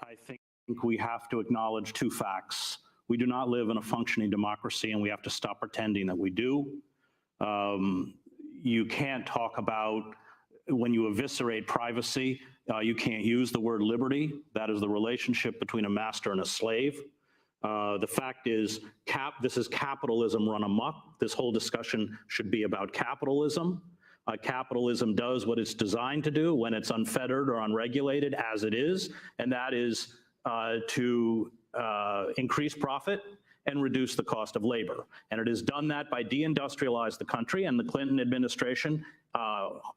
I think we have to acknowledge two facts. We do not live in a functioning democracy, and we have to stop pretending that we do. You can't talk about, when you eviscerate privacy, you can't use the word liberty. That is the relationship between a master and a slave. The fact is, this is capitalism run amok. This whole discussion should be about capitalism. Capitalism does what it's designed to do when it's unfettered or unregulated, as it is, and that is to increase profit and reduce the cost of labor. And it has done that by deindustrialize the country, and the Clinton administration,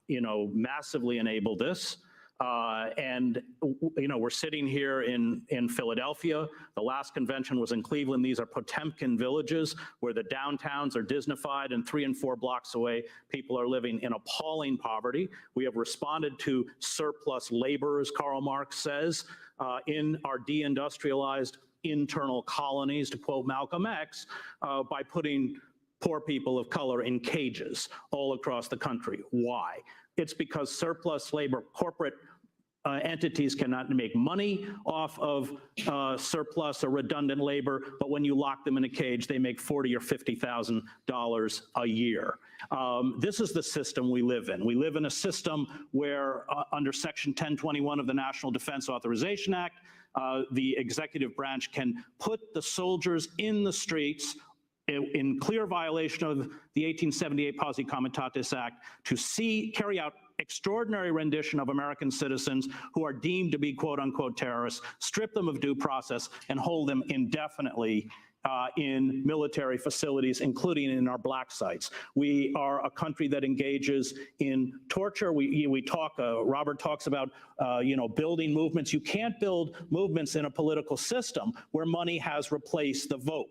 massively enabled this. We're sitting here in Philadelphia. The last convention was in Cleveland. These are Potemkin villages where the downtowns are Disneyfied, and 3 and 4 blocks away, people are living in appalling poverty. We have responded to surplus labor, as Karl Marx says, in our deindustrialized internal colonies, to quote Malcolm X, by putting poor people of color in cages all across the country. Why? It's because surplus labor, corporate entities cannot make money off of surplus or redundant labor, but when you lock them in a cage, they make $40,000 or $50,000 a year. This is the system we live in. We live in a system where under Section 1021 of the National Defense Authorization Act, the executive branch can put the soldiers in the streets in clear violation of the 1878 Posse Comitatus Act to carry out extraordinary rendition of American citizens who are deemed to be quote-unquote terrorists, strip them of due process, and hold them indefinitely in military facilities, including in our black sites. We are a country that engages in torture. Robert talks about, building movements. You can't build movements in a political system where money has replaced the vote.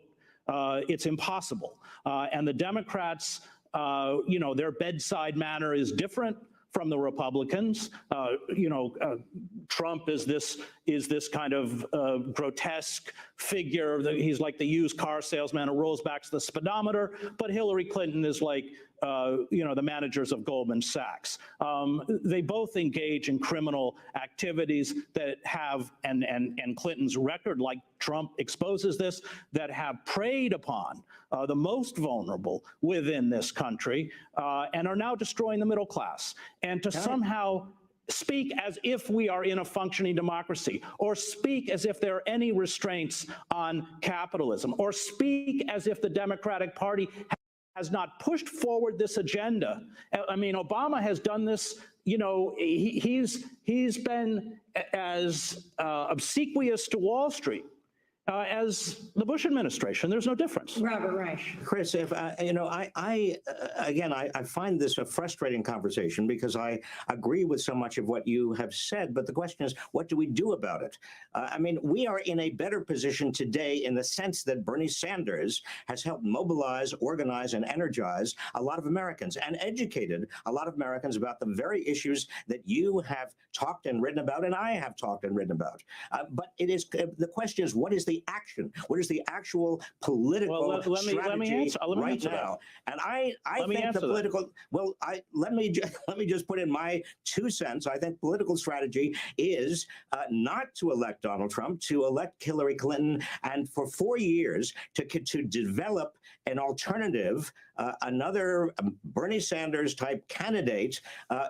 It's impossible. And the Democrats, their bedside manner is different from the Republicans. Trump is this kind of grotesque figure. He's like the used car salesman who rolls back to the speedometer, but Hillary Clinton is like the managers of Goldman Sachs. They both engage in criminal activities that have, and Clinton's record, like Trump exposes this, that have preyed upon the most vulnerable within this country and are now destroying the middle class. And to somehow speak as if we are in a functioning democracy, or speak as if there are any restraints on capitalism, or speak as if the Democratic Party has not pushed forward this agenda. I mean, Obama has done this. He's been as obsequious to Wall Street as the Bush administration. There's no difference. Robert Reich. Chris, if I find this a frustrating conversation because I agree with so much of what you have said, but the question is, what do we do about it? We are in a better position today in the sense that Bernie Sanders has helped mobilize, organize, and energize a lot of Americans and educated a lot of Americans about the very issues that you have talked and written about, and I have talked and written about. But the question is, what is the action? What is the actual political strategy right now? And I think the political, let me just put in my 2 cents. I think political strategy is not to elect Donald Trump, to elect Hillary Clinton, and for 4 years to develop an alternative, another Bernie Sanders type candidate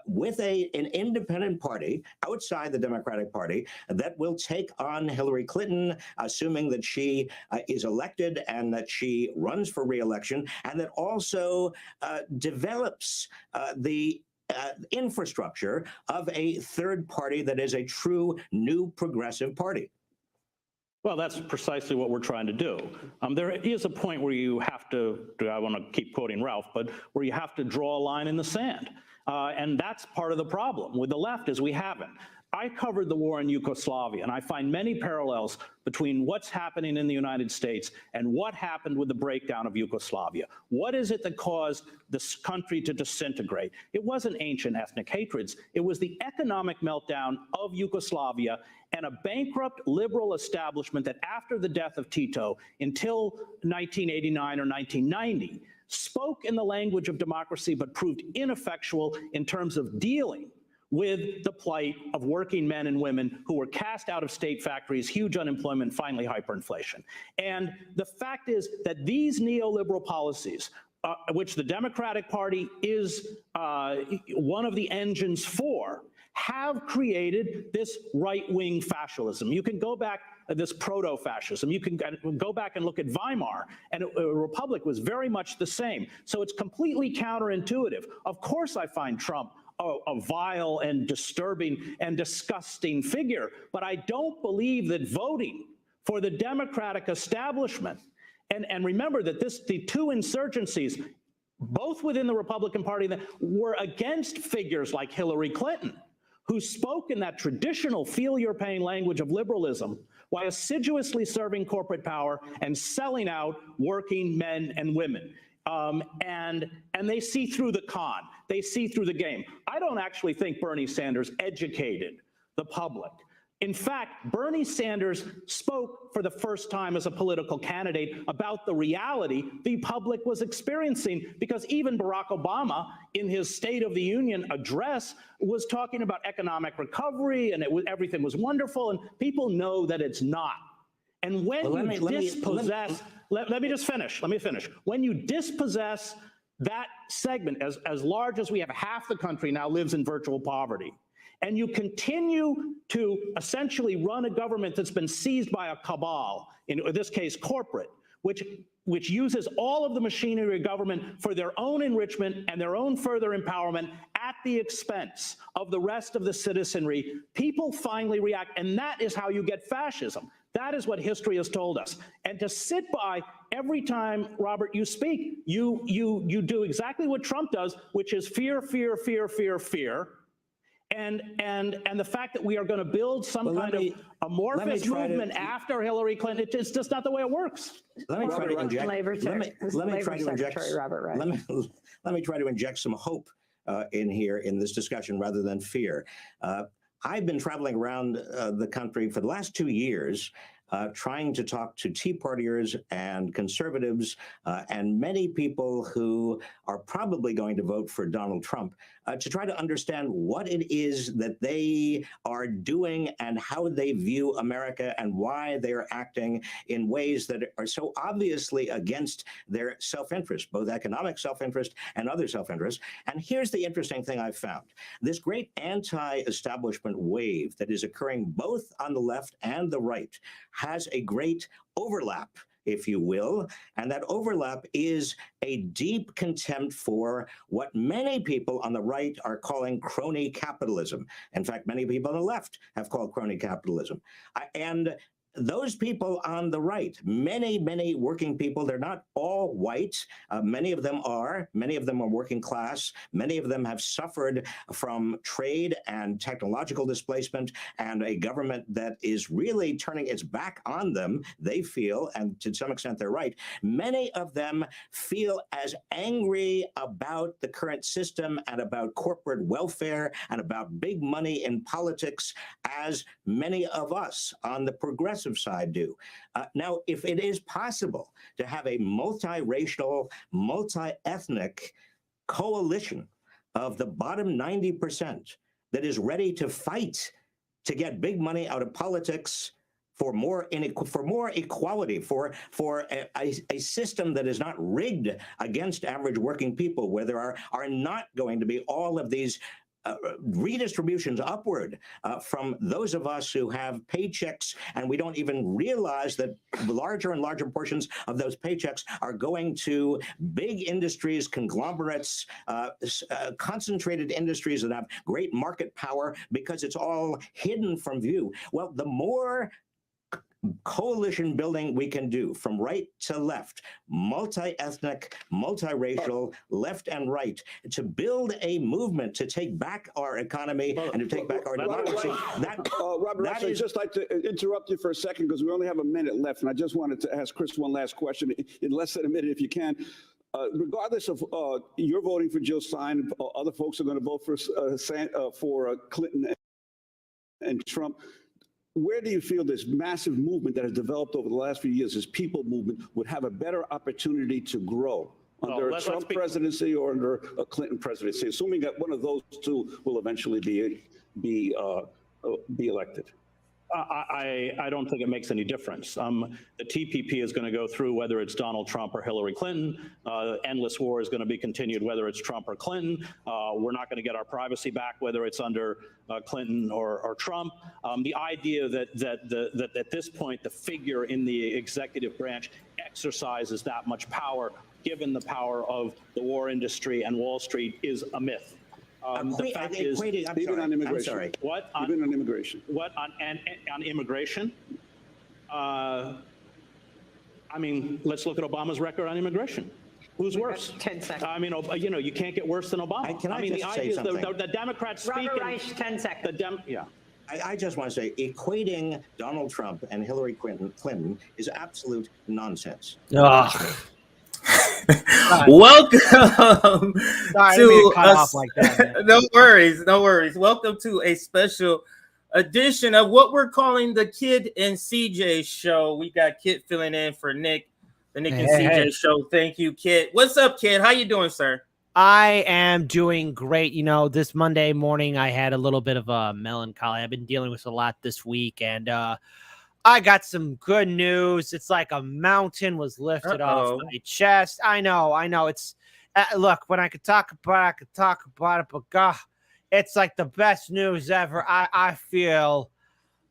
with an independent party outside the Democratic Party that will take on Hillary Clinton, assuming that she is elected and that she runs for re-election, and that also develops the infrastructure of a third party that is a true new progressive party. Well, that's precisely what we're trying to do. There is a point where you have to, I want to keep quoting Ralph, but where you have to draw a line in the sand. And that's part of the problem with the left, is we haven't. I covered the war in Yugoslavia, and I find many parallels between what's happening in the United States and what happened with the breakdown of Yugoslavia. What is it that caused this country to disintegrate? It wasn't ancient ethnic hatreds. It was the economic meltdown of Yugoslavia and a bankrupt liberal establishment that after the death of Tito until 1989 or 1990 spoke in the language of democracy but proved ineffectual in terms of dealing with the plight of working men and women who were cast out of state factories, huge unemployment, finally hyperinflation. And the fact is that these neoliberal policies, which the Democratic Party is one of the engines for, have created this right-wing fascism. You can go back, this proto-fascism. You can go back and look at Weimar, and a republic was very much the same. So it's completely counterintuitive. Of course I find Trump a vile and disturbing and disgusting figure, but I don't believe that voting for the Democratic establishment, and remember that the two insurgencies, both within the Republican Party, that were against figures like Hillary Clinton, who spoke in that traditional feel-your-pain language of liberalism while assiduously serving corporate power and selling out working men and women. And they see through the con. They see through the game. I don't actually think Bernie Sanders educated the public. In fact, Bernie Sanders spoke for the first time as a political candidate about the reality the public was experiencing, because even Barack Obama, in his State of the Union address, was talking about economic recovery and everything was wonderful, and people know that it's not. And when let me just finish. When you dispossess that segment, as large as we have, half the country now lives in virtual poverty, and you continue to essentially run a government that's been seized by a cabal, in this case corporate, which uses all of the machinery of government for their own enrichment and their own further empowerment at the expense of the rest of the citizenry, people finally react, and that is how you get fascism. That is what history has told us. And to sit by every time, Robert, you speak, you do exactly what Trump does, which is fear, fear, fear, fear, fear. And the fact that we are going to build some kind of amorphous movement after Hillary Clinton, it's just not the way it works. Let me try to inject. Let me try to inject. Robert, right. Let me try to inject some hope in here in this discussion rather than fear. I've been traveling around the country for the last 2 years, trying to talk to Tea Partiers and conservatives and many people who are probably going to vote for Donald Trump, to try to understand what it is that they are doing and how they view America and why they are acting in ways that are so obviously against their self-interest, both economic self-interest and other self-interest. And here's the interesting thing I've found. This great anti-establishment wave that is occurring both on the left and the right has a great overlap, if you will, and that overlap is a deep contempt for what many people on the right are calling crony capitalism. In fact, many people on the left have called crony capitalism. And those people on the right, many working people, they're not all white. Many of them are working class. Many of them have suffered from trade and technological displacement and a government that is really turning its back on them, they feel, and to some extent they're right. Many of them feel as angry about the current system and about corporate welfare and about big money in politics as many of us on the progressive side do. Now, if it is possible to have a multiracial, multi-ethnic coalition of the bottom 90% that is ready to fight to get big money out of politics, for more equality, for a system that is not rigged against average working people, where there are not going to be all of these redistributions upward from those of us who have paychecks, and we don't even realize that larger and larger portions of those paychecks are going to big industries, conglomerates, concentrated industries that have great market power because it's all hidden from view. Well, the more coalition building we can do from right to left, multi-ethnic, multiracial, left and right, to build a movement to take back our economy and to take back our democracy. Robert, I'd just like to interrupt you for a second because we only have a minute left, and I just wanted to ask Chris one last question in less than a minute, if you can. Regardless of you're voting for Jill Stein, other folks are going to vote for Clinton and Trump. Where do you feel this massive movement that has developed over the last few years, this people movement, would have a better opportunity to grow? under a Trump presidency or under a Clinton presidency, assuming that one of those two will eventually be elected? I don't think it makes any difference. The TPP is going to go through whether it's Donald Trump or Hillary Clinton. Endless war is going to be continued whether it's Trump or Clinton. We're not going to get our privacy back whether it's under Clinton or Trump. The idea that at this point the figure in the executive branch exercises that much power, given the power of the war industry and Wall Street, is a myth. The fact is, even on immigration. I'm sorry. What? Even on immigration. What on immigration? I mean, let's look at Obama's record on immigration. Who's worse? 10 seconds. I mean, you can't get worse than Obama. The idea is the Democrats speaking. Robert Reich, 10 seconds. I just want to say, equating Donald Trump and Hillary Clinton is absolute nonsense. Welcome Sorry, to cut off like that, no worries. Welcome to a special edition of what we're calling the Kid and CJ Show. We got Kid filling in for Nick, the Nick and CJ Show. Thank you, Kid. What's up, Kid? How you doing, sir? I am doing great. You know, this Monday morning, I had a little bit of a melancholy. I've been dealing with a lot this week, and I got some good news. It's like a mountain was lifted off my chest. I know. It's look, when I could talk about it, but God, it's like the best news ever. I feel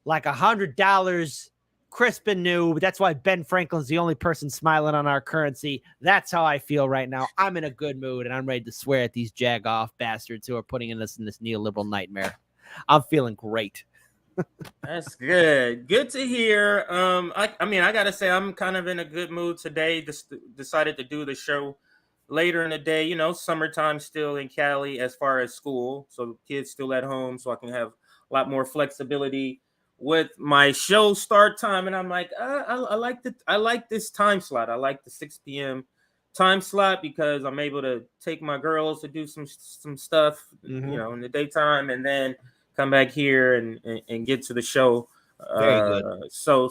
like $100 crisp and new. That's why Ben Franklin's the only person smiling on our currency. That's how I feel right now. I'm in a good mood, and I'm ready to swear at these jag-off bastards who are putting us in this neoliberal nightmare. I'm feeling great. That's good. Good to hear. I mean, I gotta say, I'm kind of in a good mood today. Just decided to do the show later in the day. You know, summertime still in Cali as far as school, so the kids still at home, so I can have a lot more flexibility with my show start time. And I'm like, I like this time slot. I like the 6 p.m. time slot because I'm able to take my girls to do some stuff, you know, in the daytime, and then come back here and get to the show. Very good. So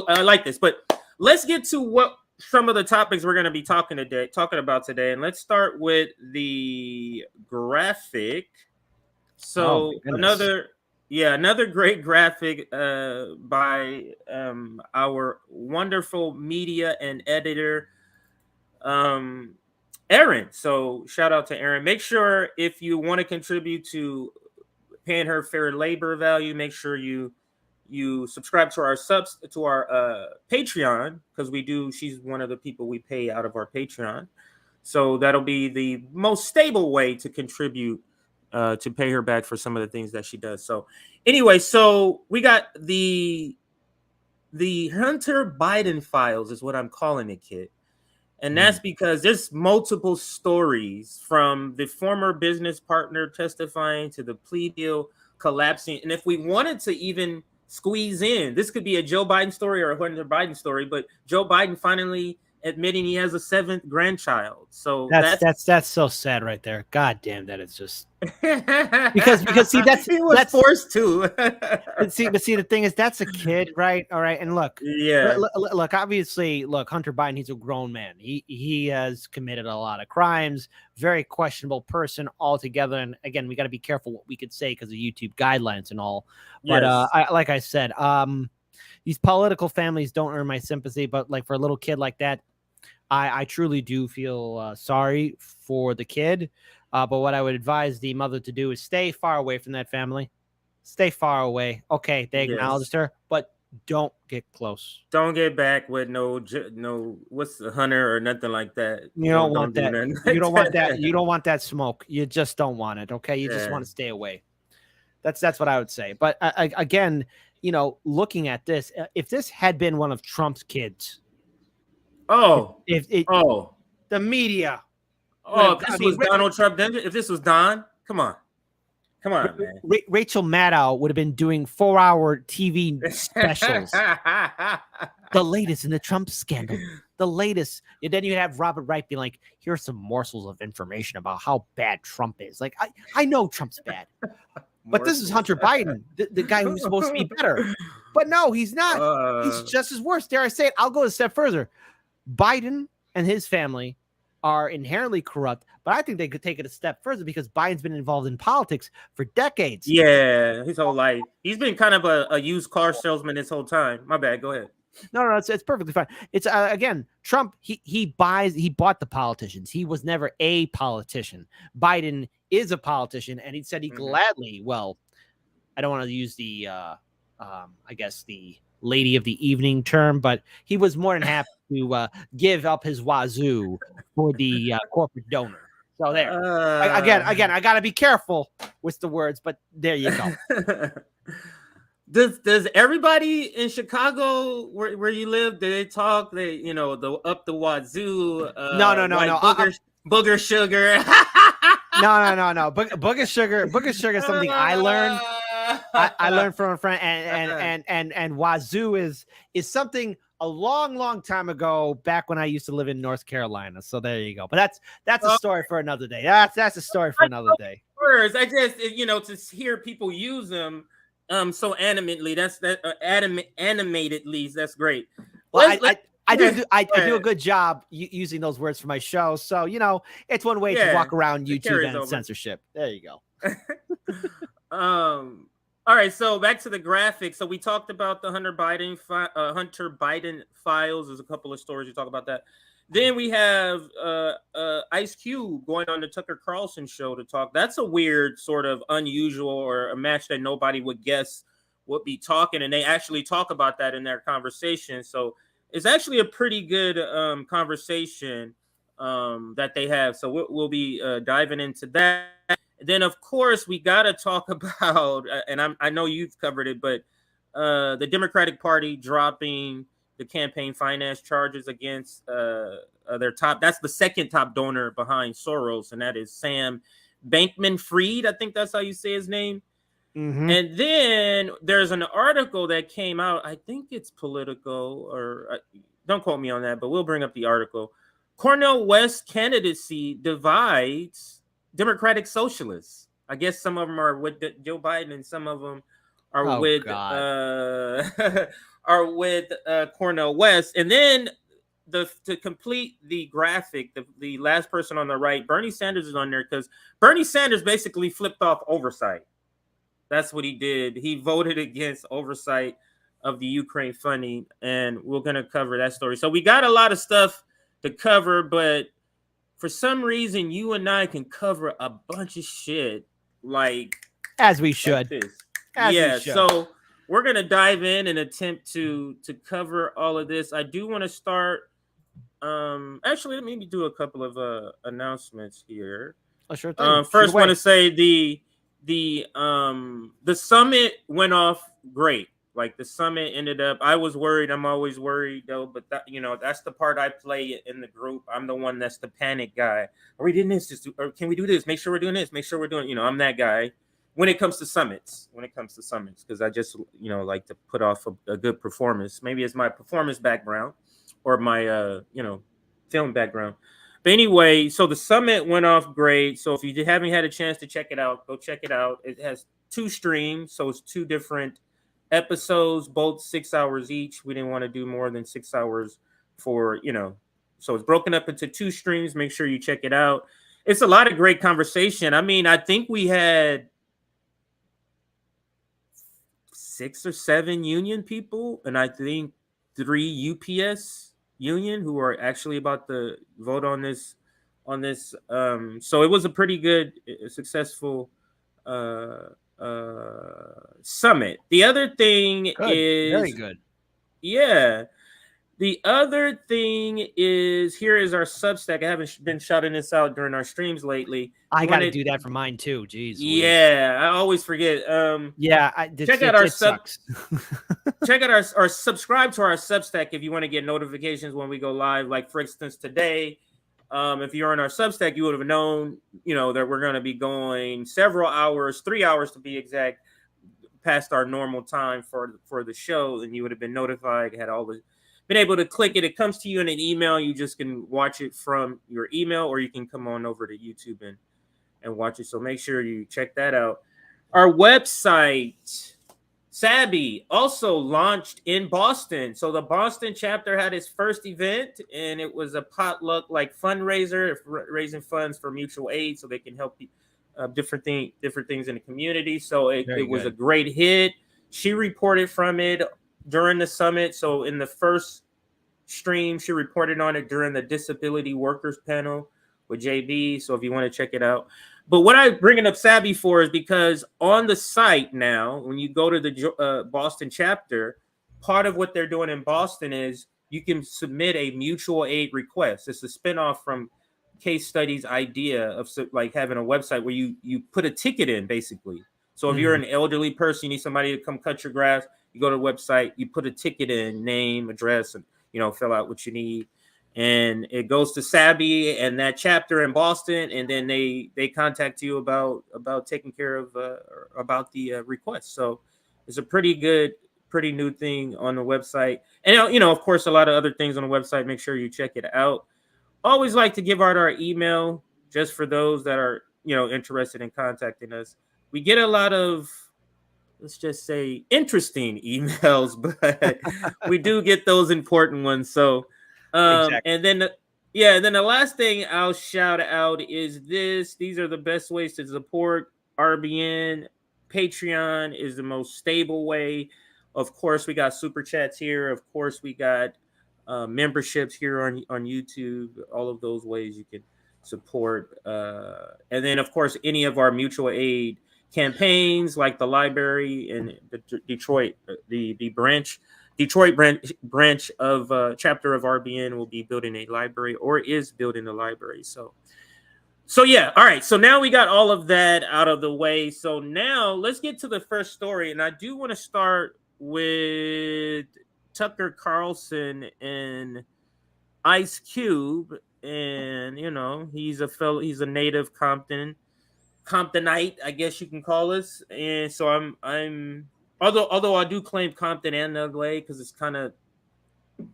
I like this. But let's get to what some of the topics we're going to be talking about today. And let's start with the graphic. So another great graphic by our wonderful media and editor, Erin. So shout out to Erin. Make sure if you want to contribute to paying her fair labor value, make sure you subscribe to our Patreon, because she's one of the people we pay out of our Patreon. So that'll be the most stable way to contribute to pay her back for some of the things that she does. So anyway, so we got the Hunter Biden files is what I'm calling it, Kid. And that's because there's multiple stories, from the former business partner testifying to the plea deal collapsing. And if we wanted to even squeeze in, this could be a Joe Biden story or a Hunter Biden story, but Joe Biden finally admitting he has a 7th grandchild. So that's so sad right there. God damn, that it's just because see that's forced to. but see the thing is, that's a kid, right? All right, and look, look, obviously, Hunter Biden, he's a grown man. He has committed a lot of crimes, very questionable person altogether. And again, we got to be careful what we could say because of YouTube guidelines and all. But like I said, these political families don't earn my sympathy. But like for a little kid like that, I truly do feel sorry for the kid. But what I would advise the mother to do is stay far away from that family. Stay far away. Okay, they acknowledged her, but don't get close. Don't get back with no what's the Hunter or nothing like that. You don't want that. You don't want that. You don't want that smoke. You just don't want it. Okay, you just want to stay away. That's what I would say. But again, you know, looking at this, if this had been one of Trump's kids, the media. Oh, if this was Donald Trump, if this was Don, come on, man. Rachel Maddow would have been doing 4-hour TV specials. The latest in the Trump scandal. The latest. And then you have Robert Reich being like, here's some morsels of information about how bad Trump is. Like, I know Trump's bad. But this is Hunter Biden, the guy who's supposed to be better. But no, he's not. He's just as worse. Dare I say it? I'll go a step further. Biden and his family are inherently corrupt, but I think they could take it a step further because Biden's been involved in politics for decades. Yeah, his whole life. He's been kind of a used car salesman this whole time. My bad. Go ahead. No, it's perfectly fine. It's again, Trump. He bought the politicians. He was never a politician. Biden is a politician, and he said he gladly. Well, I don't want to use the, I guess the lady of the evening term, but he was more than happy to give up his wazoo for the corporate donor. So there. Again, I got to be careful with the words, but there you go. Does everybody in Chicago where you live, do they talk? They the up the wazoo? No. Booger sugar. No. Booger sugar is something I learned. I learned from a friend, and wazoo is something a long time ago, back when I used to live in North Carolina. So there you go. But that's a story for another day. That's a story for another day. Words, I just to hear people use them so animately. Animatedly. That's great. Well, I do a good job using those words for my show. So it's one way to walk around YouTube and censorship. There you go. All right, so back to the graphics. So we talked about the Hunter Biden files. There's a couple of stories we talk about that. Then we have Ice Cube going on the Tucker Carlson show to talk. That's a weird, sort of unusual, or a match that nobody would guess would be talking, and they actually talk about that in their conversation. So it's actually a pretty good conversation that they have. So we'll be diving into that. Then, of course, we got to talk about, and I know you've covered it, but the Democratic Party dropping the campaign finance charges against their top. That's the second top donor behind Soros, and that is Sam Bankman-Fried. I think that's how you say his name. Mm-hmm. And then there's an article that came out. I think it's Politico, or don't quote me on that, but we'll bring up the article. Cornel West candidacy divides Democratic Socialists. I guess some of them are with Joe Biden, and some of them are with Cornel West. And then to complete the graphic, the last person on the right, Bernie Sanders is on there, because Bernie Sanders basically flipped off Oversight. That's what he did. He voted against Oversight of the Ukraine funding, and we're going to cover that story. So we got a lot of stuff to cover, but for some reason, you and I can cover a bunch of shit, like as we should. So we're gonna dive in and attempt to cover all of this. I do want to start. Actually, let me do a couple of announcements here. Oh, sure thing. First, want to say the summit went off great. Like, the summit ended up, I was worried. I'm always worried, though. But that's the part I play in the group. I'm the one that's the panic guy. Are we doing this? Or can we do this? Make sure we're doing this. Make sure we're doing. I'm that guy when it comes to summits. Because I just like to put off a good performance. Maybe it's my performance background or my film background. But anyway, so the summit went off great. So if you haven't had a chance to check it out, go check it out. It has 2 streams, so it's 2 different episodes, both 6 hours each. We didn't want to do more than 6 hours for so it's broken up into 2 streams. Make sure you check it out. It's a lot of great conversation. I mean, I think we had 6 or 7 union people, and I think 3 UPS union who are actually about to vote on this. So it was a pretty good, successful summit. The other thing is very good. Yeah. The other thing is, here is our Substack. I haven't been shouting this out during our streams lately. I got to do that for mine too. Jeez. Yeah, I always forget. Check out our check out our subscribe to our Substack if you want to get notifications when we go live. Like, for instance, today, if you're on our Substack, you would have known, that we're going to be going several hours, 3 hours to be exact, past our normal time for the show, and you would have been notified. Had been able to click it. It comes to you in an email. You just can watch it from your email, or you can come on over to YouTube and watch it. So make sure you check that out. Our website, Sabby also launched in Boston. So the Boston chapter had its first event, and it was a potluck like fundraiser, raising funds for mutual aid so they can help different things in the community. So it was a great hit. She reported from it during the summit. So in the first stream, she reported on it during the disability workers panel with JB. So if you want to check it out. But what I'm bringing up Sabby for is because on the site now, when you go to the Boston chapter, part of what they're doing in Boston is you can submit a mutual aid request. It's a spinoff from Case Studies' idea of like having a website where you put a ticket in, basically. So if you're an elderly person, you need somebody to come cut your grass, you go to the website, you put a ticket in, name, address, and fill out what you need. And it goes to Sabby and that chapter in Boston, and then they contact you about taking care of about the request. So it's a pretty new thing on the website. And of course, a lot of other things on the website. Make sure you check it out. Always like to give out our email just for those that are interested in contacting us. We get a lot of, let's just say, interesting emails, but we do get those important ones. So. Exactly. And then the last thing I'll shout out is this. These are the best ways to support RBN. Patreon is the most stable way. Of course, we got super chats here. Of course, we got memberships here on YouTube. All of those ways you can support. And then, of course, any of our mutual aid campaigns, like the library and the Detroit branch of chapter of RBN will be building a library or is building a library. So yeah. All right. So now we got all of that out of the way. So now let's get to the first story. And I do want to start with Tucker Carlson and Ice Cube. And, he's a native Comptonite, I guess you can call us. And so I'm Although I do claim Compton and LA because it's kind of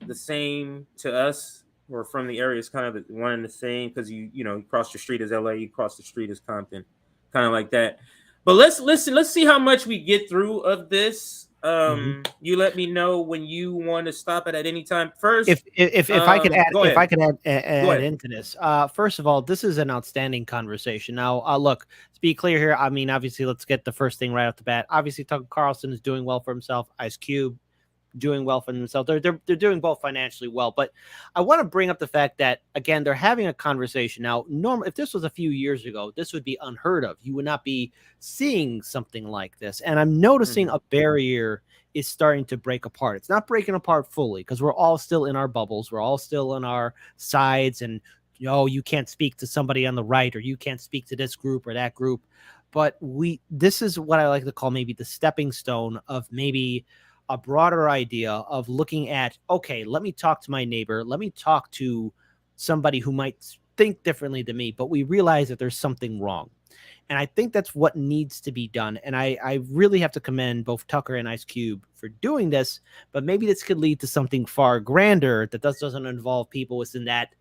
the same to us. We're from the area. It's kind of one and the same because you cross the street as LA, you cross the street as Compton, kind of like that. But let's see how much we get through of this. You let me know when you want to stop it at any time. First, if I could add, go ahead. if I could add into this. First of all, this is an outstanding conversation. Now, look, to be clear here, I mean, obviously, let's get the first thing right off the bat. Obviously, Tucker Carlson is doing well for himself. Ice Cube doing well for themselves. They're doing both financially well. But I want to bring up the fact that, again, they're having a conversation. Now, if this was a few years ago, this would be unheard of. You would not be seeing something like this. And I'm noticing a barrier is starting to break apart. It's not breaking apart fully because we're all still in our bubbles. We're all still on our sides. And, you can't speak to somebody on the right, or you can't speak to this group or that group. But this is what I like to call maybe the stepping stone of maybe a broader idea of looking at, okay, let me talk to my neighbor. Let me talk to somebody who might think differently than me, but we realize that there's something wrong. And I think that's what needs to be done. And I really have to commend both Tucker and Ice Cube for doing this, but maybe this could lead to something far grander that doesn't involve people within that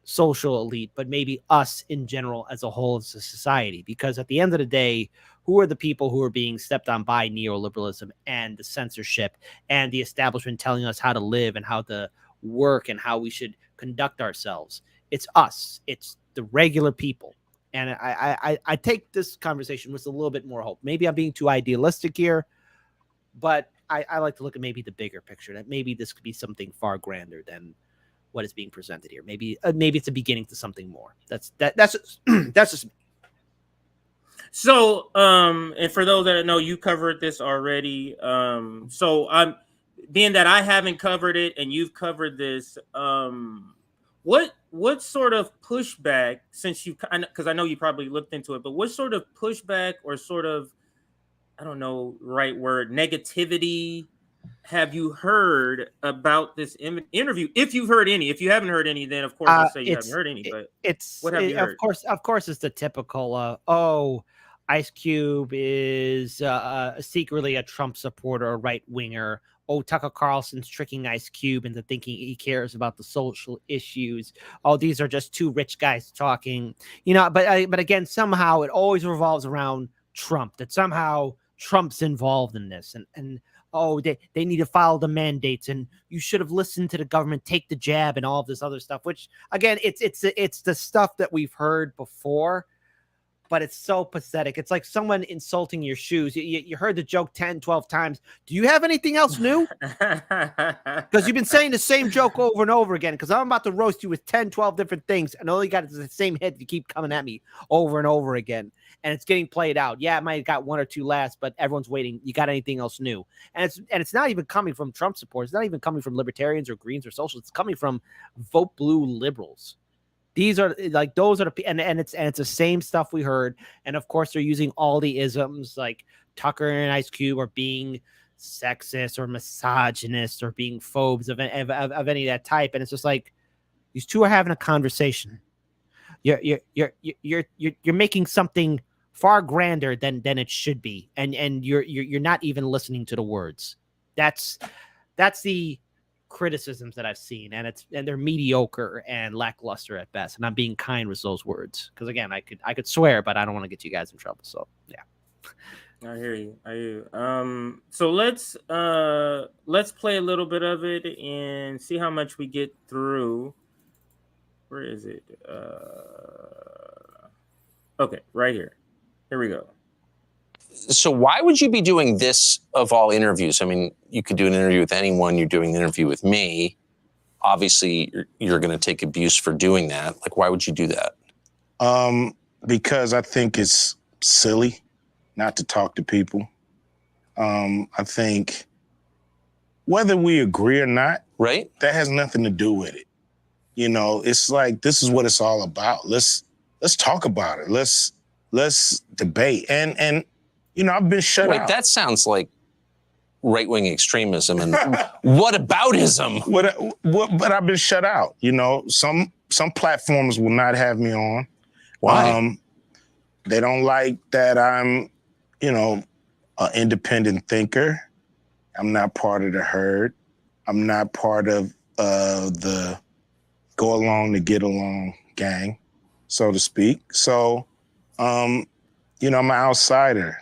social elite, but maybe us in general as a whole as a society. Because at the end of the day, who are the people who are being stepped on by neoliberalism and the censorship and the establishment telling us how to live and how to work and how we should conduct ourselves? It's us. It's the regular people. And I take this conversation with a little bit more hope. Maybe I'm being too idealistic here, but I like to look at maybe the bigger picture, that maybe this could be something far grander than what is being presented here. Maybe it's a beginning to something more. That's just So, and for those that know, you covered this already. So I'm being that I haven't covered it and you've covered this. What sort of pushback, since because I know you probably looked into it, but what sort of pushback or sort of, I don't know, right word, negativity have you heard about this interview? If you've heard any. If you haven't heard any, then of course I'll say you haven't heard any. But what have you heard? Of course, it's the typical. Ice Cube is secretly a Trump supporter, a right winger. Oh, Tucker Carlson's tricking Ice Cube into thinking he cares about the social issues. Oh, these are just two rich guys talking. But again, somehow it always revolves around Trump. That somehow Trump's involved in this, and oh, they need to follow the mandates, and you should have listened to the government, take the jab, and all of this other stuff, which again, it's the stuff that we've heard before, but it's so pathetic. It's like someone insulting your shoes. You heard the joke 10, 12 times. Do you have anything else new? Because you've been saying the same joke over and over again, because I'm about to roast you with 10, 12 different things, and all you got is the same hit. You keep coming at me over and over again, and it's getting played out. Yeah, it might have got one or two laughs, but everyone's waiting. You got anything else new? And it's not even coming from Trump supporters. It's not even coming from libertarians or Greens or socialists. It's coming from vote blue liberals. These are like, those are the, and it's the same stuff we heard. And of course, they're using all the isms like Tucker and Ice Cube are being sexist or misogynist or being phobes of any of that type. And it's just like, these two are having a conversation. You're making something far grander than it should be, and you're not even listening to the words. That's the criticisms that I've seen, and they're mediocre and lackluster at best. And I'm being kind with those words, because again, I could swear, but I don't want to get you guys in trouble. So yeah. I hear you. So let's play a little bit of it and see how much we get through. Where is it? Okay, right here. Here we go. So why would you be doing this of all interviews? I mean, you could do an interview with anyone. You're doing an interview with me. Obviously, you're going to take abuse for doing that. Like, why would you do that? Because I think it's silly not to talk to people. I think whether we agree or not, right, that has nothing to do with it. You know, it's like, this is what it's all about. Let's talk about it. Let's debate. And you know, I've been shut out. That sounds like right-wing extremism and whataboutism. But I've been shut out. You know, some platforms will not have me on. Why? They don't like that I'm, you know, an independent thinker. I'm not part of the herd. I'm not part of the go along to get along gang, so to speak. So, you know, I'm an outsider.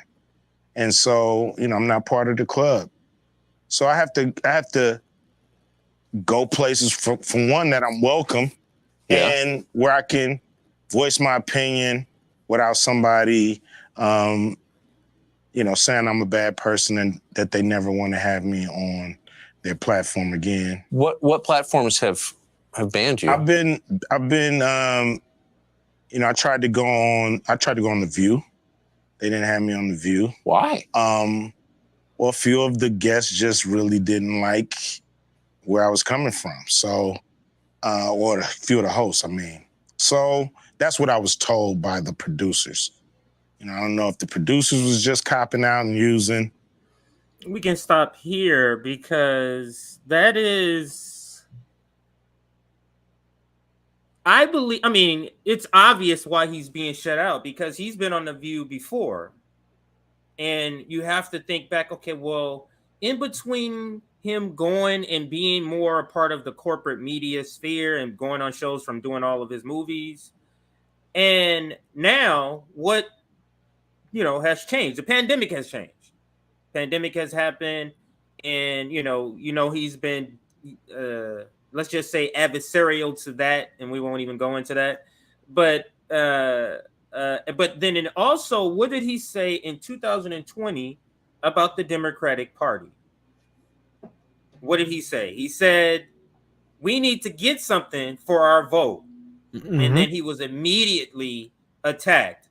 And so, you know, I'm not part of the club. So I have to go places for one, that I'm welcome, and where I can voice my opinion without somebody, you know, saying I'm a bad person and that they never want to have me on their platform again. What platforms have banned you? I've been, you know, I tried to go on The View. They didn't have me on The View. Why? Well, a few of the guests just really didn't like where I was coming from. So, or a few of the hosts, I mean. So that's what I was told by the producers. You know, I don't know if the producers was just copping out and using. We can stop here because that is, I mean, it's obvious why he's being shut out, because he's been on The View before. And you have to think back, okay, well, in between him going and being more a part of the corporate media sphere and going on shows from doing all of his movies, and now what, you know, has changed. The pandemic has changed. Pandemic has happened, and you know, he's been let's just say adversarial to that, and we won't even go into that. But then also, what did he say in 2020 about the Democratic Party? What did he say? He said, we need to get something for our vote. Mm-hmm. And then he was immediately attacked.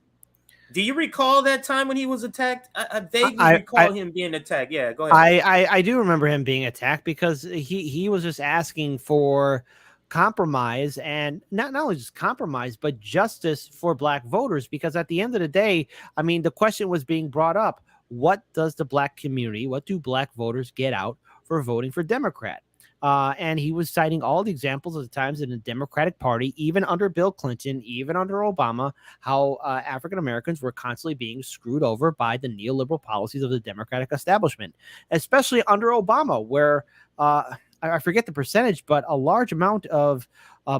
Do you recall that time when he was attacked? I vaguely recall him being attacked. Yeah, go ahead. I do remember him being attacked because he was just asking for compromise, and not only just compromise, but justice for Black voters. Because at the end of the day, I mean, the question was being brought up: what does the Black community, what do Black voters get out for voting for Democrat? And he was citing all the examples of the times in the Democratic Party, even under Bill Clinton, even under Obama, how African Americans were constantly being screwed over by the neoliberal policies of the Democratic establishment, especially under Obama, where I forget the percentage, but a large amount of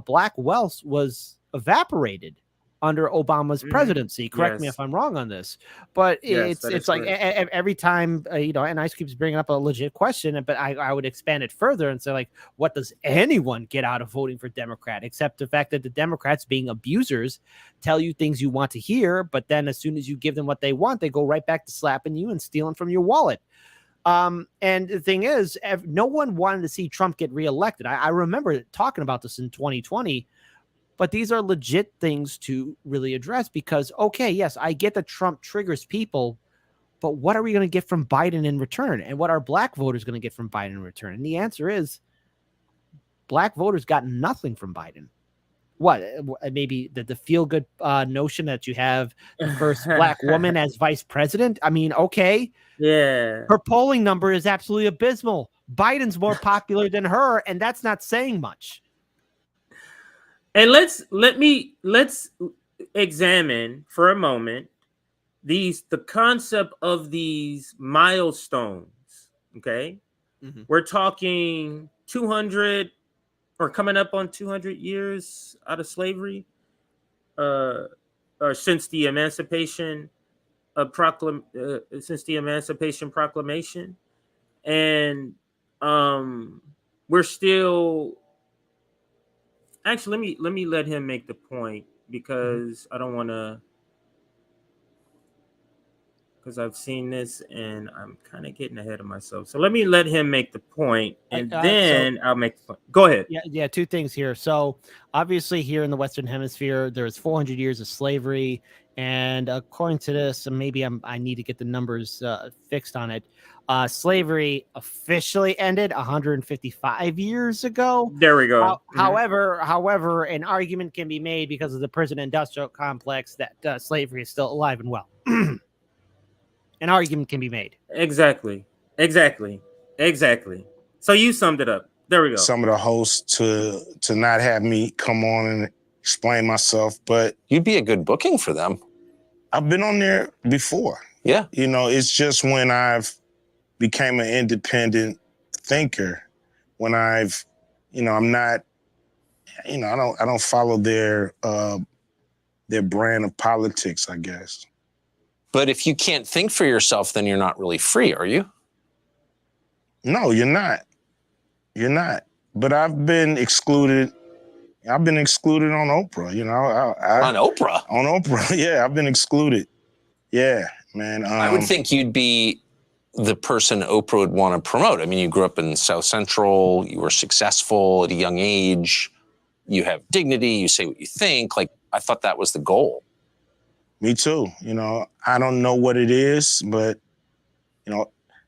Black wealth was evaporated under Obama's presidency. Correct me Yes. if I'm wrong on this, but Yes, that is it's like correct. every time and Ice keeps bringing up a legit question, but I would expand it further and say, like, what does anyone get out of voting for Democrat except the fact that the Democrats, being abusers, tell you things you want to hear, but then as soon as you give them what they want, they go right back to slapping you and stealing from your wallet. And the thing is, no one wanted to see Trump get reelected. I remember talking about this in 2020. But these are legit things to really address because, okay, yes, I get that Trump triggers people, but what are we going to get from Biden in return? And what are black voters going to get from Biden in return? And the answer is black voters got nothing from Biden. What? Maybe the feel-good notion that you have the first black woman as vice president? I mean, okay. Yeah. Her polling number is absolutely abysmal. Biden's more popular than her, and that's not saying much. And let's examine for a moment the concept of these milestones. Okay, we're talking 200 or coming up on 200 years out of slavery, or since the Emancipation Proclamation, and we're still. Actually, let me let him make the point because I don't want to, because I've seen this and I'm kind of getting ahead of myself. So let me let him make the point, and then I'll make the point. Go ahead. Yeah, two things here. So obviously here in the Western Hemisphere, there's 400 years of slavery. And according to this, and maybe I need to get the numbers fixed on it. Slavery officially ended 155 years ago. There we go. However, an argument can be made because of the prison industrial complex that slavery is still alive and well. An argument can be made. Exactly. So you summed it up. There we go. Some of the hosts to not have me come on and explain myself, but you'd be a good booking for them. I've been on there before. Yeah. It's just when I've became an independent thinker, when I've, I'm not, I don't follow their brand of politics, I guess. But if you can't think for yourself, then you're not really free, are you? No, you're not. You're not. But I've been excluded. I've been excluded on Oprah, on Oprah? On Oprah, yeah, I've been excluded. Yeah, man. I would think you'd be the person Oprah would want to promote. I mean, you grew up in South Central, you were successful at a young age, you have dignity, you say what you think. Like, I thought that was the goal. Me too. I don't know what it is, but,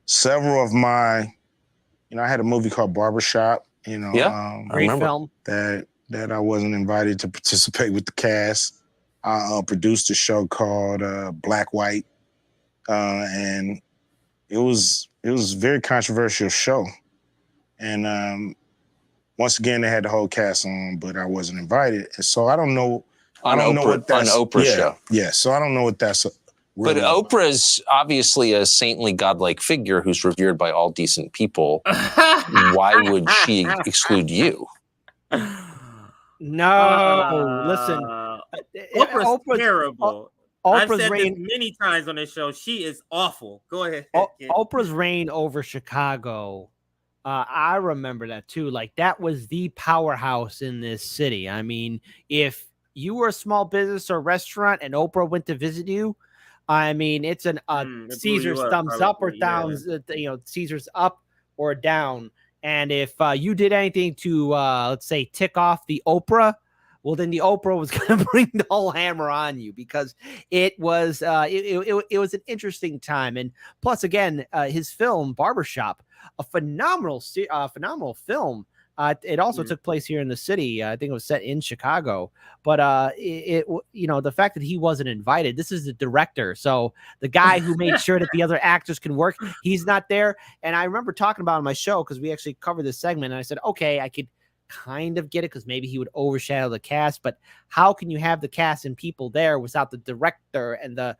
several of my, I had a movie called Barbershop, great film. That I wasn't invited to participate with the cast. I produced a show called Black White, and it was a very controversial show. And once again, they had the whole cast on, but I wasn't invited. And so I don't know. On Oprah's show. Yeah, so I don't know what that's. But Oprah's obviously a saintly, godlike figure who's revered by all decent people. Why would she exclude you? No, listen. Oprah's terrible. I've said this many times on this show. She is awful. Go ahead. Oprah's reign over Chicago. I remember that too. Like, that was the powerhouse in this city. I mean, if you were a small business or restaurant and Oprah went to visit you, I mean, it's an Caesar's thumbs up or down. Caesar's up or down. And if you did anything to, let's say, tick off the Oprah, well, then the Oprah was going to bring the whole hammer on you, because it was it was an interesting time. And plus, again, his film Barbershop, a phenomenal film. It also took place here in the city. I think it was set in Chicago, but the fact that he wasn't invited, this is the director. So the guy who made sure that the other actors can work, he's not there. And I remember talking about it on my show, because we actually covered this segment, and I said, okay, I could kind of get it, because maybe he would overshadow the cast, but how can you have the cast and people there without the director and the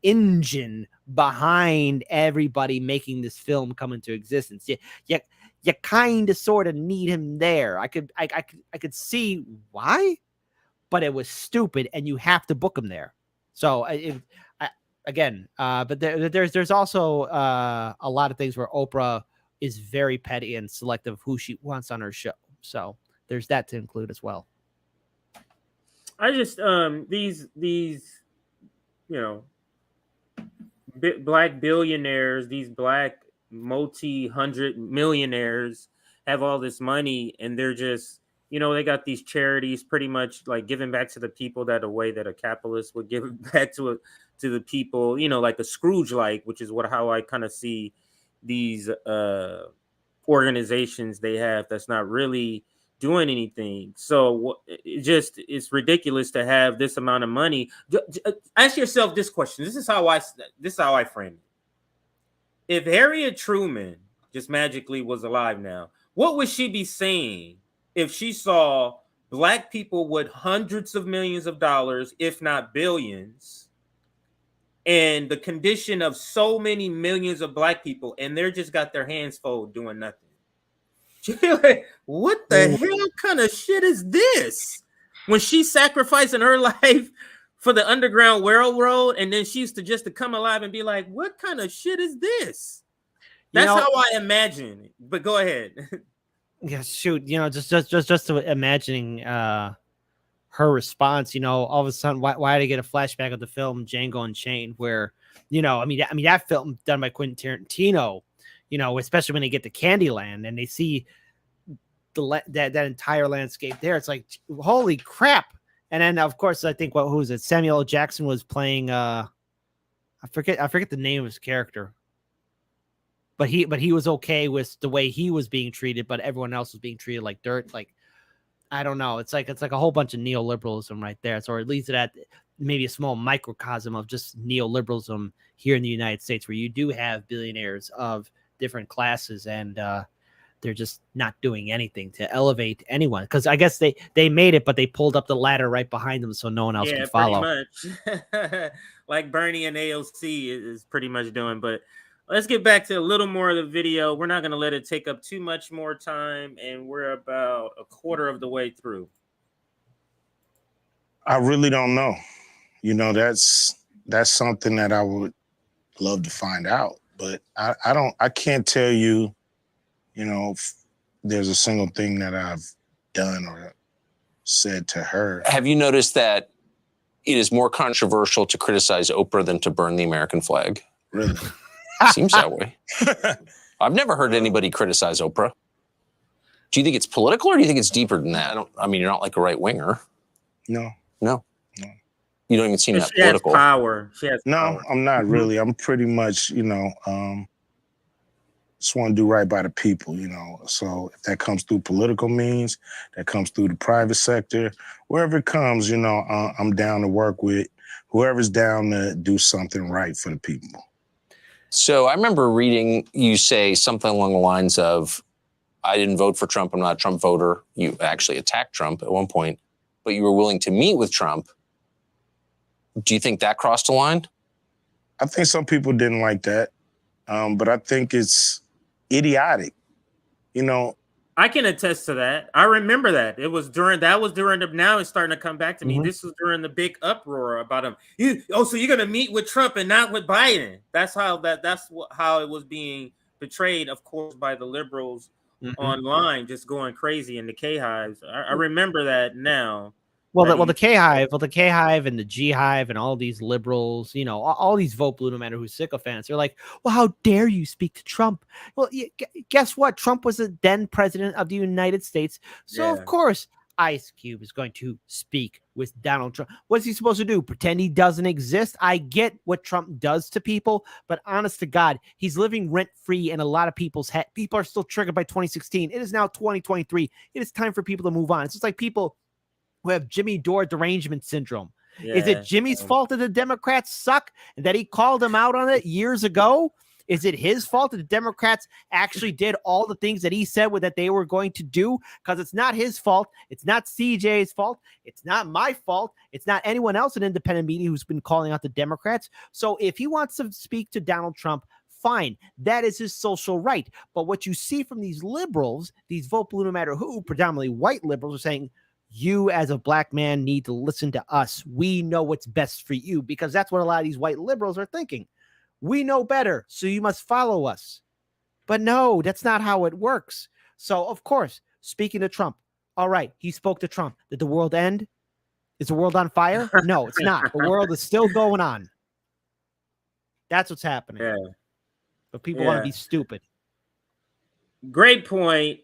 engine behind everybody making this film come into existence? You kind of sort of need him there. I could see why, but it was stupid, and you have to book him there. So but there's also a lot of things where Oprah is very petty and selective of who she wants on her show. So there's that to include as well. I just these black billionaires, these black multi-hundred millionaires have all this money, and they're just, they got these charities pretty much like giving back to the people that a way that a capitalist would give back to the people, like a Scrooge, which is how I kind of see these organizations they have that's not really doing anything. So it's ridiculous to have this amount of money. Ask yourself this question. This is how I frame it. If Harriet Truman just magically was alive now, what would she be saying if she saw black people with hundreds of millions of dollars, if not billions, and the condition of so many millions of black people, and they're just got their hands folded doing nothing? Like, what the hell kind of shit is this? When she's sacrificing her life for the Underground Railroad, and then she used to come alive and be like, what kind of shit is this? That's how I imagine it. But go ahead. Yeah, shoot. Just to imagining her response. All of a sudden, why did I get a flashback of the film Django Unchained, where that film done by Quentin Tarantino. Especially when they get to Candyland and they see that entire landscape there, it's like, holy crap. And then, of course, I think who was it? Samuel L. Jackson was playing. I forget the name of his character, but he was okay with the way he was being treated, but everyone else was being treated like dirt. Like, I don't know. It's like a whole bunch of neoliberalism right there. So, or at least at maybe a small microcosm of just neoliberalism here in the United States, where you do have billionaires of different classes, and they're just not doing anything to elevate anyone, because I guess they made it, but they pulled up the ladder right behind them so no one else could follow. Pretty much. Like Bernie and AOC is pretty much doing. But let's get back to a little more of the video. We're not going to let it take up too much more time, and we're about a quarter of the way through. I really don't know. That's something that I would love to find out. But I can't tell you, if there's a single thing that I've done or said to her. Have you noticed that it is more controversial to criticize Oprah than to burn the American flag? Really? Seems that way. I've never heard anybody criticize Oprah. Do you think it's political, or do you think it's deeper than that? You're not like a right winger. No. You don't even seem that she political. Has power. She has no, power. I'm not really. I'm pretty much, just want to do right by the people, So if that comes through political means, that comes through the private sector, wherever it comes, I'm down to work with whoever's down to do something right for the people. So I remember reading you say something along the lines of, I didn't vote for Trump. I'm not a Trump voter. You actually attacked Trump at one point, but you were willing to meet with Trump. Do you think that crossed a line? I think some people didn't like that, but I think it's idiotic. I can attest to that. I remember that. It was during now it's starting to come back to me. This was during the big uproar about him. So you're going to meet with Trump and not with Biden. That's how it was being portrayed, of course, by the liberals online, just going crazy in the K-Hives. I remember that now. The K-Hive and the G-Hive and all these liberals, all these vote blue no matter who's sycophants, they're like, well, how dare you speak to Trump? Well, guess what? Trump was the then president of the United States. So, of course, Ice Cube is going to speak with Donald Trump. What's he supposed to do? Pretend he doesn't exist? I get what Trump does to people, but honest to God, he's living rent-free in a lot of people's head. People are still triggered by 2016. It is now 2023. It is time for people to move on. It's just like people who have Jimmy Dore derangement syndrome. Yeah. Is it Jimmy's fault that the Democrats suck and that he called them out on it years ago? Is it his fault that the Democrats actually did all the things that he said that they were going to do? Because it's not his fault. It's not CJ's fault. It's not my fault. It's not anyone else in independent media who's been calling out the Democrats. So if he wants to speak to Donald Trump, fine. That is his social right. But what you see from these liberals, these vote blue no matter who, predominantly white liberals, are saying, You as a black man need to listen to us. We know what's best for you, because that's what a lot of these white liberals are thinking. We know better, so you must follow us. But no, that's not how it works. So, of course, speaking to Trump, all right, he spoke to Trump. Did the world end? Is the world on fire? No, it's not. The world is still going on. That's what's happening. Yeah. But people want to be stupid. Great point.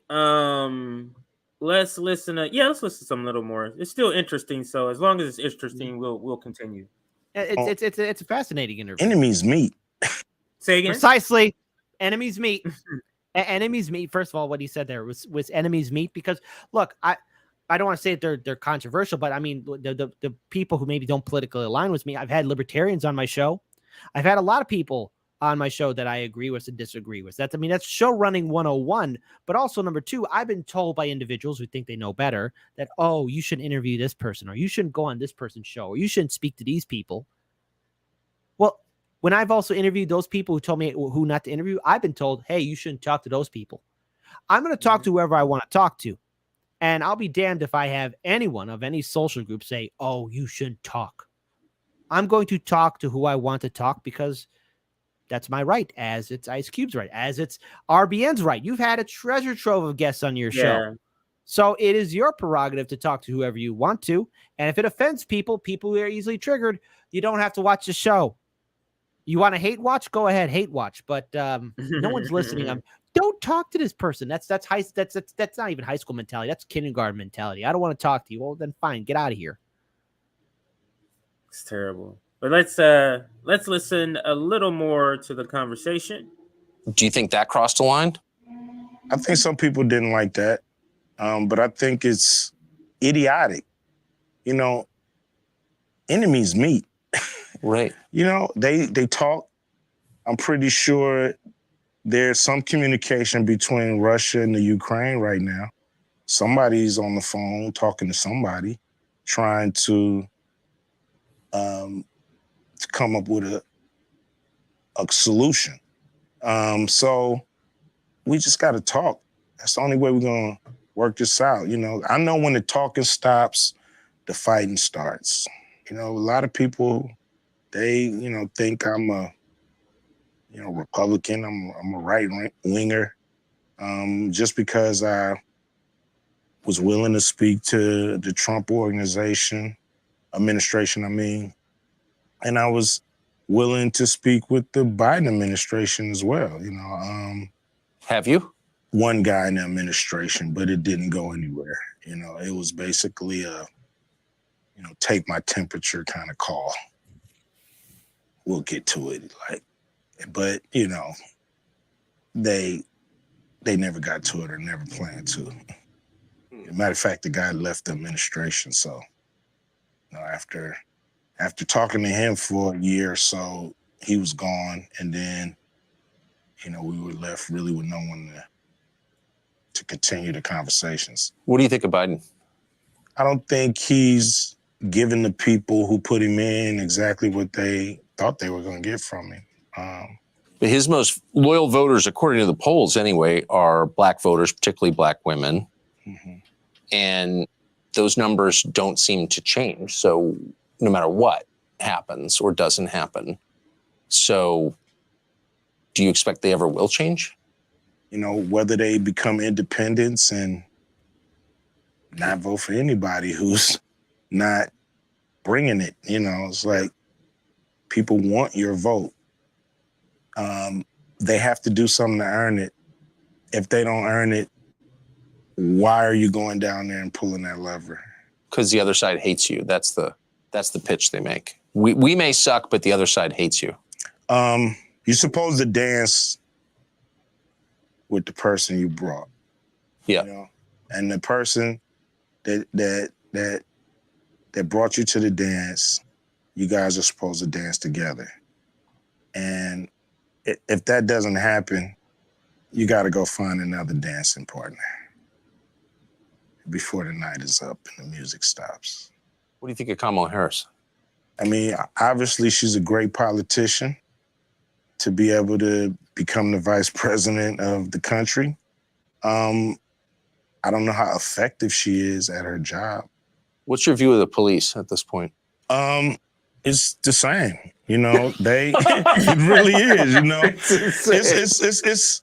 Let's listen to some little more. It's still interesting. So as long as it's interesting, we'll continue. It's a fascinating interview. Enemies meet. Say again. Precisely. Enemies meet. Enemies meet. First of all, what he said there was enemies meet, because look, I don't want to say that they're controversial, but I mean the people who maybe don't politically align with me. I've had libertarians on my show. I've had a lot of people on my show that I agree with and disagree with. That's show running 101. But also, number two, I've been told by individuals who think they know better that, oh, you shouldn't interview this person, or you shouldn't go on this person's show, or you shouldn't speak to these people. Well, when I've also interviewed those people who told me who not to interview, I've been told, hey, you shouldn't talk to those people. I'm going to talk to whoever I want to talk to. And I'll be damned if I have anyone of any social group say, oh, you shouldn't talk. I'm going to talk to who I want to talk, because that's my right, as it's Ice Cube's right, as it's RBN's right. You've had a treasure trove of guests on your show. So it is your prerogative to talk to whoever you want to. And if it offends people who are easily triggered, you don't have to watch the show. You want to hate watch? Go ahead, hate watch. But no one's listening. Don't talk to this person. That's not even high school mentality. That's kindergarten mentality. I don't want to talk to you. Well, then fine, get out of here. It's terrible. But let's listen a little more to the conversation. Do you think that crossed the line? I think some people didn't like that, but I think it's idiotic. Enemies meet. Right. They talk. I'm pretty sure there's some communication between Russia and the Ukraine right now. Somebody's on the phone talking to somebody, trying to come up with a solution. So we just got to talk. That's the only way we're going to work this out. I know when the talking stops, the fighting starts. A lot of people, they, think I'm a, Republican. I'm a right winger. Just because I was willing to speak to the Trump administration, and I was willing to speak with the Biden administration as well. Have you? One guy in the administration, but it didn't go anywhere. It was basically a, take my temperature kind of call. We'll get to it. But they never got to it or never planned to. Matter of fact, the guy left the administration. So, after talking to him for a year or so, he was gone. And then, we were left really with no one to continue the conversations. What do you think of Biden? I don't think he's given the people who put him in exactly what they thought they were going to get from him. But his most loyal voters, according to the polls anyway, are black voters, particularly black women. Mm-hmm. And those numbers don't seem to change. So no matter what happens or doesn't happen. So do you expect they ever will change? Whether they become independents and not vote for anybody who's not bringing it. It's like people want your vote. They have to do something to earn it. If they don't earn it, why are you going down there and pulling that lever? Because the other side hates you. That's the pitch they make. We may suck, but the other side hates you. You're supposed to dance with the person you brought. Yeah. And the person that brought you to the dance, you guys are supposed to dance together. And if that doesn't happen, you got to go find another dancing partner before the night is up and the music stops. What do you think of Kamala Harris? Obviously, she's a great politician to be able to become the vice president of the country. I don't know how effective she is at her job. What's your view of the police at this point? It's the same. You know, it really is. You know, it's.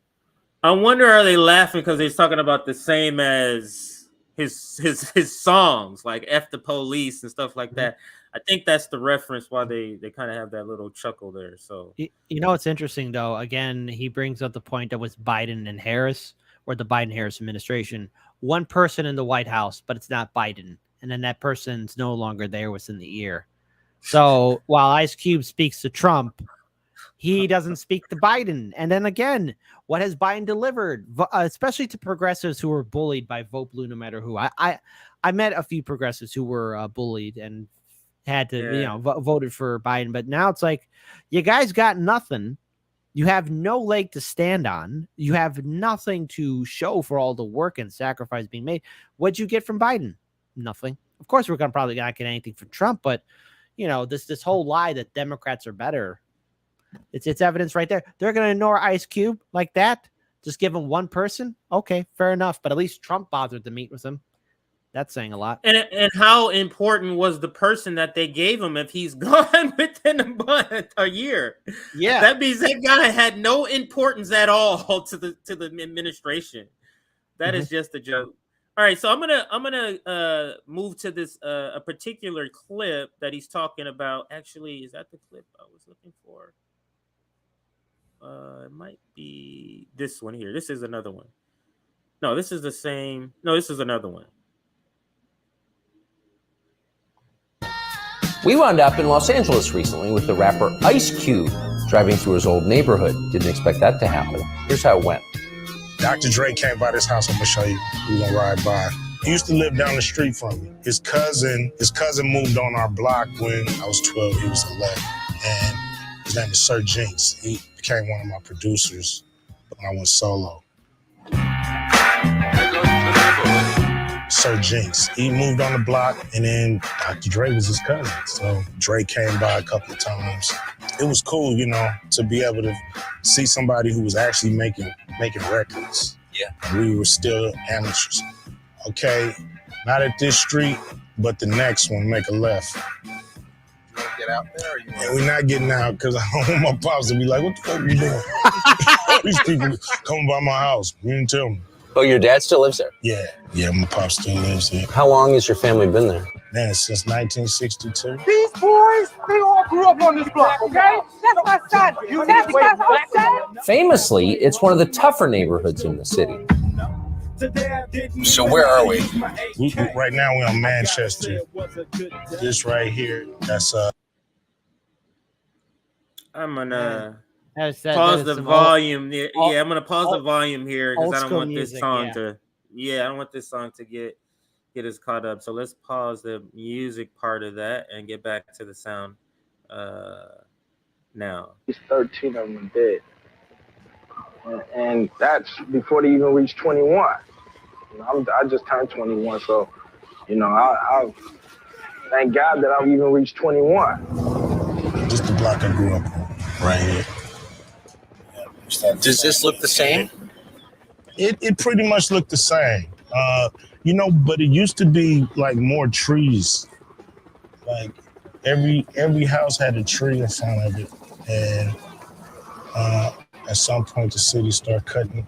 I wonder, are they laughing because he's talking about the same as his songs, like "F the Police" and stuff like that? I think that's the reference why they kind of have that little chuckle there. So You know, it's interesting though. Again, he brings up the point that was Biden and Harris, or the Biden-Harris administration. One person in the White House, but it's not Biden, and then that person's no longer there within the ear. So while Ice Cube speaks to Trump, he doesn't speak to Biden. And then again, what has Biden delivered, especially to progressives who were bullied by Vote Blue no matter who? I met a few progressives who were bullied and had to, voted for Biden. But now it's like, you guys got nothing. You have no leg to stand on. You have nothing to show for all the work and sacrifice being made. What'd you get from Biden? Nothing. Of course, we're going to probably not get anything from Trump, but this whole lie that Democrats are better, it's evidence right there. They're going to ignore Ice Cube like that. Just give him one person. Okay, fair enough. But at least Trump bothered to meet with him. That's saying a lot. And how important was the person that they gave him if he's gone within a year? Yeah, that means that guy had no importance at all to the administration. That is just a joke. All right, so I'm gonna move to this a particular clip that he's talking about. Actually, is that the clip I was looking for? It might be this one here. This is another one. No, this is the same. No, this is another one. We wound up in Los Angeles recently with the rapper Ice Cube driving through his old neighborhood. Didn't expect that to happen. Here's how it went. Dr. Dre came by this house. I'm gonna show you. We're gonna ride by. He used to live down the street from me. His cousin moved on our block when I was 12. He was 11, and his name is Sir Jinx. He became one of my producers when I went solo. Sir Jinx. He moved on the block, and then Dr. Dre was his cousin. So Dre came by a couple of times. It was cool, to be able to see somebody who was actually making records. Yeah. We were still amateurs. Okay, not at this street, but the next one, make a left. You want to get out there? Or and we're not getting out because I don't want my pops to be like, what the fuck are you doing? All these people coming by my house. You didn't tell me. Oh, your dad still lives there? Yeah, my pop still lives there. How long has your family been there? Man, since 1962. These boys, they all grew up on this block, okay? That's my son. That's my son. Famously, it's one of the tougher neighborhoods in the city. So where are we? Right now we're on Manchester. This right here, that's I'm gonna pause the volume. I'm gonna pause the volume here because I don't want this song to. Yeah, I don't want this song to get us caught up. So let's pause the music part of that and get back to the sound. Now. 13 of them dead, and that's before they even reached 21. I just turned 21, so I thank God that I've even reached 21. Just the block I grew up on, right here. Does this look the same? It pretty much looked the same, but it used to be like more trees. Like every house had a tree in front of it, and at some point the city started cutting.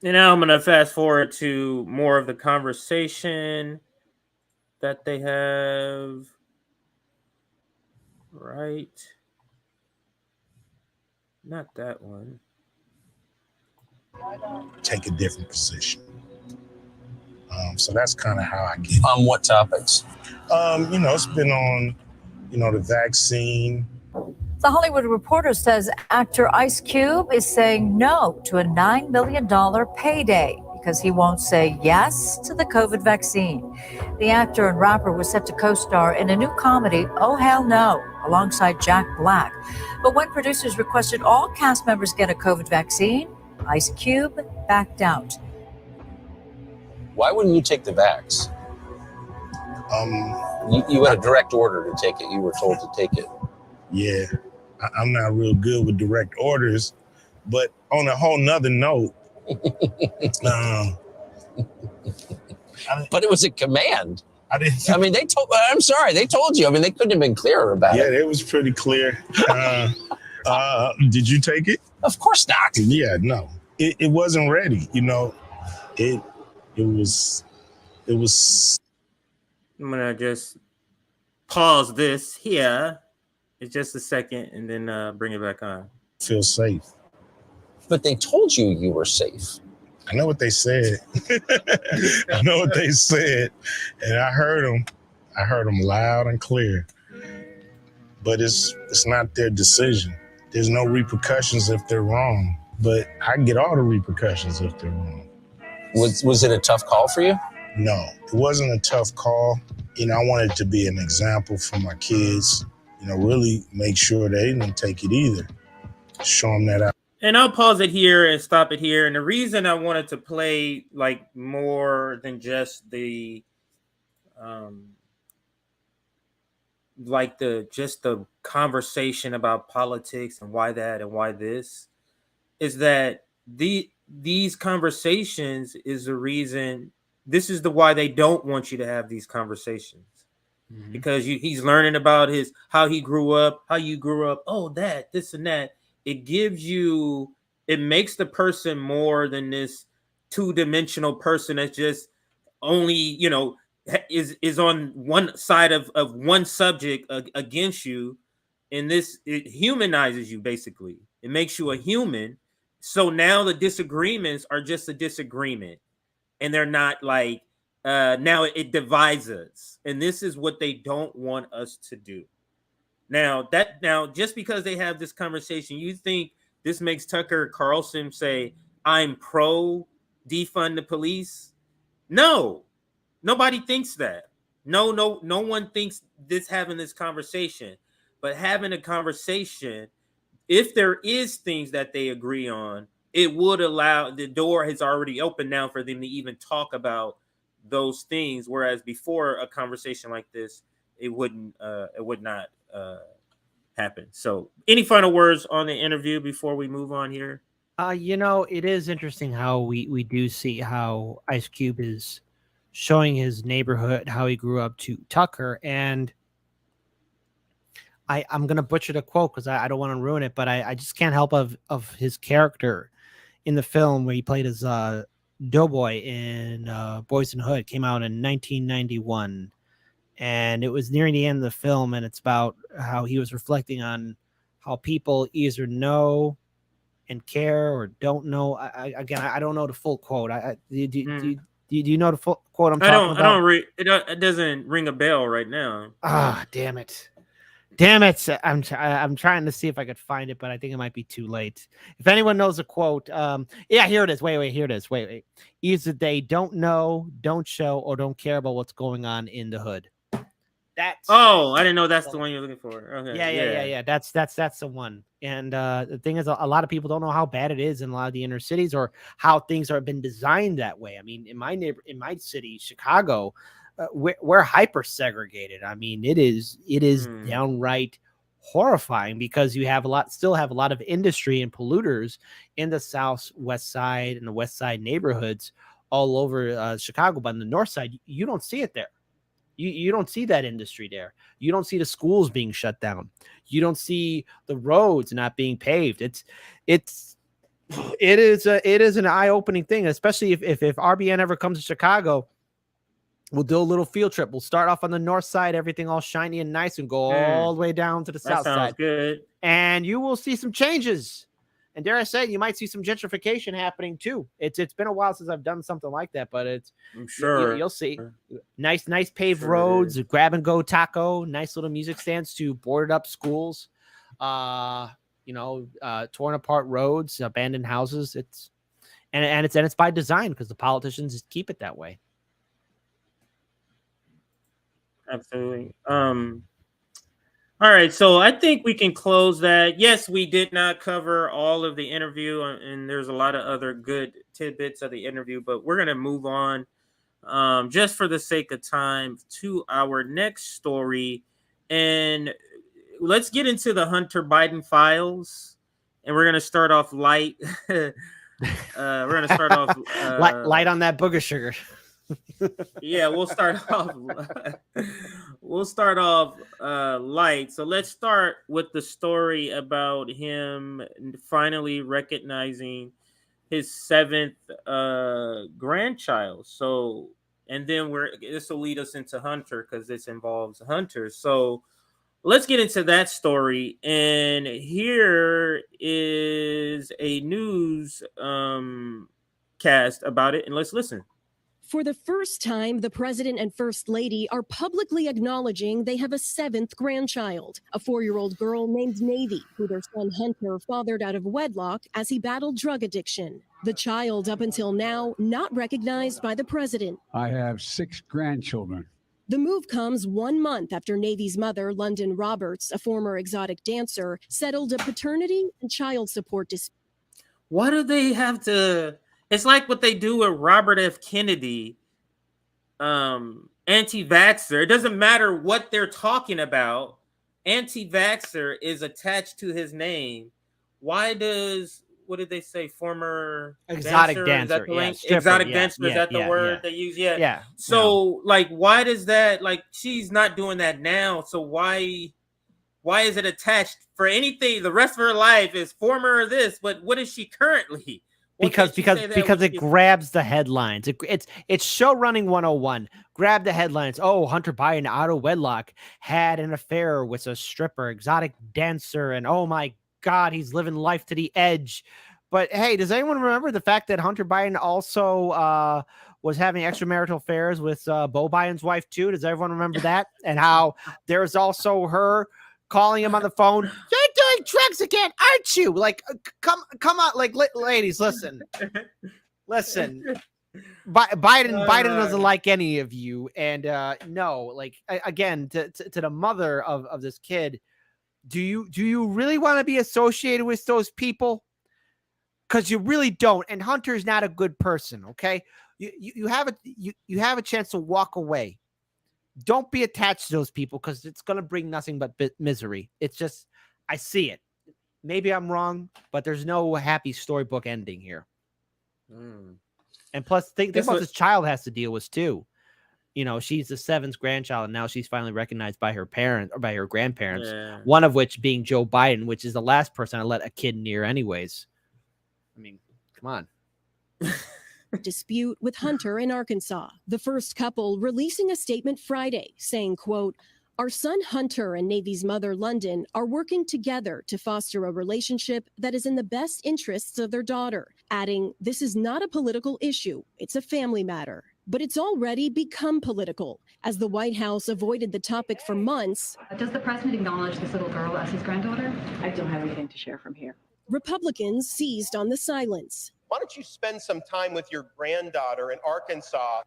And now I'm going to fast forward to more of the conversation that they have. Right. Not that one. Take a different position. So that's kind of how I get. On what topics? It's been on, the vaccine. The Hollywood Reporter says actor Ice Cube is saying no to a $9 million payday because he won't say yes to the COVID vaccine. The actor and rapper was set to co-star in a new comedy, Oh Hell No, alongside Jack Black. But when producers requested all cast members get a COVID vaccine, Ice Cube backed out. Why wouldn't you take the vax? You had a direct order to take it. You were told to take it. Yeah, I'm not real good with direct orders, but on a whole nother note, but it was a command. I didn't. I mean, I'm sorry, they told you. I mean, they couldn't have been clearer about Yeah, it. it was pretty clear. Did you take it? Of course not. Yeah, no. It wasn't ready. You know, it was. I'm gonna just pause this here. It's just a second, and then bring it back on. Feel safe. But they told you were safe. I know what they said. I know what they said, and I heard them. I heard them loud and clear. But it's not their decision. There's no repercussions if they're wrong. But I get all the repercussions if they're wrong. Was it a tough call for you? No, it wasn't a tough call. You know, I wanted to be an example for my kids. You know, really make sure they didn't take it either. Show them that out. And I'll pause it here and stop it here. And the reason I wanted to play like more than just the the conversation about politics and why that and why this is that these conversations is the reason. This is the why they don't want you to have these conversations. Because he's learning about how he grew up, how you grew up. Oh, this and that. It makes the person more than this two-dimensional person that's just only, is on one side of one subject against you. And it humanizes you, basically. It makes you a human. So now the disagreements are just a disagreement. And they're not like, now it divides us, and this is what they don't want us to do. Now just because they have this conversation, you think this makes Tucker Carlson say, "I'm pro defund the police"? No, nobody thinks that. No one thinks having this conversation, but having a conversation, if there is things that they agree on, it would allow the door has already opened now for them to even talk about those things, whereas before a conversation like this, it would not happen. So any final words on the interview before we move on here? It is interesting how we do see how Ice Cube is showing his neighborhood, how he grew up to Tucker. And I'm going to butcher the quote because I don't want to ruin it, but I just can't help of his character in the film where he played as Doughboy in Boys in the Hood. Came out in 1991, and it was nearing the end of the film, and it's about how he was reflecting on how people either know and care or don't know. I don't know the full quote. Do you know the full quote I'm talking about? It doesn't ring a bell right now. Damn it. I'm trying to see if I could find it, but I think it might be too late. If anyone knows a quote, here it is. Wait, here it is. Wait. Either they don't know, don't show, or don't care about what's going on in the hood. I didn't know that's the one you're looking for. Okay. Yeah. That's the one. And the thing is, a lot of people don't know how bad it is in a lot of the inner cities or how things have been designed that way. I mean, in my city, Chicago, we're hyper segregated. I mean, it is downright horrifying because you still have a lot of industry and polluters in the southwest side and the west side neighborhoods all over Chicago. But on the north side, you don't see it there. You don't see that industry there. You don't see the schools being shut down. You don't see the roads not being paved. It is an eye-opening thing, especially if RBN ever comes to Chicago. We'll do a little field trip. We'll start off on the north side, everything all shiny and nice, and go all the way down to the south side. Sounds good. And you will see some changes. And dare I say, you might see some gentrification happening too. It's been a while since I've done something like that, but I'm sure you'll see. Nice paved roads, grab and go taco, nice little music stands to boarded up schools, torn apart roads, abandoned houses. It's by design because the politicians keep it that way. Absolutely. All right, so I think we can close that. Yes, we did not cover all of the interview, and there's a lot of other good tidbits of the interview, but we're going to move on just for the sake of time to our next story. And let's get into the Hunter Biden files, and we're going to start off light. We're going to start off light on that booger sugar. Yeah, we'll start off. We'll start off light. So let's start with the story about him finally recognizing his 7th grandchild. So, and then this will lead us into Hunter because this involves Hunter. So let's get into that story. And here is a news cast about it, and let's listen. For the first time, the president and first lady are publicly acknowledging they have a 7th grandchild, a 4-year-old girl named Navy, who their son Hunter fathered out of wedlock as he battled drug addiction. The child, up until now, not recognized by the president. I have 6 grandchildren. The move comes 1 month after Navy's mother, London Roberts, a former exotic dancer, settled a paternity and child support dispute. Why do they have to? It's like what they do with Robert F. Kennedy, anti-vaxxer. It doesn't matter what they're talking about. Anti-vaxxer is attached to his name. Why does, what did they say? Former exotic dancer. Is that the Yeah, stripper, exotic dancer. Is that the word they use? Yeah. Yeah. So like, why does that, like, she's not doing that now. So why is it attached for anything? The rest of her life is former this, but what is she currently? Because it grabs the headlines. It's show running 101. Grab the headlines. Oh, Hunter Biden out of wedlock had an affair with a stripper, exotic dancer, and oh my God, he's living life to the edge. But hey, does anyone remember the fact that Hunter Biden also was having extramarital affairs with Beau Biden's wife too? Does everyone remember that? And how there's also her calling him on the phone. You're doing drugs again, aren't you? Like, come on, like, ladies, listen. Biden doesn't like any of you, and no, like, again, to the mother of this kid, do you really want to be associated with those people? Because you really don't. And Hunter's not a good person. Okay, you have a chance to walk away. Don't be attached to those people because it's going to bring nothing but misery. It's just, I see it. Maybe I'm wrong, but there's no happy storybook ending here. And plus, think what this child has to deal with too. You know, she's the 7th grandchild, and now she's finally recognized by her parent or by her grandparents. Yeah. One of which being Joe Biden, which is the last person I let a kid near, anyways. I mean, come on. Dispute with Hunter in Arkansas. The first couple releasing a statement Friday saying, quote, "Our son Hunter and Navy's mother London are working together to foster a relationship that is in the best interests of their daughter," adding, "This is not a political issue. It's a family matter." But it's already become political, as the White House avoided the topic for months. Does the president acknowledge this little girl as his granddaughter? I don't have anything to share from here. Republicans seized on the silence. Why don't you spend some time with your granddaughter in Arkansas?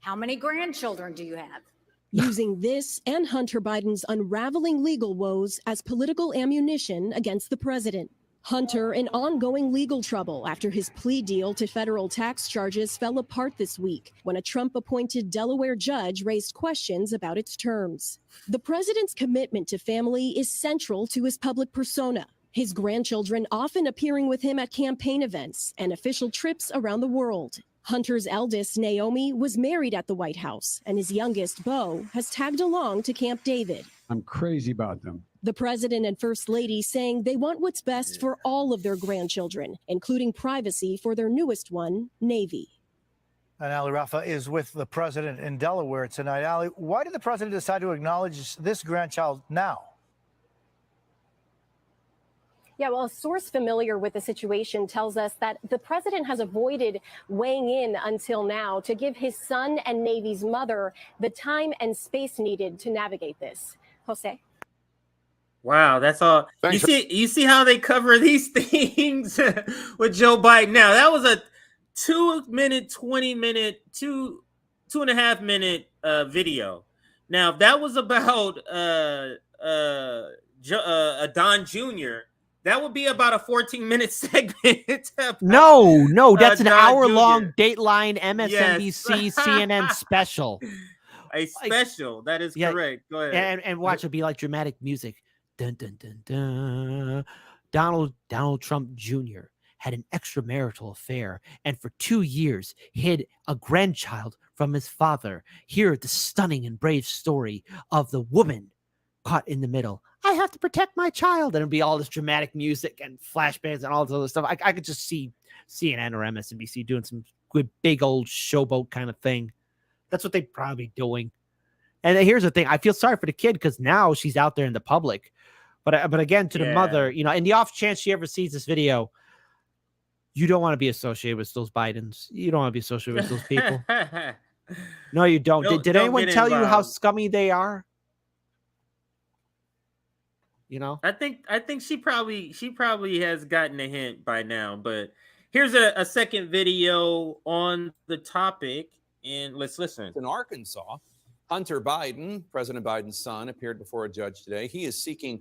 How many grandchildren do you have? Using this and Hunter Biden's unraveling legal woes as political ammunition against the president. Hunter in ongoing legal trouble after his plea deal to federal tax charges fell apart this week when a Trump-appointed Delaware judge raised questions about its terms. The president's commitment to family is central to his public persona. His grandchildren often appearing with him at campaign events and official trips around the world. Hunter's eldest, Naomi, was married at the White House, and his youngest, Beau, has tagged along to Camp David. I'm crazy about them. The president and first lady saying they want what's best for all of their grandchildren, including privacy for their newest one, Navy. And Ali Rafa is with the president in Delaware tonight. Ali, why did the president decide to acknowledge this grandchild now? Yeah, well, a source familiar with the situation tells us that the president has avoided weighing in until now to give his son and Navy's mother the time and space needed to navigate this. Jose? Wow, that's all. You see how they cover these things with Joe Biden. Now, that was a 2-minute, 20-minute, 2.5-minute video. Now, if that was about Don Jr., that would be about a 14-minute segment. No, that's an hour-long Dateline MSNBC CNN special. A special, that is correct. Go ahead. And watch it be like dramatic music. Dun, dun, dun, dun. Donald Trump Jr. had an extramarital affair and for 2 years hid a grandchild from his father. Hear the stunning and brave story of the woman caught in the middle. I have to protect my child. And it'll be all this dramatic music and flashbacks and all this other stuff. I could just see CNN or MSNBC doing some good big old showboat kind of thing. That's what they're probably doing. And here's the thing. I feel sorry for the kid because now she's out there in the public. But again, to the mother, you know, in the off chance she ever sees this video, you don't want to be associated with those Bidens. You don't want to be associated with those people. No, you don't. Did anyone tell you how scummy they are? You know, I think she probably has gotten a hint by now. But here's a second video on the topic, and let's listen. In Arkansas, Hunter Biden, President Biden's son, appeared before a judge today. He is seeking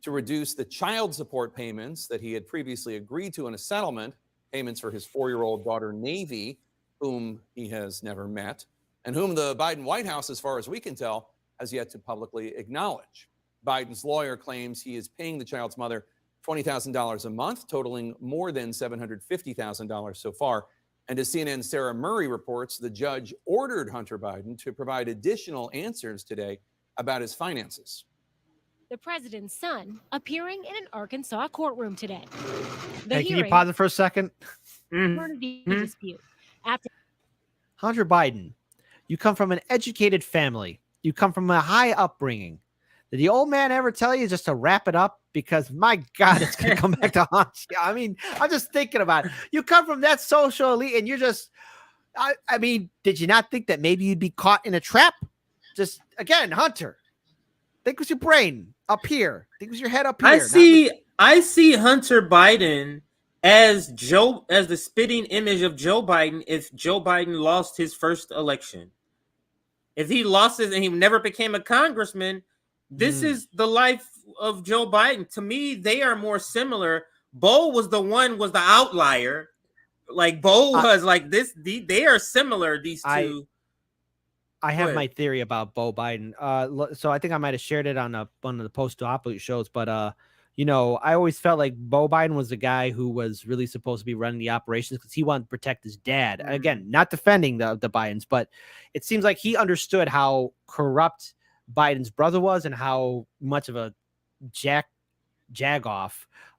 to reduce the child support payments that he had previously agreed to in a settlement, payments for his 4-year-old daughter, Navy, whom he has never met, and whom the Biden White House, as far as we can tell, has yet to publicly acknowledge. Biden's lawyer claims he is paying the child's mother $20,000 a month, totaling more than $750,000 so far. And as CNN's Sarah Murray reports, the judge ordered Hunter Biden to provide additional answers today about his finances. The president's son appearing in an Arkansas courtroom today. Hey, can you pause it for a second? Dispute. After Hunter Biden, you come from an educated family. You come from a high upbringing. Did the old man ever tell you just to wrap it up? Because my God, it's going to come back to haunt you. I mean, I'm just thinking about it. You come from that social elite and you're just, I mean, did you not think that maybe you'd be caught in a trap? Just, again, Hunter, think with your brain up here. Think with your head up here. I see Hunter Biden as the spitting image of Joe Biden if Joe Biden lost his first election. If he lost it and he never became a congressman, this is the life of Joe Biden. To me, they are more similar. Bo was the outlier. Like Bo was like this. They are similar. These two. I have my theory about Bo Biden. So I think I might have shared it on one of the post-opposite shows. But you know, I always felt like Bo Biden was the guy who was really supposed to be running the operations because he wanted to protect his dad. Again, not defending the Bidens, but it seems like he understood how corrupt Biden's brother was and how much of a jagoff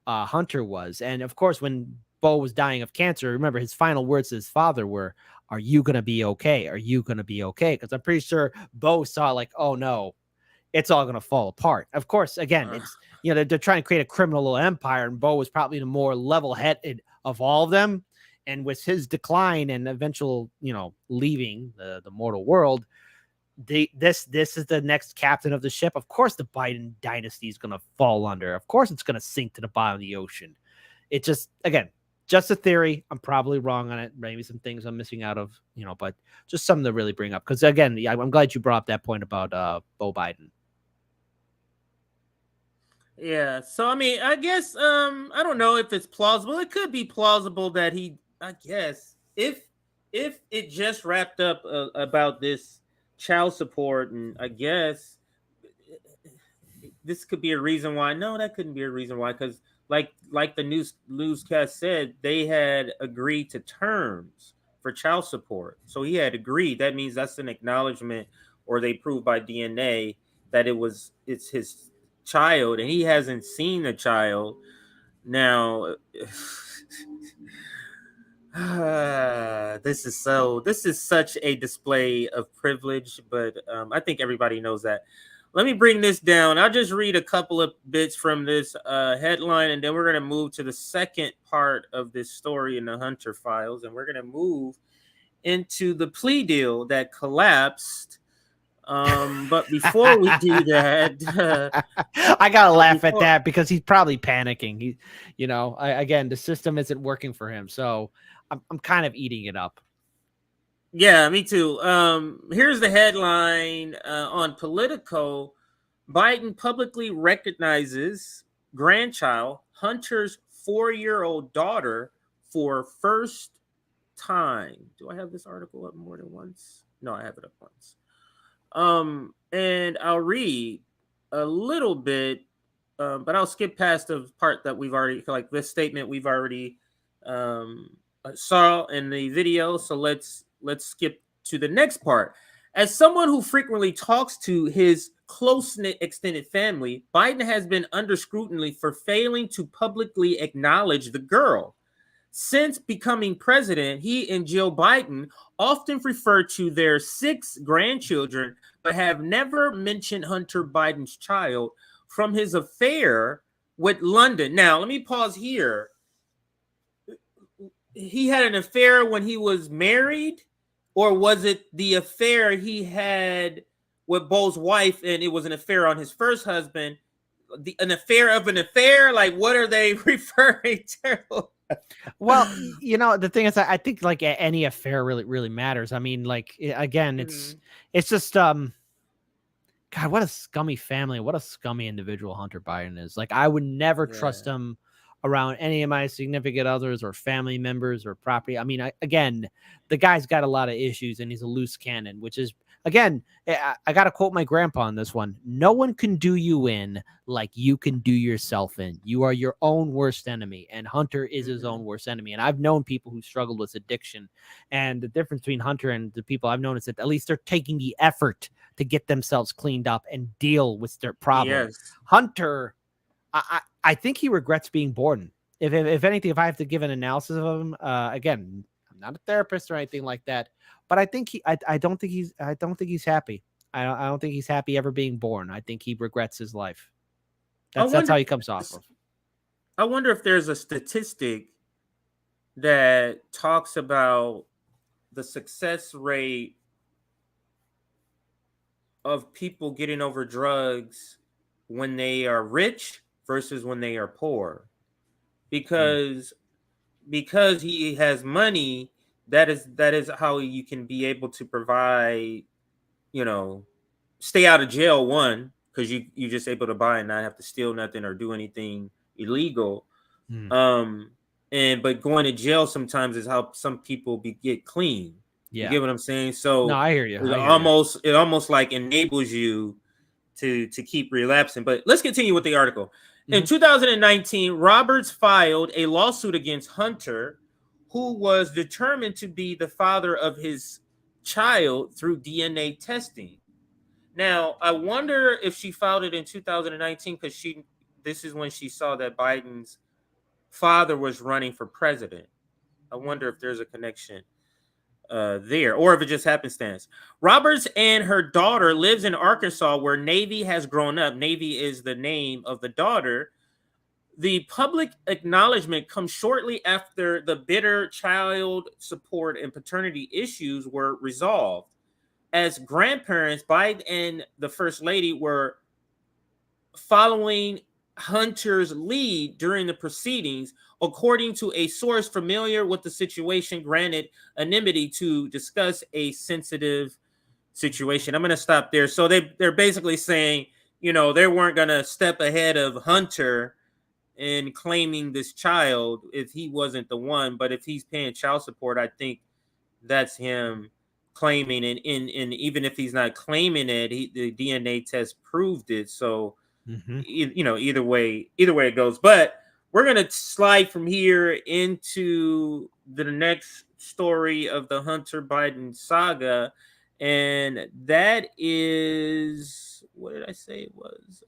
Hunter was. And of course, when Bo was dying of cancer, remember his final words to his father were, "Are you going to be okay? Are you going to be okay?" Because I'm pretty sure Bo saw like, oh no, it's all going to fall apart. Of course, again, it's, you know, they're trying to create a criminal little empire, and Bo was probably the more level-headed of all of them. And with his decline and eventual, you know, leaving the mortal world, this is the next captain of the ship. Of course, the Biden dynasty is going to fall under. Of course, it's going to sink to the bottom of the ocean. It just, again, just a theory. I'm probably wrong on it. Maybe some things I'm missing out of, you know, but just something to really bring up. Because again, I'm glad you brought up that point about Bo Biden. Yeah. So I mean, I guess I don't know if it's plausible. It could be plausible that I guess if it just wrapped up about this child support, and I guess this could be a reason why. No, that couldn't be a reason why, because like the newscast said, they had agreed to terms for child support. So he had agreed. That means that's an acknowledgement, or they proved by DNA that it's his child, and he hasn't seen the child. Now this is such a display of privilege, but I think everybody knows that. Let me bring this down. I'll just read a couple of bits from this headline, and then we're going to move to the second part of this story in the Hunter files, and we're going to move into the plea deal that collapsed. But before we do that, I gotta laugh at that because he's probably panicking. He, you know, again, the system isn't working for him, so I'm kind of eating it up. Yeah, me too. Here's the headline on Politico. Biden publicly recognizes grandchild Hunter's 4-year-old daughter for first time. Do I have this article up more than once? No, I have it up once. And I'll read a little bit, but I'll skip past the part that we've already, like this statement we've already saw in the video. So let's skip to the next part. As someone who frequently talks to his close-knit extended family, Biden has been under scrutiny for failing to publicly acknowledge the girl. Since becoming president, he and Jill Biden often refer to their 6 grandchildren, but have never mentioned Hunter Biden's child from his affair with London. Now, let me pause here. He had an affair when he was married, or was it the affair he had with Bo's wife, and it was an affair on his first husband? An affair of an affair? Like, what are they referring to? Well, you know, the thing is, I think like any affair really matters. I mean, like, again, it's just God, what a scummy family, what a scummy individual Hunter Biden is. Like, I would never trust him around any of my significant others or family members or property. I mean, again, the guy's got a lot of issues and he's a loose cannon, which is, again, I got to quote my grandpa on this one. No one can do you in like you can do yourself in. You are your own worst enemy. And Hunter is his own worst enemy. And I've known people who struggled with addiction. And the difference between Hunter and the people I've known is that at least they're taking the effort to get themselves cleaned up and deal with their problems. Yes. Hunter, I think he regrets being born. If anything, if I have to give an analysis of him, again, I'm not a therapist or anything like that, but I think I don't think he's happy. I don't think he's happy ever being born. I think he regrets his life. That's how he comes off of. I wonder if there's a statistic that talks about the success rate of people getting over drugs when they are rich versus when they are poor, because he has money. That is how you can be able to provide, you know, stay out of jail, one, because you're just able to buy and not have to steal nothing or do anything illegal. But going to jail sometimes is how some people get clean. Yeah. You get what I'm saying? So no, I hear you. It almost like enables you to keep relapsing. But let's continue with the article. In 2019, Roberts filed a lawsuit against Hunter, who was determined to be the father of his child through DNA testing. Now, I wonder if she filed it in 2019 because this is when she saw that Biden's father was running for president. I wonder if there's a connection there, or if it just happenstance. Roberts and her daughter lives in Arkansas, where Navy has grown up. Navy is the name of the daughter. The public acknowledgement comes shortly after the bitter child support and paternity issues were resolved. As grandparents, Biden and the First Lady were following Hunter's lead during the proceedings, according to a source familiar with the situation, granted anonymity to discuss a sensitive situation. I'm going to stop there. So they're basically saying, you know, they weren't going to step ahead of Hunter in claiming this child if he wasn't the one, but if he's paying child support, I think that's him claiming. And even if he's not claiming it, the DNA test proved it. So you know, either way it goes. But we're gonna slide from here into the next story of the Hunter Biden saga, and that is, what did I say it was?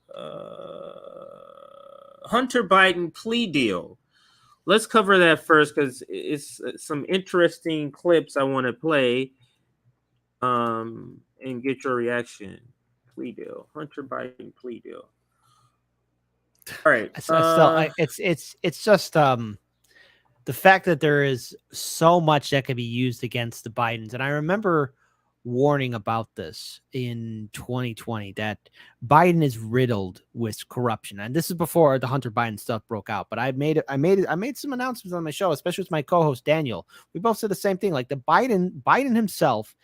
Hunter Biden plea deal. Let's cover that first because it's some interesting clips I want to play and get your reaction. Plea deal. Hunter Biden plea deal. All right. It's just the fact that there is so much that can be used against the Bidens. And I remember warning about this in 2020 that Biden is riddled with corruption. And this is before the Hunter Biden stuff broke out. But I made some announcements on my show, especially with my co-host Daniel. We both said the same thing. Like the Biden himself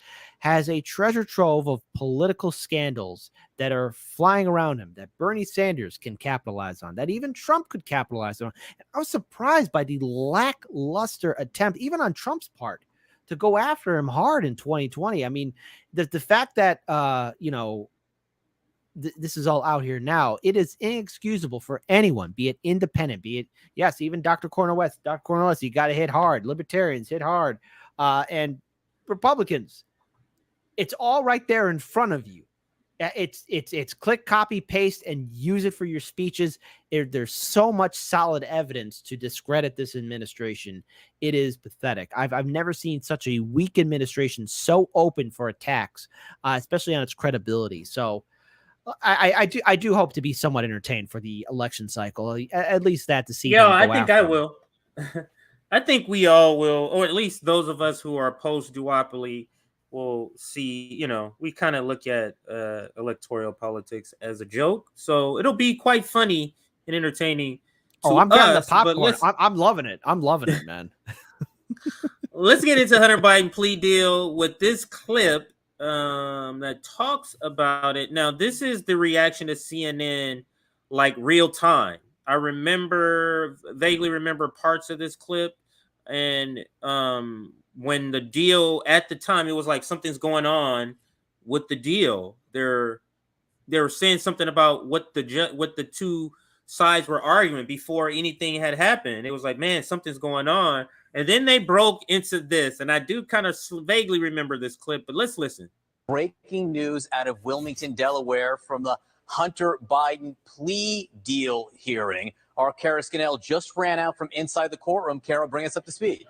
has a treasure trove of political scandals that are flying around him, that Bernie Sanders can capitalize on, that even Trump could capitalize on. And I was surprised by the lackluster attempt, even on Trump's part, to go after him hard in 2020. I mean, the fact that, you know, this is all out here now. It is inexcusable for anyone, be it independent, be it, yes, even Dr. Cornel West, you got to hit hard. Libertarians hit hard, and Republicans. It's all right there in front of you. It's click, copy, paste, and use it for your speeches. There's so much solid evidence to discredit this administration. It is pathetic. I've never seen such a weak administration so open for attacks, especially on its credibility. So I do hope to be somewhat entertained for the election cycle, at least that to see. Yeah, I think I will. I think we all will, or at least those of us who are post-duopoly will see. You know, we kind of look at electoral politics as a joke, so it'll be quite funny and entertaining. I'm getting the popcorn. I'm loving it. I'm loving it, man. Let's get into Hunter Biden plea deal with this clip that talks about it. Now, this is the reaction to CNN, like real time. I vaguely remember parts of this clip, and when the deal at the time, it was like something's going on with the deal. They're saying something about what the two sides were arguing before anything had happened. It was like, man, something's going on. And then they broke into this, and I do kind of vaguely remember this clip, but let's listen. Breaking news out of Wilmington, Delaware, from the Hunter Biden plea deal hearing. Our Kara Scannell just ran out from inside the courtroom. Kara, bring us up to speed.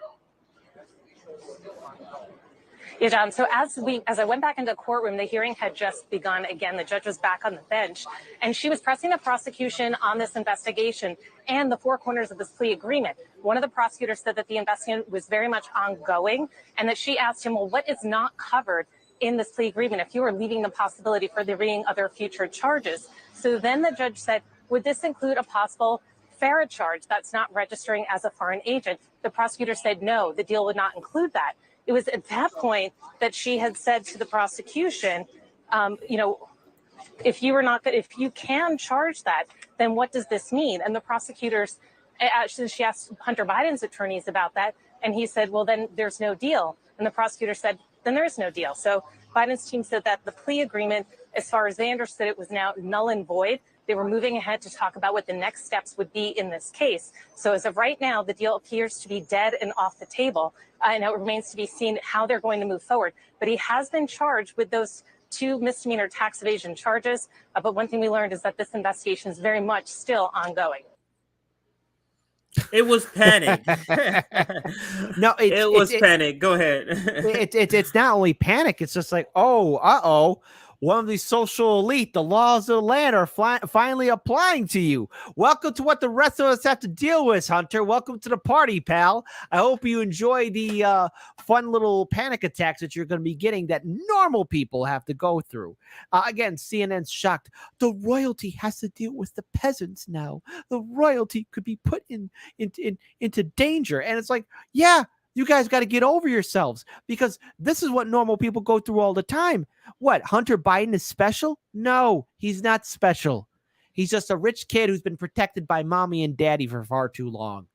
Yeah, John. So as I went back into the courtroom, the hearing had just begun again. The judge was back on the bench, and she was pressing the prosecution on this investigation and the four corners of this plea agreement. One of the prosecutors said that the investigation was very much ongoing, and that she asked him, well, what is not covered in this plea agreement if you were leaving the possibility for there being other future charges? So then the judge said, would this include a possible FARA charge that's not registering as a foreign agent? The prosecutor said no, the deal would not include that. It was at that point that she had said to the prosecution, if you can charge that, then what does this mean? And the prosecutors, actually, she asked Hunter Biden's attorneys about that, and he said, well, then there's no deal. And the prosecutor said, then there is no deal. So Biden's team said that the plea agreement, as far as they understood it, was now null and void. They were moving ahead to talk about what the next steps would be in this case. So as of right now, the deal appears to be dead and off the table. And it remains to be seen how they're going to move forward. But he has been charged with those 2 misdemeanor tax evasion charges. But one thing we learned is that this investigation is very much still ongoing. It was panic. No, it was panic. Go ahead. It's not only panic. It's just like, one of these social elite, the laws of the land are finally applying to you. Welcome to what the rest of us have to deal with, Hunter. Welcome to the party, pal. I hope you enjoy the fun little panic attacks that you're going to be getting that normal people have to go through. Again, CNN's shocked. The royalty has to deal with the peasants now. The royalty could be put into danger. And it's like, yeah, you guys got to get over yourselves, because this is what normal people go through all the time. What, Hunter Biden is special? No, he's not special. He's just a rich kid who's been protected by mommy and daddy for far too long.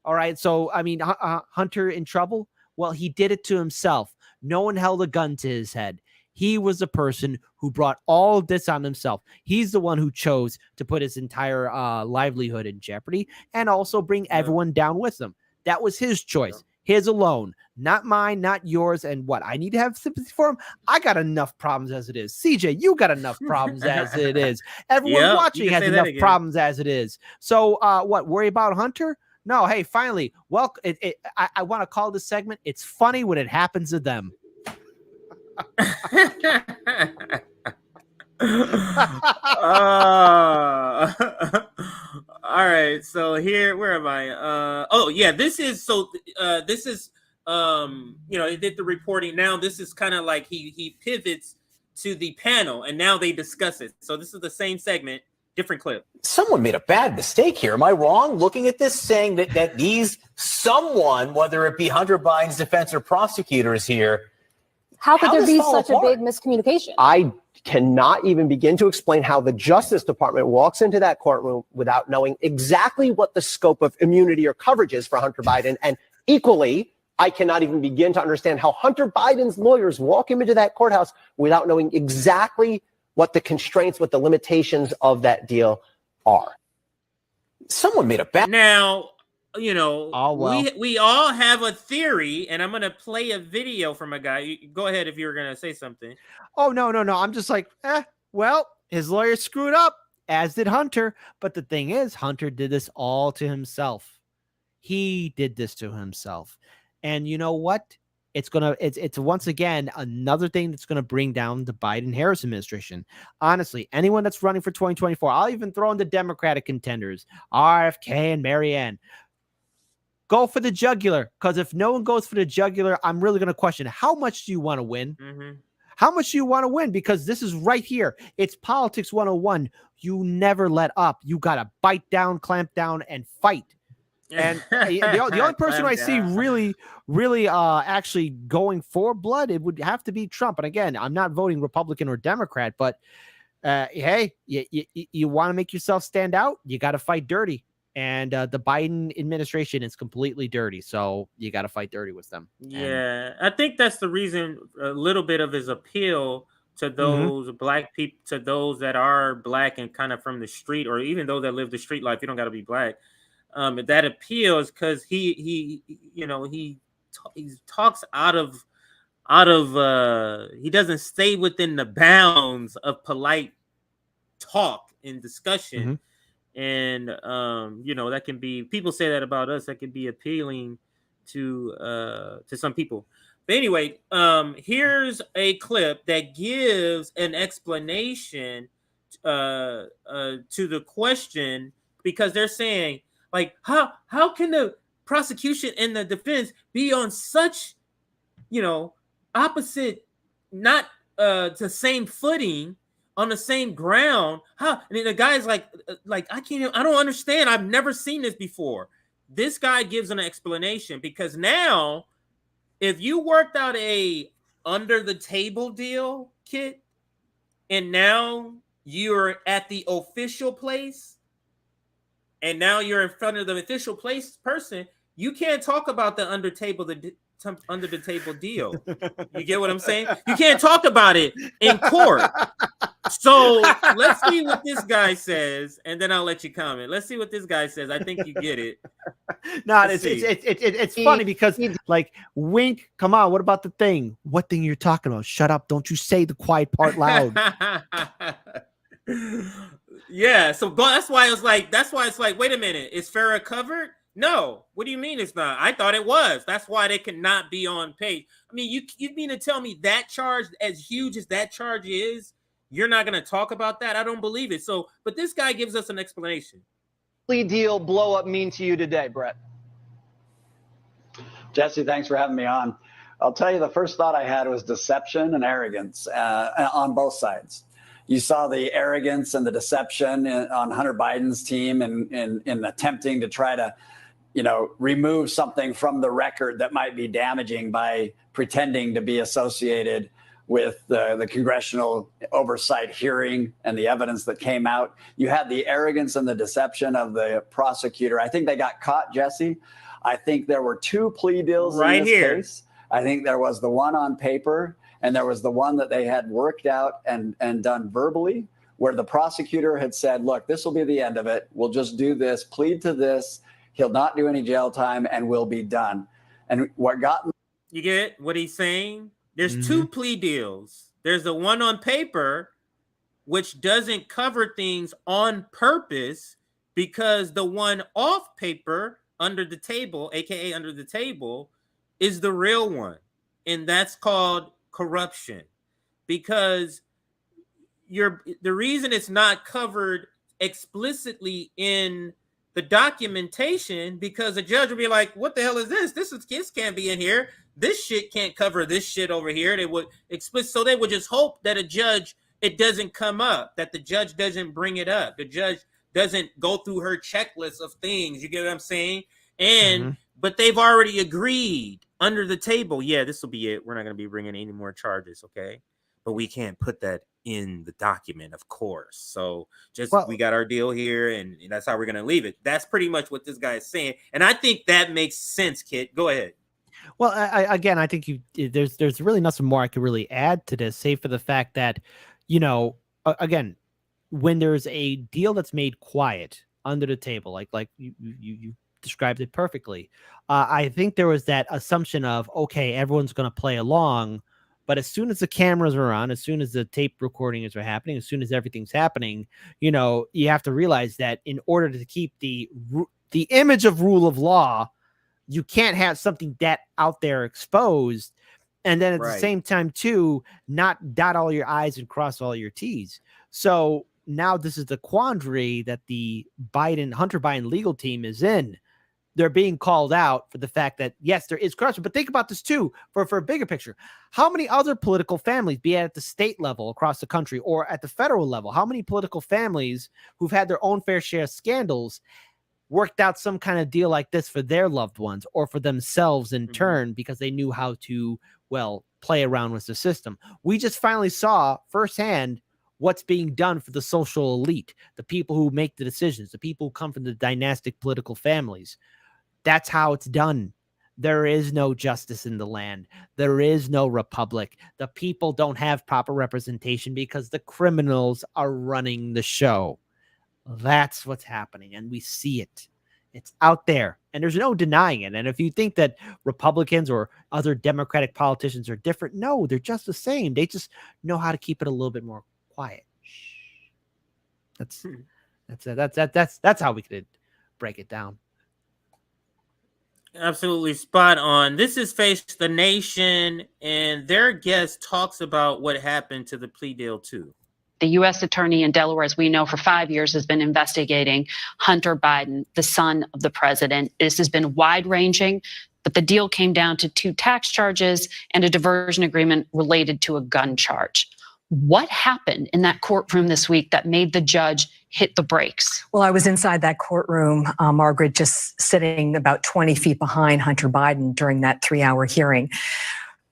All right, so, I mean, Hunter in trouble? Well, he did it to himself. No one held a gun to his head. He was the person who brought all of this on himself. He's the one who chose to put his entire livelihood in jeopardy and also bring everyone down with him. That was his choice. His alone, not mine, not yours. And what? I need to have sympathy for him? I got enough problems as it is. CJ, you got enough problems as it is. Everyone watching has enough problems as it is. So what? Worry about Hunter? No. Hey, finally, I want to call this segment, It's Funny When It Happens to Them. All right, so here, where am I? This is they did the reporting. Now this is kind of like he pivots to the panel, and now they discuss it. So this is the same segment, different clip. Someone made a bad mistake here. Am I wrong looking at this, saying that these someone, whether it be Hunter Biden's defense or prosecutors here, how could there be such a big miscommunication? I cannot even begin to explain how the Justice Department walks into that courtroom without knowing exactly what the scope of immunity or coverage is for Hunter Biden. And equally, I cannot even begin to understand how Hunter Biden's lawyers walk him into that courthouse without knowing exactly what the constraints, what the limitations of that deal are. Someone made a bet. Now, you know, Oh, well. we all have a theory, and I'm gonna play a video from a guy. Go ahead if you were gonna say something. Oh, no. I'm just like, well, his lawyer screwed up, as did Hunter. But the thing is, Hunter did this all to himself. He did this to himself. And you know what? It's once again another thing that's going to bring down the Biden-Harris administration. Honestly, anyone that's running for 2024, I'll even throw in the Democratic contenders, RFK and Marianne. Go for the jugular, because if no one goes for the jugular, I'm really going to question, how much do you want to win? Mm-hmm. How much do you want to win? Because this is right here. It's politics 101. You never let up. You got to bite down, clamp down, and fight. And the only person I see really actually going for blood, it would have to be Trump. And again, I'm not voting Republican or Democrat, but hey, you want to make yourself stand out, you got to fight dirty. And the Biden administration is completely dirty, so you got to fight dirty with them. Yeah, I think that's the reason a little bit of his appeal to those black people, to those that are black and kind of from the street, or even those that live the street life. You don't got to be black. That appeal is because he talks out of he doesn't stay within the bounds of polite talk and discussion. And that can be, people say that about us, that can be appealing to some people. But anyway, here's a clip that gives an explanation to the question, because they're saying, like, how can the prosecution and the defense be on such, opposite, not the same footing, on the same ground? How? And the guy's like, I don't understand. I've never seen this before. This guy gives an explanation, because now, if you worked out a under the table deal, Kit, and now you're at the official place, and now you're in front of the official place person, you can't talk about the under the table deal. You get what I'm saying? You can't talk about it in court. So let's see what this guy says, and then I'll let you comment. Let's see what this guy says. I think you get it. No, it's funny because, like, wink, come on, what about the thing? What thing you're talking about? Shut up. Don't you say the quiet part loud. Yeah, so that's why it's like, wait a minute, is Farrah covered? No. What do you mean it's not? I thought it was. That's why they cannot be on page. I mean, you mean to tell me that charge, as huge as that charge is, you're not going to talk about that? I don't believe it. So, but this guy gives us an explanation. Plea deal blow up mean to you today, Brett? Jesse, thanks for having me on. I'll tell you, the first thought I had was deception and arrogance on both sides. You saw the arrogance and the deception on Hunter Biden's team in attempting to try to, remove something from the record that might be damaging by pretending to be associated with the congressional oversight hearing and the evidence that came out. You had the arrogance and the deception of the prosecutor. I think they got caught, Jesse. I think there were two plea deals right in this here. case. I think there was the one on paper, and there was the one that they had worked out and done verbally, where the prosecutor had said, look, this will be the end of it. We'll just do this, plead to this. He'll not do any jail time, and we'll be done. And what got... You get what he's saying? There's two plea deals. There's the one on paper, which doesn't cover things on purpose, because the one off paper, under the table, aka under the table, is the real one. And that's called corruption. Because the reason it's not covered explicitly in the documentation, because the judge will be like, what the hell is this? This can't be in here. This shit can't cover this shit over here. They would so they would just hope that it doesn't come up, that the judge doesn't bring it up. The judge doesn't go through her checklist of things. You get what I'm saying? And but they've already agreed under the table. Yeah, this will be it. We're not going to be bringing any more charges, okay? But we can't put that in the document, of course. So we got our deal here, and that's how we're going to leave it. That's pretty much what this guy is saying, and I think that makes sense, Kit. Go ahead. Well, I think there's really nothing more I could really add to this, save for the fact that, again, when there's a deal that's made quiet under the table, like you described it perfectly. I think there was that assumption of, okay, everyone's going to play along, but as soon as the cameras are on, as soon as the tape recordings are happening, as soon as everything's happening, you know, you have to realize that in order to keep the image of rule of law, you can't have something that out there exposed. And then at the same time, too, not dot all your I's and cross all your T's. So now this is the quandary that the Hunter Biden legal team is in. They're being called out for the fact that, yes, there is corruption. But think about this, too, for a bigger picture. How many other political families, be it at the state level across the country or at the federal level, how many political families who've had their own fair share of scandals worked out some kind of deal like this for their loved ones or for themselves in turn because they knew how to, well, play around with the system? We just finally saw firsthand what's being done for the social elite, the people who make the decisions, the people who come from the dynastic political families. That's how it's done. There is no justice in the land. There is no republic. The people don't have proper representation because the criminals are running the show. That's what's happening, and we see it. It's out there, and there's no denying it. And if you think that Republicans or other Democratic politicians are different, no, they're just the same. They just know how to keep it a little bit more quiet. That's how we could break it down. Absolutely spot on. This is Face the Nation, and their guest talks about what happened to the plea deal too. The U.S. attorney in Delaware, as we know, for 5 years has been investigating Hunter Biden, the son of the president. This has been wide-ranging, but the deal came down to 2 tax charges and a diversion agreement related to a gun charge. What happened in that courtroom this week that made the judge hit the brakes? Well, I was inside that courtroom, Margaret, just sitting about 20 feet behind Hunter Biden during that 3-hour hearing.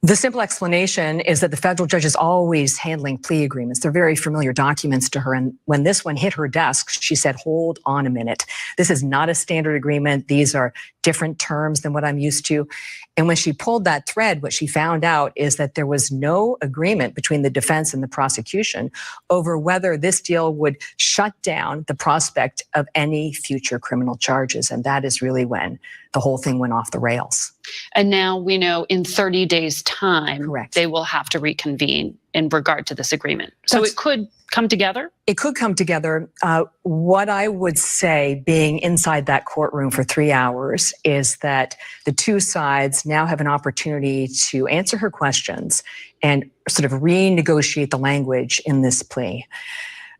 The simple explanation is that the federal judge is always handling plea agreements. They're very familiar documents to her. And when this one hit her desk, she said, hold on a minute. This is not a standard agreement. These are different terms than what I'm used to. And when she pulled that thread, what she found out is that there was no agreement between the defense and the prosecution over whether this deal would shut down the prospect of any future criminal charges. And that is really when the whole thing went off the rails. And now we know in 30 days' time, Correct. They will have to reconvene in regard to this agreement. So it could come together? It could come together. What I would say, being inside that courtroom for 3 hours, is that the two sides now have an opportunity to answer her questions and sort of renegotiate the language in this plea.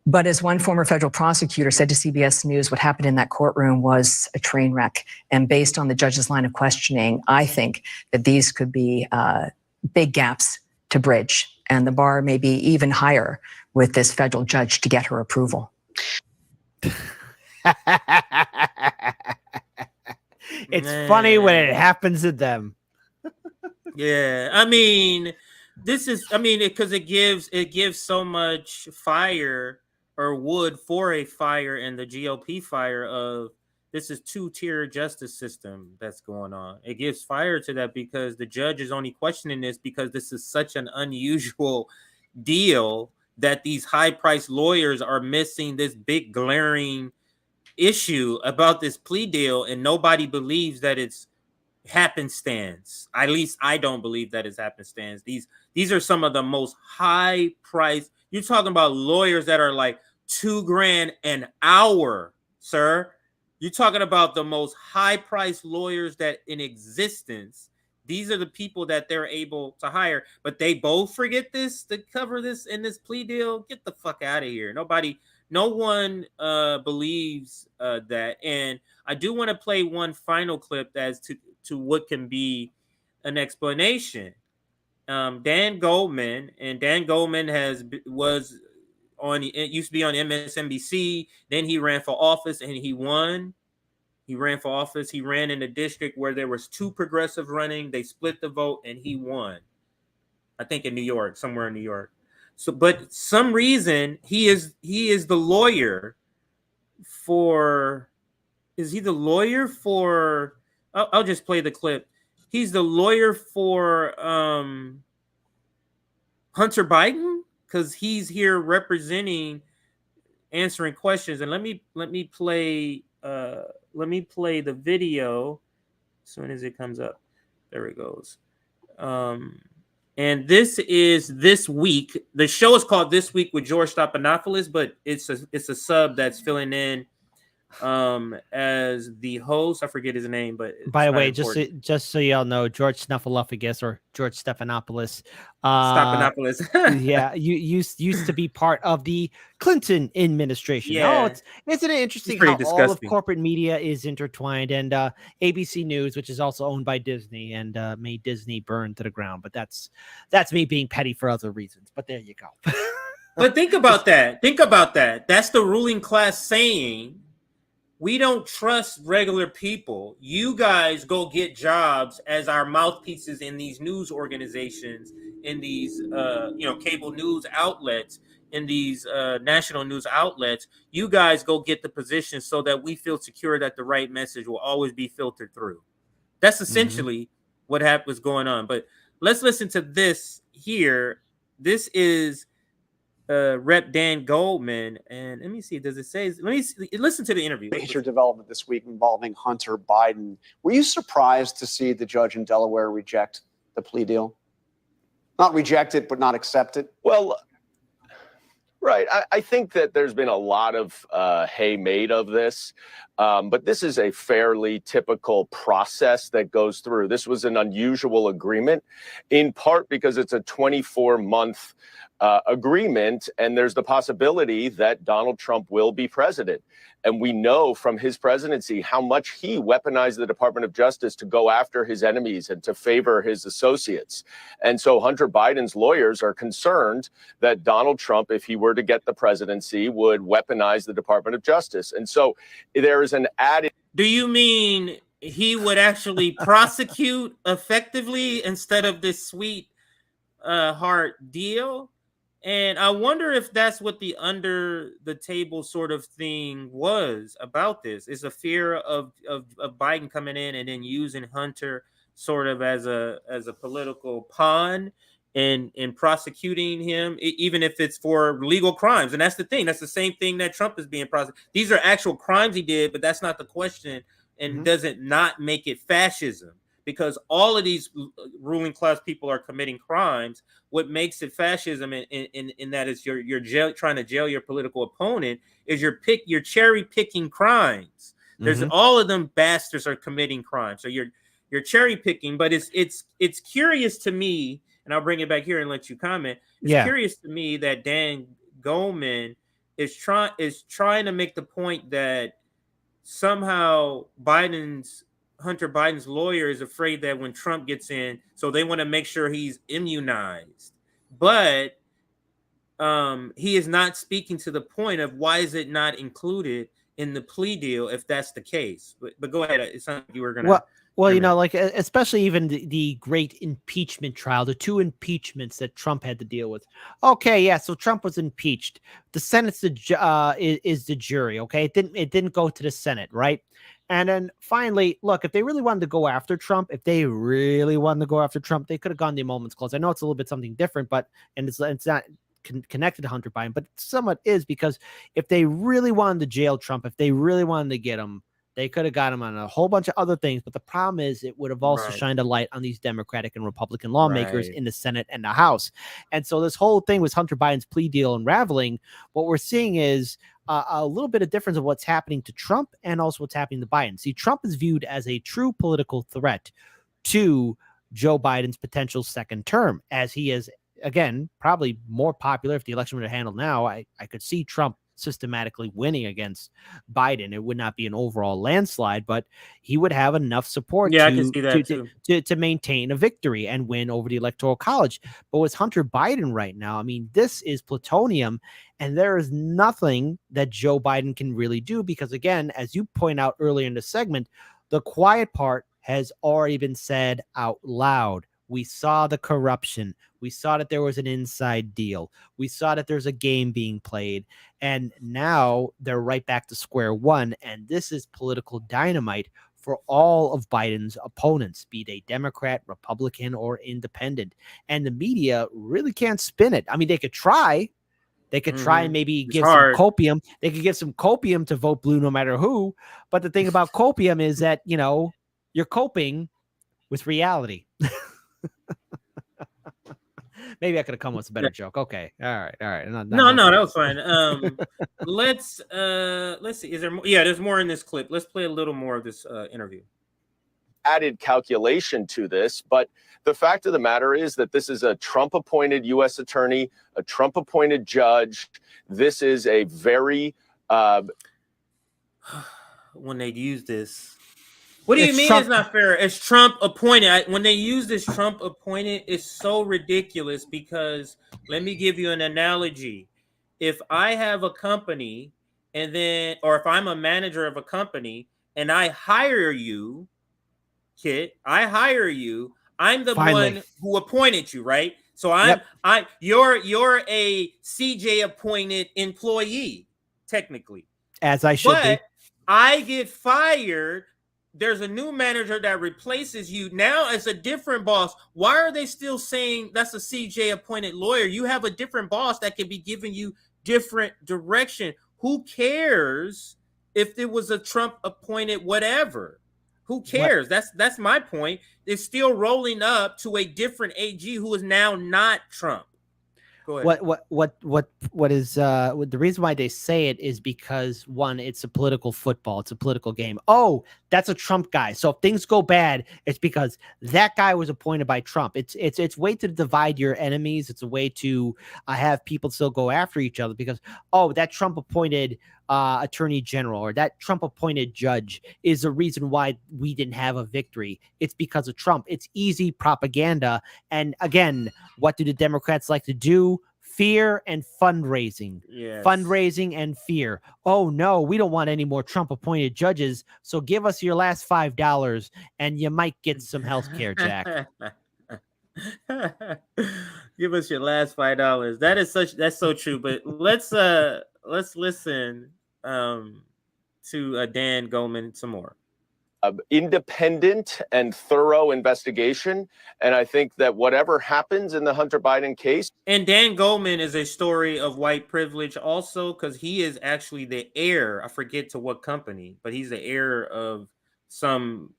But as one former federal prosecutor said to CBS News, what happened in that courtroom was a train wreck. And based on the judge's line of questioning, I think that these could be big gaps to bridge. And the bar may be even higher with this federal judge to get her approval. It's funny when it happens to them. Yeah, I mean, because it gives so much fire or wood for a fire in the GOP fire of this is 2-tier justice system that's going on. It gives fire to that because the judge is only questioning this because this is such an unusual deal that these high-priced lawyers are missing this big glaring issue about this plea deal, and nobody believes that it's happenstance. At least I don't believe that it's happenstance. These are some of the most high-priced. You're talking about lawyers that are like $2,000 an hour, sir. You're talking about the most high-priced lawyers that in existence. These are the people that they're able to hire, but they both forget this to cover this in this plea deal. Get the fuck out of here. No one believes that. And I do want to play one final clip as to what can be an explanation. Dan Goldman used to be on MSNBC. Then he ran for office and he won. He ran for office. He ran in a district where there was 2 progressives running. They split the vote and he won. I think in New York, somewhere in New York. So, but some reason he is the lawyer for. Is he the lawyer for? I'll just play the clip. He's the lawyer for Hunter Biden. because he's here representing, answering questions. And let me play the video as soon as it comes up. There it goes. And this is This Week. The show is called This Week with George Stephanopoulos, but it's a sub that's filling in as the host. I forget his name, but by the way, just so y'all know, George Snuffleupagus or George Stephanopoulos, yeah, you used to be part of the Clinton administration. Yeah. Isn't it interesting pretty how disgusting. all of corporate media is intertwined, and ABC News, which is also owned by Disney, and made Disney burn to the ground. But that's me being petty for other reasons. But there you go. But think about that. Think about that. That's the ruling class saying, we don't trust regular people. You guys go get jobs as our mouthpieces in these news organizations, in these cable news outlets, in these national news outlets. You guys go get the positions so that we feel secure that the right message will always be filtered through. That's essentially what was going on. But let's listen to this here. This is Rep. Dan Goldman, and let me see. Does it say? Listen to the interview. Major development this week involving Hunter Biden. Were you surprised to see the judge in Delaware reject the plea deal? Not reject it, but not accept it? Well, right. I think that there's been a lot of hay made of this, but this is a fairly typical process that goes through. This was an unusual agreement, in part because it's a 24-month agreement, and there's the possibility that Donald Trump will be president. And we know from his presidency how much he weaponized the Department of Justice to go after his enemies and to favor his associates. And so Hunter Biden's lawyers are concerned that Donald Trump, if he were to get the presidency, would weaponize the Department of Justice. And so there is an added... Do you mean he would actually prosecute effectively instead of this sweet heart deal? And I wonder if that's what the under the table sort of thing was about this. Is a fear of Biden coming in and then using Hunter sort of as a political pawn in prosecuting him, even if it's for legal crimes. And that's the thing. That's the same thing that Trump is being prosecuted. These are actual crimes he did, but that's not the question, and doesn't not make it fascism. Because all of these ruling class people are committing crimes. What makes it fascism, in that is you're trying to jail your political opponent, is you're cherry picking crimes. There's all of them bastards are committing crimes. So you're cherry picking, but it's curious to me, and I'll bring it back here and let you comment. It's curious to me that Dan Goldman is trying to make the point that somehow Hunter Biden's lawyer is afraid that when Trump gets in, so they want to make sure he's immunized. But he is not speaking to the point of why is it not included in the plea deal if that's the case. But go ahead. It's not like you were going to. Well, like especially even the great impeachment trial, the two impeachments that Trump had to deal with. Okay, yeah, so Trump was impeached. The Senate's is the jury. Okay, it didn't go to the Senate, right? And then finally, look, if they really wanted to go after Trump, they could have gone the Emoluments Clause. I know it's a little bit something different, but it's not connected to Hunter Biden, but somewhat is, because if they really wanted to jail Trump, if they really wanted to get him, they could have got him on a whole bunch of other things. But the problem is it would have also shined a light on these Democratic and Republican lawmakers in the Senate and the House. And so this whole thing with Hunter Biden's plea deal unraveling, what we're seeing is a little bit of difference of what's happening to Trump and also what's happening to Biden. See, Trump is viewed as a true political threat to Joe Biden's potential second term, as he is, again, probably more popular. If the election were to handle now, I could see Trump systematically winning against Biden. It would not be an overall landslide, but he would have enough support I can see that to maintain a victory and win over the Electoral College. But with Hunter Biden right now, I mean, this is plutonium, and there is nothing that Joe Biden can really do because, again, as you point out earlier in the segment, the quiet part has already been said out loud. We saw the corruption. We saw that there was an inside deal. We saw that there's a game being played. And now they're right back to square one. And this is political dynamite for all of Biden's opponents, be they Democrat, Republican, or independent. And the media really can't spin it. I mean, they could try. They could try and maybe give some copium. They could give some copium to vote blue no matter who. But the thing about copium is that, you know, you're coping with reality. Maybe I could have come with a better joke. Okay. All right. No, that was fine. Let's see. Is there more? Yeah, there's more in this clip. Let's play a little more of this interview. Added calculation to this, but the fact of the matter is that this is a Trump-appointed U.S. attorney, a Trump-appointed judge. This is a very when they use this. What do you mean it's not fair? It's Trump appointed. When they use this Trump appointed, it's so ridiculous because let me give you an analogy. If I have a company and then, or if I'm a manager of a company and I hire you, Kit, I hire you, I'm the one who appointed you, right? So you're a CJ appointed employee, technically. As I should be. I get fired. There's a new manager that replaces you. Now it's a different boss. Why are they still saying that's a CJ appointed lawyer? You have a different boss that can be giving you different direction. Who cares if it was a Trump appointed whatever? Who cares? That's my point. It's still rolling up to a different AG who is now not Trump. Go ahead. What is the reason why they say it is because one, it's a political football, it's a political game. Oh, that's a Trump guy. So if things go bad, it's because that guy was appointed by Trump. It's a way to divide your enemies. It's a way to have people still go after each other because that Trump appointed attorney general or that Trump appointed judge is the reason why we didn't have a victory. It's because of Trump. It's easy propaganda. And again, what do the Democrats like to do? Fear and fundraising. Yes. Fundraising and fear. Oh no, we don't want any more Trump appointed judges. So give us your last $5 and you might get some health care, Jack. Give us your last $5. That's so true. But let's listen to Dan Goldman some more. Independent and thorough investigation. And I think that whatever happens in the Hunter Biden case. And Dan Goldman is a story of white privilege also, because he is actually the heir. I forget to what company, but he's the heir of some,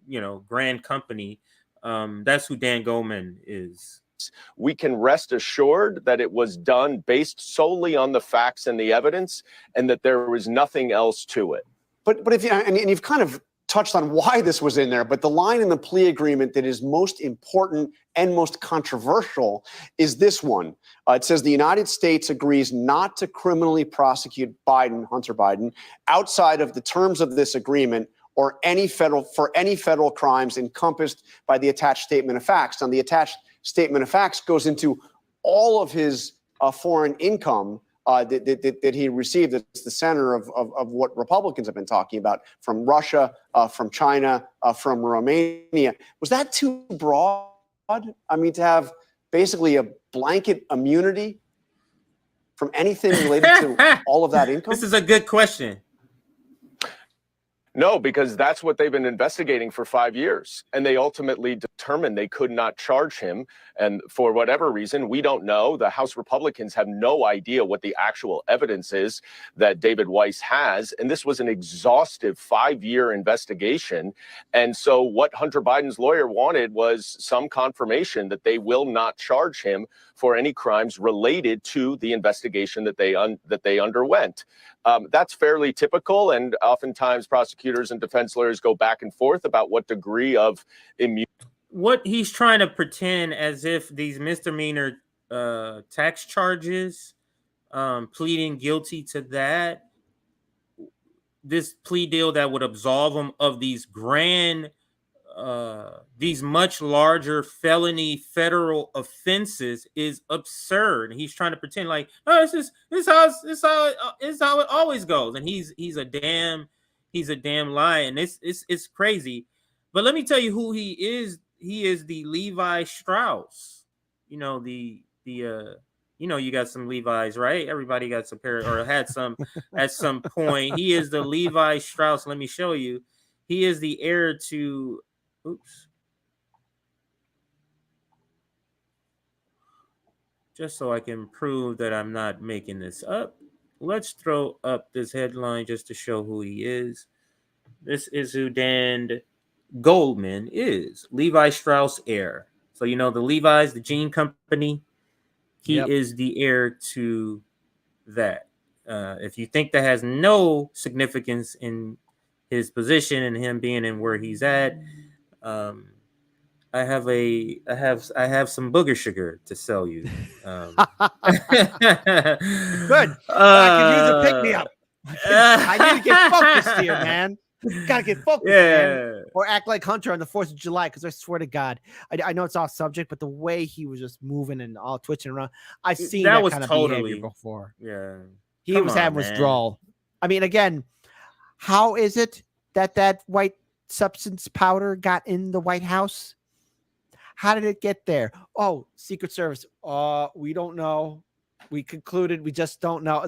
grand company. That's who Dan Goldman is. We can rest assured that it was done based solely on the facts and the evidence, and that there was nothing else to it. But if and you've kind of touched on why this was in there, but the line in the plea agreement that is most important and most controversial is this one. It says the United States agrees not to criminally prosecute Hunter Biden, outside of the terms of this agreement or any federal crimes encompassed by the attached statement of facts. Now, the attached statement of facts goes into all of his foreign income that he received. That's the center of what Republicans have been talking about, from Russia, from China, from Romania. Was that too broad? I mean, to have basically a blanket immunity from anything related to all of that income? This is a good question. No, because that's what they've been investigating for 5 years. And they ultimately determined they could not charge him. And for whatever reason, we don't know. The House Republicans have no idea what the actual evidence is that David Weiss has. And this was an exhaustive 5-year investigation. And so what Hunter Biden's lawyer wanted was some confirmation that they will not charge him for any crimes related to the investigation that they underwent. That's fairly typical, and oftentimes prosecutors and defense lawyers go back and forth about what degree of immunity. What he's trying to pretend as if these misdemeanor tax charges, pleading guilty to that, this plea deal that would absolve him of these these much larger felony federal offenses is absurd. He's trying to pretend like, oh, this is how it always goes, and he's a damn lie, and it's crazy. But let me tell you who he is. He is the Levi Strauss. You got some Levi's, right? Everybody got some pair or had some at some point. He is the Levi Strauss. Let me show you. He is the heir to. Oops. Just so I can prove that I'm not making this up, let's throw up this headline just to show who he is. This is who Dan Goldman is, Levi Strauss heir. So you know the Levi's, the jean company. He is the heir to that. If you think that has no significance in his position and him being in where he's at, I have some booger sugar to sell you. Good. I could use a pick me up. I need to get focused here, man. Gotta get focused, man. Or act like Hunter on the 4th of July, because I swear to God, I know it's off subject, but the way he was just moving and all twitching around, I've seen that kind of behavior before. Yeah. He was having withdrawal. I mean, again, how is it that white substance powder got in the White House? How did it get there? Oh, Secret Service. We don't know. We concluded we just don't know.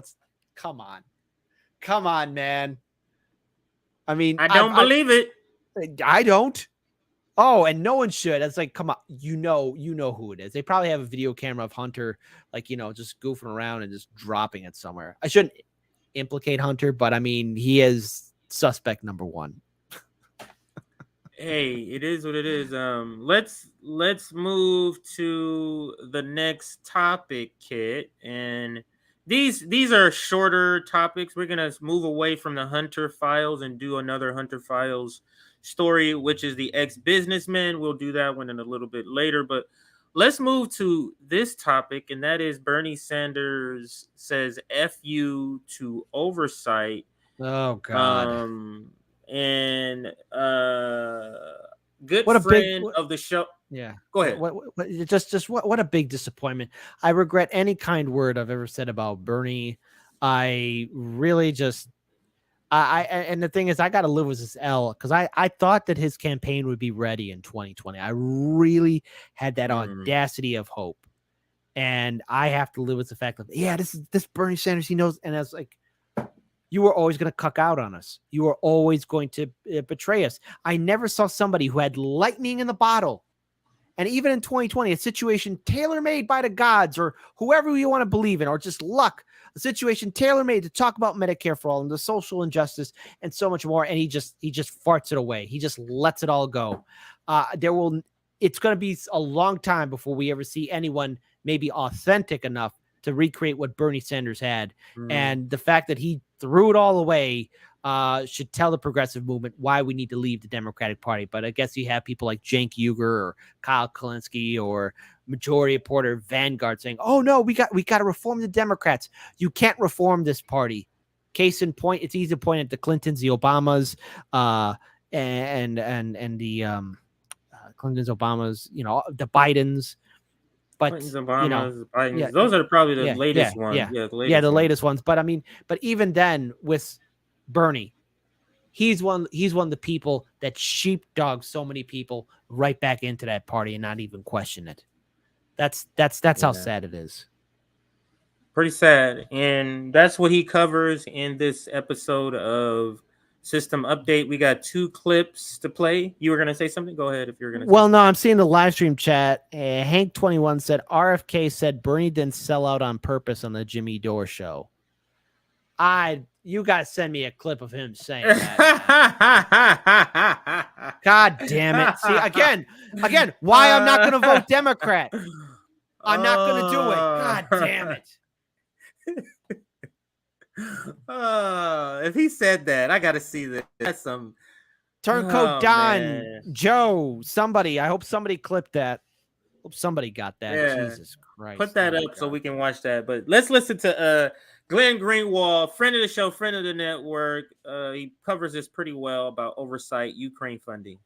Come on, man. I mean, I don't believe it. I don't. Oh, and no one should. It's like, come on, you know who it is. They probably have a video camera of Hunter, like, just goofing around and just dropping it somewhere. I shouldn't implicate Hunter, but I mean, he is suspect number one. Hey, it is what it is. Let's move to the next topic, Kit. And these are shorter topics. We're gonna move away from the Hunter files and do another Hunter files story, which is the ex-businessman. We'll do that one in a little bit later, but let's move to this topic, and that is Bernie Sanders says F you to Oversight. Oh God. And good friend of the show. Yeah, go ahead. What a big disappointment. I regret any kind word I've ever said about Bernie. I really just and the thing is, I got to live with this L, because I thought that his campaign would be ready in 2020. I really had that audacity of hope, and I have to live with the fact that this Bernie Sanders, he knows. And I was like, you were always going to cuck out on us. You were always going to betray us. I never saw somebody who had lightning in the bottle. And even in 2020, a situation tailor-made by the gods or whoever you want to believe in, or just luck, a situation tailor-made to talk about Medicare for all and the social injustice and so much more. And he just farts it away. He just lets it all go. It's going to be a long time before we ever see anyone maybe authentic enough to recreate what Bernie Sanders had. And the fact that he threw it all away should tell the progressive movement why we need to leave the Democratic Party. But I guess you have people like Cenk Uygur or Kyle Kalinske or Majority Reporter Vanguard saying, oh no, we got to reform the Democrats. You can't reform this party. Case in point, it's easy to point at the Clintons, the Obamas, and the Clintons, Obamas, the Bidens. But Clintons, Obamas, Bidens, those are probably the latest ones. The latest ones. But I mean, but even then, with Bernie, he's one of the people that sheepdogs so many people right back into that party and not even question it. That's how sad it is. Pretty sad. And that's what he covers in this episode of System Update. We got 2 clips to play. You were going to say something? Go ahead if you're going to. Well, no, I'm seeing the live stream chat. Hank21 said RFK said Bernie didn't sell out on purpose on the Jimmy Dore show. You got to send me a clip of him saying that. God damn it. See, again, why I'm not going to vote Democrat. I'm not going to do it. God damn it. If he said that, I got to see that. That's some Turncoat Don, Joe, somebody. I hope somebody clipped that. Hope somebody got that. Yeah. Jesus Christ. Put that up so we can watch that. But let's listen to Glenn Greenwald, friend of the show, friend of the network. He covers this pretty well about Oversight, Ukraine funding.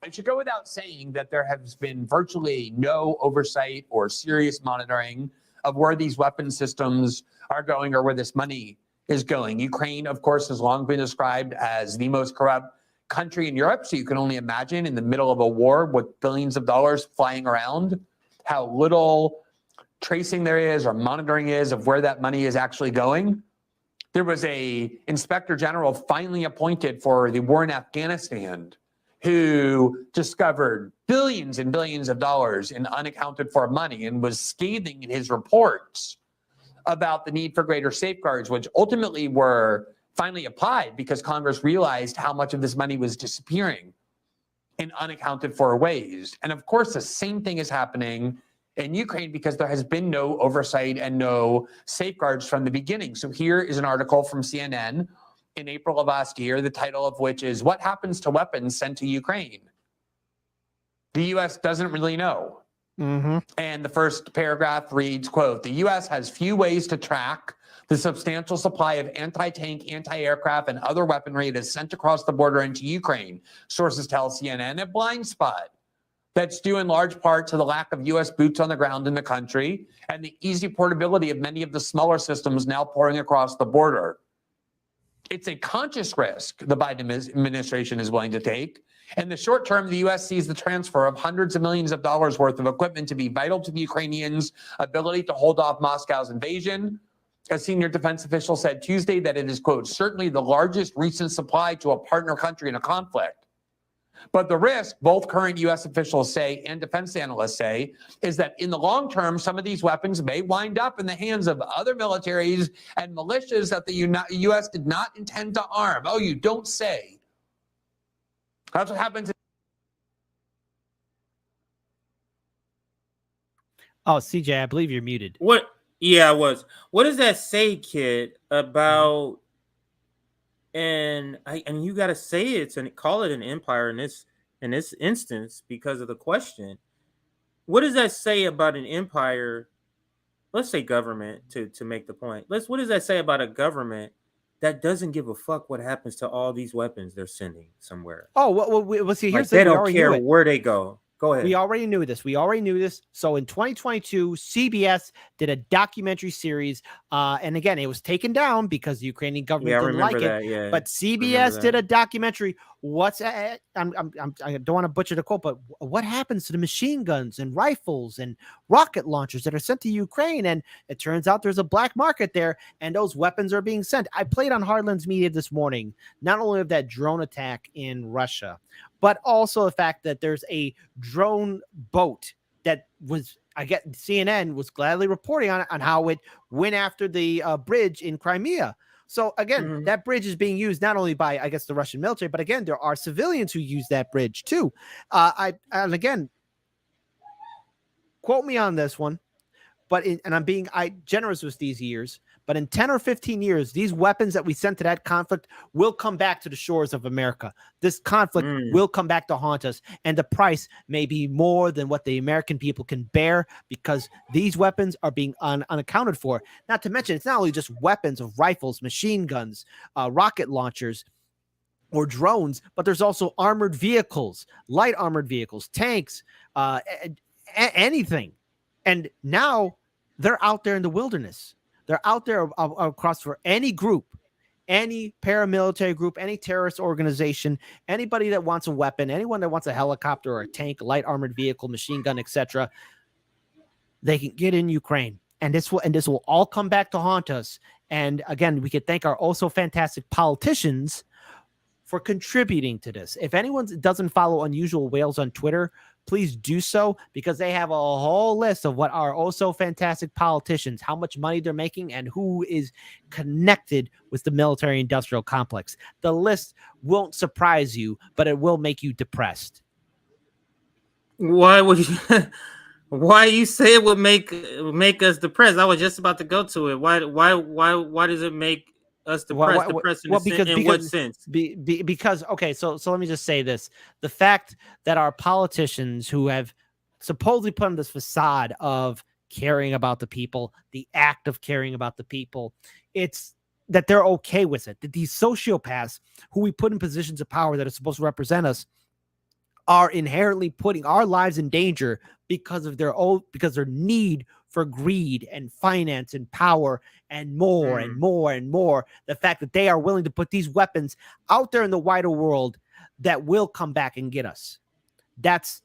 It should go without saying that there has been virtually no oversight or serious monitoring of where these weapon systems are going or where this money is going. Ukraine, of course, has long been described as the most corrupt country in Europe. So you can only imagine in the middle of a war with billions of dollars flying around, how little tracing there is or monitoring is of where that money is actually going. There was a inspector general finally appointed for the war in Afghanistan who discovered billions and billions of dollars in unaccounted for money and was scathing in his reports about the need for greater safeguards, which ultimately were finally applied because Congress realized how much of this money was disappearing in unaccounted for ways. And of course, the same thing is happening in Ukraine because there has been no oversight and no safeguards from the beginning. So here is an article from CNN in April of last year, the title of which is "What Happens to Weapons Sent to Ukraine?" The U.S. doesn't really know. And the first paragraph reads, quote, "The U.S. has few ways to track the substantial supply of anti-tank, anti-aircraft, and other weaponry that is sent across the border into Ukraine," sources tell CNN, a blind spot that's due in large part to the lack of U.S. boots on the ground in the country and the easy portability of many of the smaller systems now pouring across the border. It's a conscious risk the Biden administration is willing to take. In the short term, the U.S. sees the transfer of hundreds of millions of dollars worth of equipment to be vital to the Ukrainians' ability to hold off Moscow's invasion. A senior defense official said Tuesday that it is, quote, "certainly the largest recent supply to a partner country in a conflict." But the risk, both current U.S. officials say and defense analysts say, is that in the long term, some of these weapons may wind up in the hands of other militaries and militias that the U.S. did not intend to arm. Oh, you don't say. That's what happens. Oh, CJ, I believe you're muted. What? Yeah, I was. What does that say, kid, about? And you got to say it and call it an empire in this instance because of the question. What does that say about an empire? Let's say government to make the point. What does that say about a government that doesn't give a fuck what happens to all these weapons they're sending somewhere? Oh, well see, here's like they don't care where they go. Go ahead. We already knew this. So in 2022, CBS did a documentary series. And again, it was taken down because the Ukrainian government didn't like it. Yeah. But CBS did a documentary. I don't want to butcher the quote, but what happens to the machine guns and rifles and rocket launchers that are sent to Ukraine? And it turns out there's a black market there, and those weapons are being sent. I played on Hardlands Media this morning, not only of that drone attack in Russia, but also the fact that there's a drone boat that was, I get CNN was gladly reporting on how it went after the bridge in Crimea. So again, that bridge is being used not only by, I guess, the Russian military, but again, there are civilians who use that bridge too. And again, quote me on this one, but I'm being generous with these years. But in 10 or 15 years, these weapons that we sent to that conflict will come back to the shores of America. This conflict will come back to haunt us. And the price may be more than what the American people can bear because these weapons are being unaccounted for. Not to mention, it's not only just weapons of rifles, machine guns, rocket launchers, or drones, but there's also armored vehicles, light armored vehicles, tanks, anything. And now they're out there in the wilderness. They're out there across for any group, any paramilitary group, any terrorist organization, anybody that wants a weapon, anyone that wants a helicopter or a tank, light armored vehicle, machine gun, etc. They can get in Ukraine, and this will all come back to haunt us. And again, we could thank our also fantastic politicians for contributing to this. If anyone doesn't follow Unusual Whales on Twitter, please do so, because they have a whole list of what are also fantastic politicians, how much money they're making, and who is connected with the military industrial complex. The list won't surprise you, but it will make you depressed. Why would you? Why you say it would make us depressed? I was just about to go to it. Why does it make us depressed? In what sense? Because okay, so let me just say this: the fact that our politicians, who have supposedly put on this facade of caring about the people, the act of caring about the people, it's that they're okay with it. That these sociopaths who we put in positions of power that are supposed to represent us are inherently putting our lives in danger because of their need for greed and finance and power and more and more and more. The fact that they are willing to put these weapons out there in the wider world that will come back and get us. That's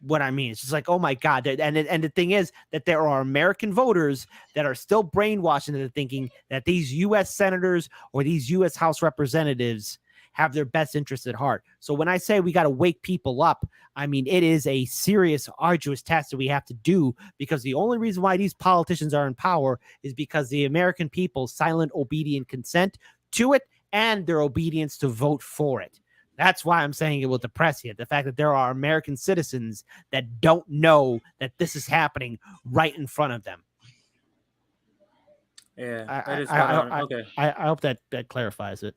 what I mean. It's just like, oh my God. And the thing is that there are American voters that are still brainwashed into thinking that these U.S. senators or these U.S. House representatives have their best interests at heart. So when I say we got to wake people up, I mean, it is a serious, arduous task that we have to do, because the only reason why these politicians are in power is because the American people's silent, obedient consent to it and their obedience to vote for it. That's why I'm saying it will depress you. The fact that there are American citizens that don't know that this is happening right in front of them. Yeah, I hope that clarifies it.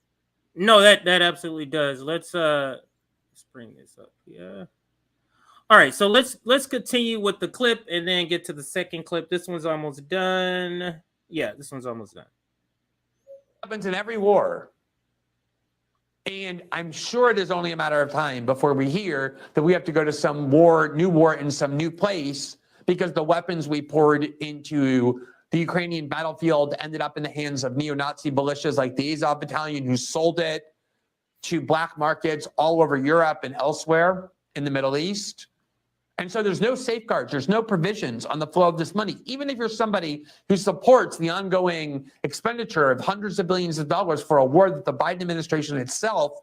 No, that absolutely does. Let's bring this up. Yeah. All right, so let's continue with the clip and then get to the second clip. This one's almost done. Yeah, this one's almost done. Happens in every war. And I'm sure it is only a matter of time before we hear that we have to go to some new war in some new place, because the weapons we poured into the Ukrainian battlefield ended up in the hands of neo-Nazi militias like the Azov Battalion, who sold it to black markets all over Europe and elsewhere in the Middle East. And so there's no safeguards, there's no provisions on the flow of this money. Even if you're somebody who supports the ongoing expenditure of hundreds of billions of dollars for a war that the Biden administration itself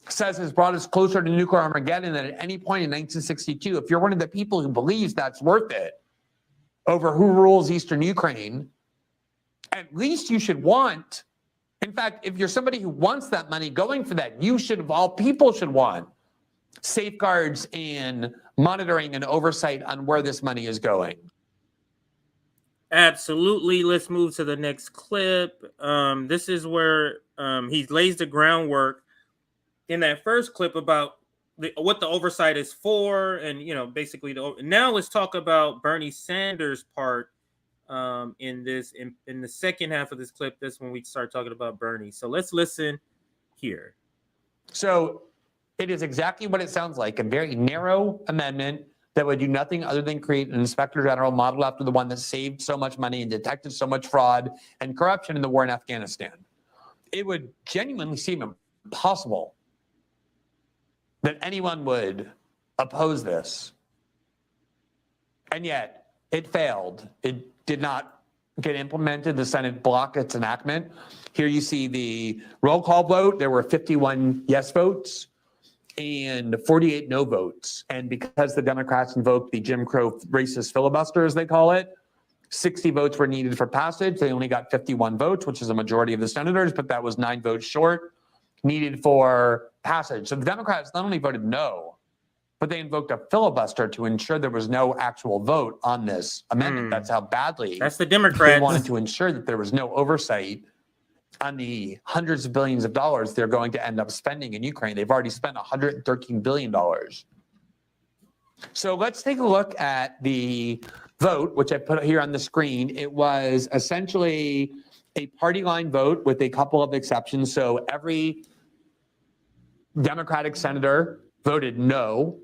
says has brought us closer to nuclear Armageddon than at any point in 1962, if you're one of the people who believes that's worth it over who rules Eastern Ukraine, at least you should want, in fact, if you're somebody who wants that money going for that, you should, of all people, should want safeguards and monitoring and oversight on where this money is going. Absolutely. Let's move to the next clip. This is where he lays the groundwork in that first clip about what the oversight is for, and basically now let's talk about Bernie Sanders' part in this. In the second half of this clip, that's when we start talking about Bernie. So let's listen here. So it is exactly what it sounds like, a very narrow amendment that would do nothing other than create an inspector general modeled after the one that saved so much money and detected so much fraud and corruption in the war in Afghanistan. It would genuinely seem impossible that anyone would oppose this. And yet it failed. It did not get implemented. The Senate blocked its enactment. Here you see the roll call vote. There were 51 yes votes and 48 no votes. And because the Democrats invoked the Jim Crow racist filibuster, as they call it, 60 votes were needed for passage. They only got 51 votes, which is a majority of the senators, but that was 9 votes short needed for passage. So the Democrats not only voted no, but they invoked a filibuster to ensure there was no actual vote on this amendment. That's how badly that's the Democrats. They wanted to ensure that there was no oversight on the hundreds of billions of dollars they're going to end up spending in Ukraine. They've already spent $113 billion. So let's take a look at the vote, which I put here on the screen. It was essentially a party line vote with a couple of exceptions. So every Democratic senator voted no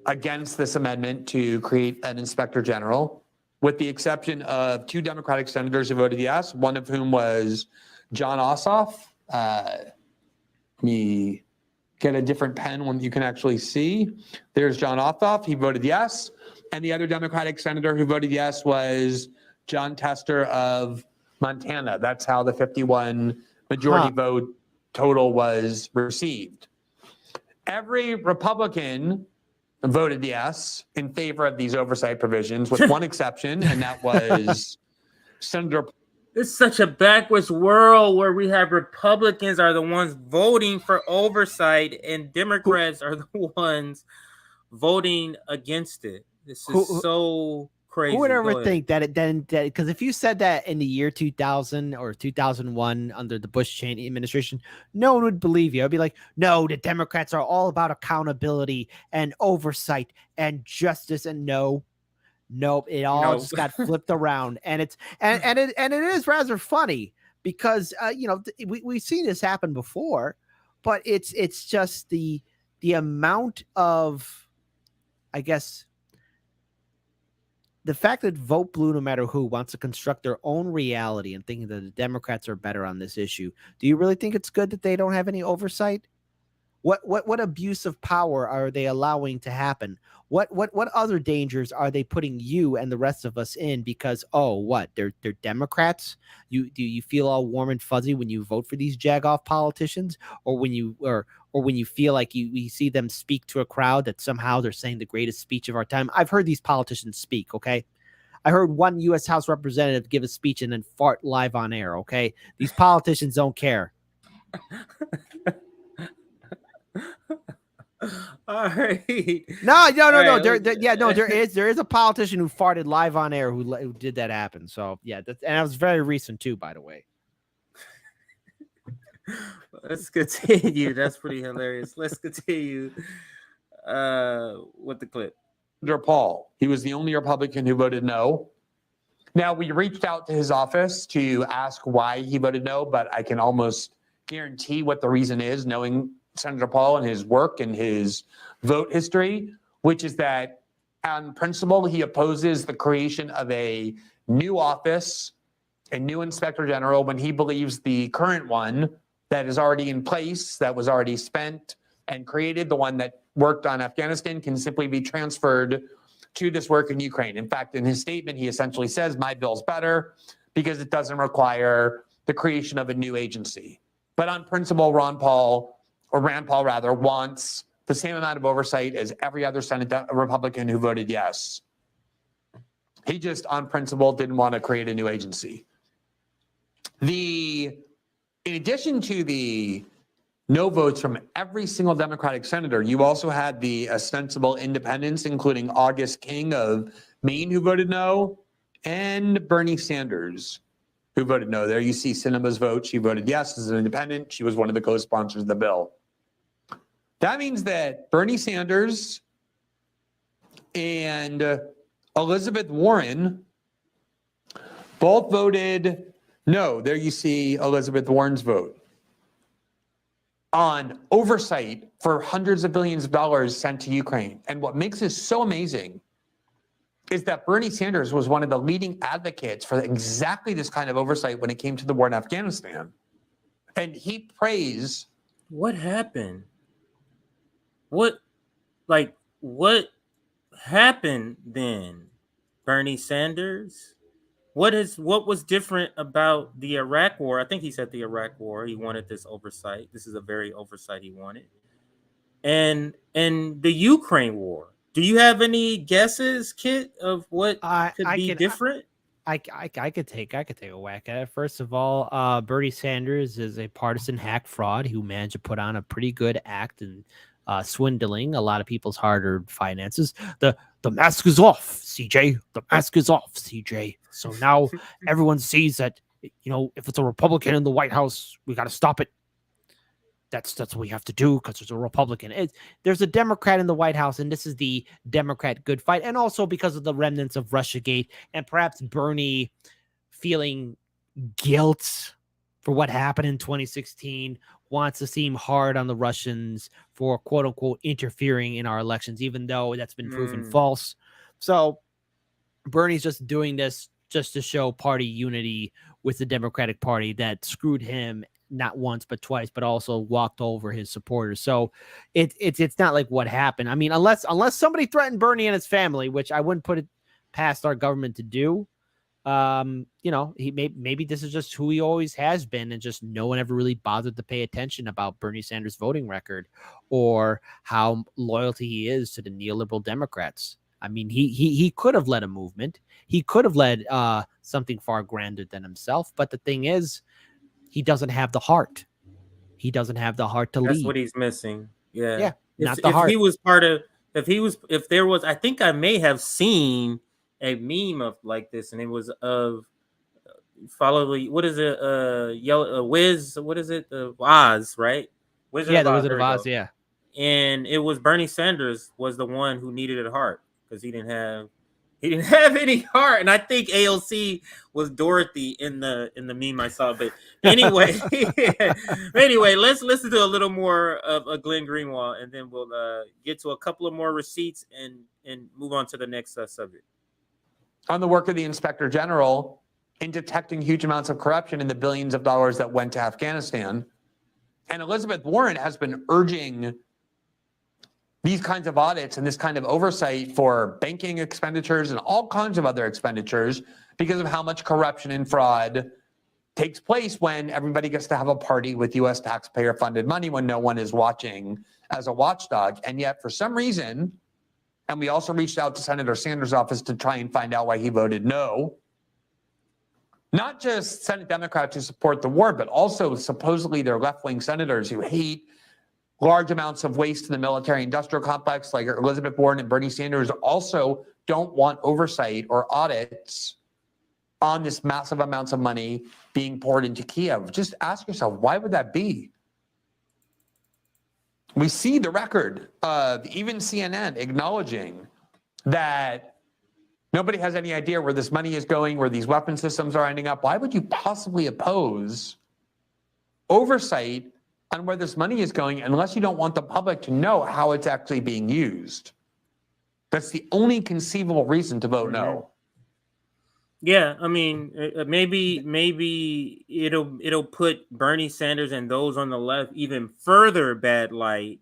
against this amendment to create an inspector general, with the exception of 2 Democratic senators who voted yes, one of whom was John Ossoff. Let me get a different pen one you can actually see. There's John Ossoff. He voted yes. And the other Democratic senator who voted yes was John Tester of Montana. That's how the 51 majority vote total was received. Every Republican voted yes in favor of these oversight provisions, with one exception, and that was Senator. It's such a backwards world where we have Republicans are the ones voting for oversight and Democrats are the ones voting against it. This is so crazy. Who would ever think that it then, because if you said that in the year 2000 or 2001 under the Bush-Cheney administration, no one would believe you. I'd be like, no, the Democrats are all about accountability and oversight and justice. And nope, it all just got flipped around. And it's and it is rather funny because we've seen this happen before, but it's just the amount of, I guess, the fact that Vote Blue, no matter who, wants to construct their own reality and thinking that the Democrats are better on this issue. Do you really think it's good that they don't have any oversight? What abuse of power are they allowing to happen? What other dangers are they putting you and the rest of us in? Because they're Democrats. Do you feel all warm and fuzzy when you vote for these jagoff politicians, or when you feel like you see them speak to a crowd that somehow they're saying the greatest speech of our time? I've heard these politicians speak. Okay, I heard one U.S. House representative give a speech and then fart live on air. Okay, these politicians don't care. All right. No. Right, There is a politician who farted live on air who did that happen. So yeah, and that was very recent too, by the way. Let's continue. That's pretty hilarious. Let's continue with the clip. Paul, he was the only Republican who voted no. Now, we reached out to his office to ask why he voted no, but I can almost guarantee what the reason is, knowing Senator Paul and his work and his vote history, which is that on principle, he opposes the creation of a new office, a new inspector general, when he believes the current one that is already in place, that was already spent and created, the one that worked on Afghanistan, can simply be transferred to this work in Ukraine. In fact, in his statement, he essentially says, my bill's better because it doesn't require the creation of a new agency. But on principle, Rand Paul wants the same amount of oversight as every other Senate Republican who voted yes. He just, on principle, didn't want to create a new agency. In addition to the no votes from every single Democratic senator, you also had the ostensible independents, including August King of Maine, who voted no, and Bernie Sanders, who voted no. There you see Sinema's vote. She voted yes as an independent. She was one of the co-sponsors of the bill. That means that Bernie Sanders and Elizabeth Warren both voted no. There you see Elizabeth Warren's vote on oversight for hundreds of billions of dollars sent to Ukraine. And what makes this so amazing is that Bernie Sanders was one of the leading advocates for exactly this kind of oversight when it came to the war in Afghanistan. And he praised. What happened? What happened then? Bernie Sanders? What was different about the Iraq war? I think he said the Iraq war. He wanted this oversight. This is a very oversight he wanted. And the Ukraine war. Do you have any guesses, Kit, of what could be different? I could take a whack at it. First of all, Bernie Sanders is a partisan hack fraud who managed to put on a pretty good act in swindling a lot of people's hard-earned finances. The mask is off, CJ. The mask is off, CJ. So now everyone sees that, if it's a Republican in the White House, we got to stop it. That's what we have to do because there's a Republican. There's a Democrat in the White House, and this is the Democrat good fight. And also because of the remnants of Russiagate and perhaps Bernie feeling guilt for what happened in 2016, wants to seem hard on the Russians for quote unquote interfering in our elections, even though that's been proven false. So Bernie's just doing this just to show party unity with the Democratic Party that screwed him not once but twice, but also walked over his supporters. So it's not like what happened. I mean, unless somebody threatened Bernie and his family, which I wouldn't put it past our government to do. Maybe this is just who he always has been, and just no one ever really bothered to pay attention about Bernie Sanders' voting record or how loyalty he is to the neoliberal Democrats. I mean, he could have led a movement. He could have led something far grander than himself. But the thing is, he doesn't have the heart. He doesn't have the heart to lead. That's what he's missing. Yeah. Not the heart. If there was, I think I may have seen a meme of like this, and it was of what is it? Wiz, what is it? Oz, right? The Wizard of Oz, yeah. And it was Bernie Sanders was the one who needed a heart because he didn't have any heart. And I think AOC was Dorothy in the meme I saw. But anyway, let's listen to a little more of Glenn Greenwald, and then we'll get to a couple of more receipts and move on to the next subject. On the work of the Inspector General in detecting huge amounts of corruption in the billions of dollars that went to Afghanistan. And Elizabeth Warren has been urging these kinds of audits and this kind of oversight for banking expenditures and all kinds of other expenditures because of how much corruption and fraud takes place when everybody gets to have a party with U.S. taxpayer-funded money when no one is watching as a watchdog. And yet, for some reason, and we also reached out to Senator Sanders' office to try and find out why he voted no, not just Senate Democrats who support the war, but also supposedly their left-wing senators who hate large amounts of waste in the military-industrial complex, like Elizabeth Warren and Bernie Sanders, also don't want oversight or audits on this massive amounts of money being poured into Kiev. Just ask yourself, why would that be? We see the record of even CNN acknowledging that nobody has any idea where this money is going, where these weapon systems are ending up. Why would you possibly oppose oversight on where this money is going unless you don't want the public to know how it's actually being used? That's the only conceivable reason to vote no. Yeah, I mean, maybe it'll put Bernie Sanders and those on the left even further bad light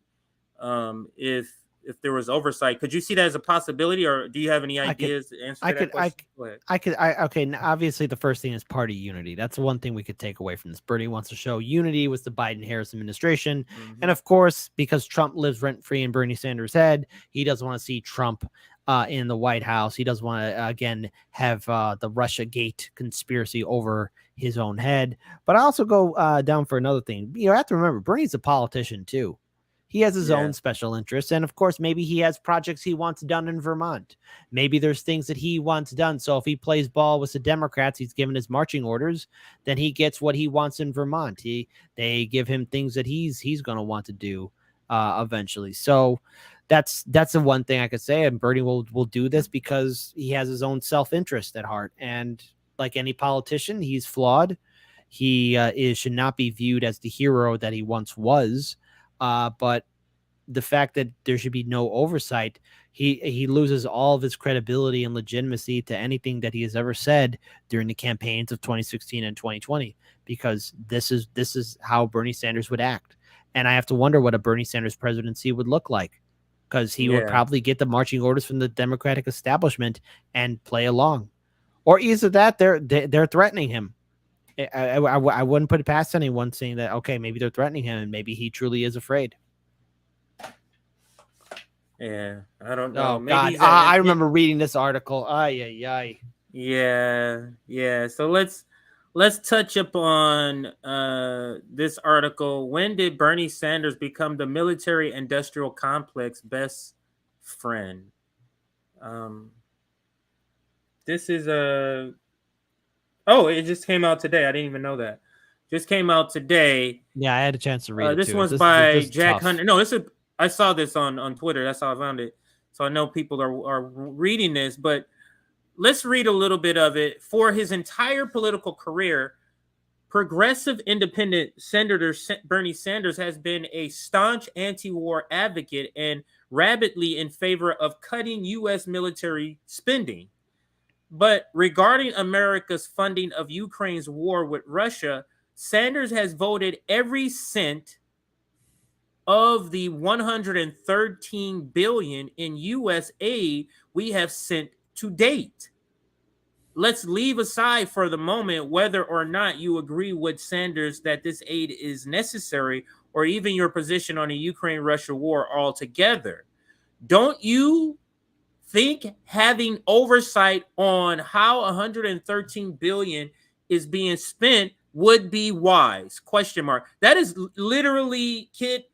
if there was oversight. Could you see that as a possibility, or do you have any ideas to answer that question? Go ahead. Okay. Now, obviously, the first thing is party unity. That's the one thing we could take away from this. Bernie wants to show unity with the Biden-Harris administration. And of course, because Trump lives rent-free in Bernie Sanders' head, he doesn't want to see Trump in the White House. He doesn't want to, again, have the Russia Gate conspiracy over his own head. But I also go down for another thing. You have to remember, Bernie's a politician, too. He has his own special interests. And of course, maybe he has projects he wants done in Vermont. Maybe there's things that he wants done. So if he plays ball with the Democrats, he's given his marching orders, then he gets what he wants in Vermont. They give him things that he's going to want to do eventually. So that's the one thing I could say. And Bernie will do this because he has his own self-interest at heart. And like any politician, he's flawed. He should not be viewed as the hero that he once was. But the fact that there should be no oversight, he loses all of his credibility and legitimacy to anything that he has ever said during the campaigns of 2016 and 2020, because this is how Bernie Sanders would act. And I have to wonder what a Bernie Sanders presidency would look like, because he would probably get the marching orders from the Democratic establishment and play along, or either that they're threatening him. I wouldn't put it past anyone saying that, okay, maybe they're threatening him and maybe he truly is afraid. Yeah, I don't know. Oh, maybe God. I remember reading this article. Yeah. So let's touch upon this article. When did Bernie Sanders become the military-industrial complex best friend? This is it just came out today. I didn't even know that. Just came out today. Yeah, I had a chance to read it. This one's by Jack Hunter. No, I saw this on Twitter. That's how I found it. So I know people are reading this, but let's read a little bit of it. For his entire political career, progressive independent Senator Bernie Sanders has been a staunch anti-war advocate and rabidly in favor of cutting U.S. military spending. But regarding America's funding of Ukraine's war with Russia, Sanders has voted every cent of the $113 billion in U.S. aid we have sent to date. Let's leave aside for the moment whether or not you agree with Sanders that this aid is necessary, or even your position on the Ukraine-Russia war altogether. Don't you think having oversight on how $113 billion is being spent would be wise? ? That is literally, Kit,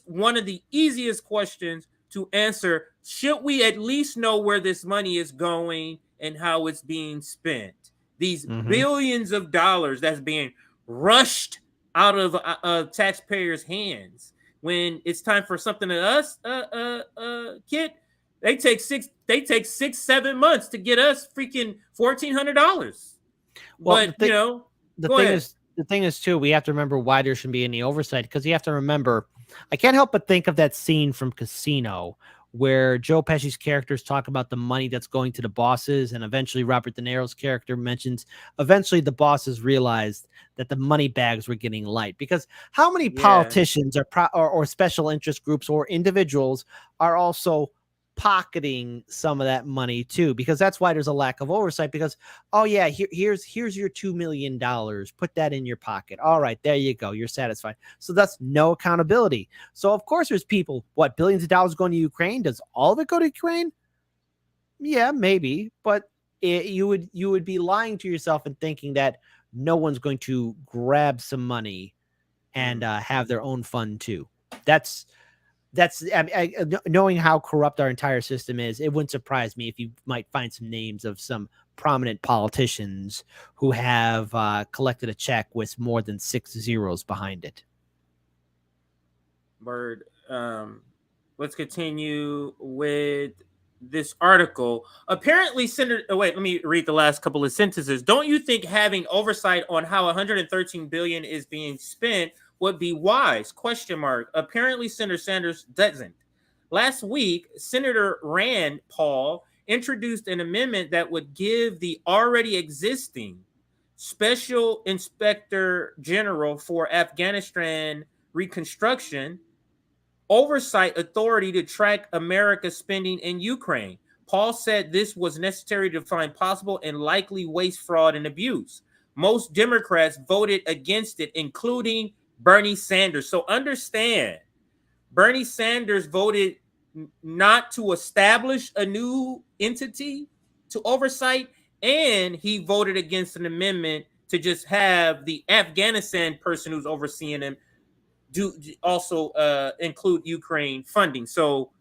one of the easiest questions to answer. Should we at least know where this money is going and how it's being spent? These billions of dollars that's being rushed out of taxpayers' hands. When it's time for something to us, Kit, they take 6-7 months to get us freaking $1,400. Well, the thing is too, we have to remember why there shouldn't be any oversight, because you have to remember, I can't help but think of that scene from Casino where Joe Pesci's characters talk about the money that's going to the bosses, and eventually Robert De Niro's character mentions eventually the bosses realized that the money bags were getting light, because how many politicians or special interest groups or individuals are also pocketing some of that money too, because that's why there's a lack of oversight, because here's your $2 million, put that in your pocket, all right, there you go, you're satisfied. So that's no accountability. So of course there's people, billions of dollars going to Ukraine. Does all of it go to Ukraine? Yeah, maybe, but you would be lying to yourself and thinking that no one's going to grab some money and have their own fund too. That's knowing how corrupt our entire system is, it wouldn't surprise me if you might find some names of some prominent politicians who have collected a check with more than 6 zeros behind it. Word. Let's continue with this article. Apparently, Senator. Oh, wait, let me read the last couple of sentences. Don't you think having oversight on how $113 billion is being spent would be wise? ? Apparently, Senator Sanders doesn't. Last week, Senator Rand Paul introduced an amendment that would give the already existing Special Inspector General for Afghanistan Reconstruction oversight authority to track America's spending in Ukraine. Paul said this was necessary to find possible and likely waste, fraud, and abuse. Most Democrats voted against it, including Bernie Sanders. So understand, Bernie Sanders voted not to establish a new entity to oversight, and he voted against an amendment to just have the Afghanistan person who's overseeing him do also include Ukraine funding. So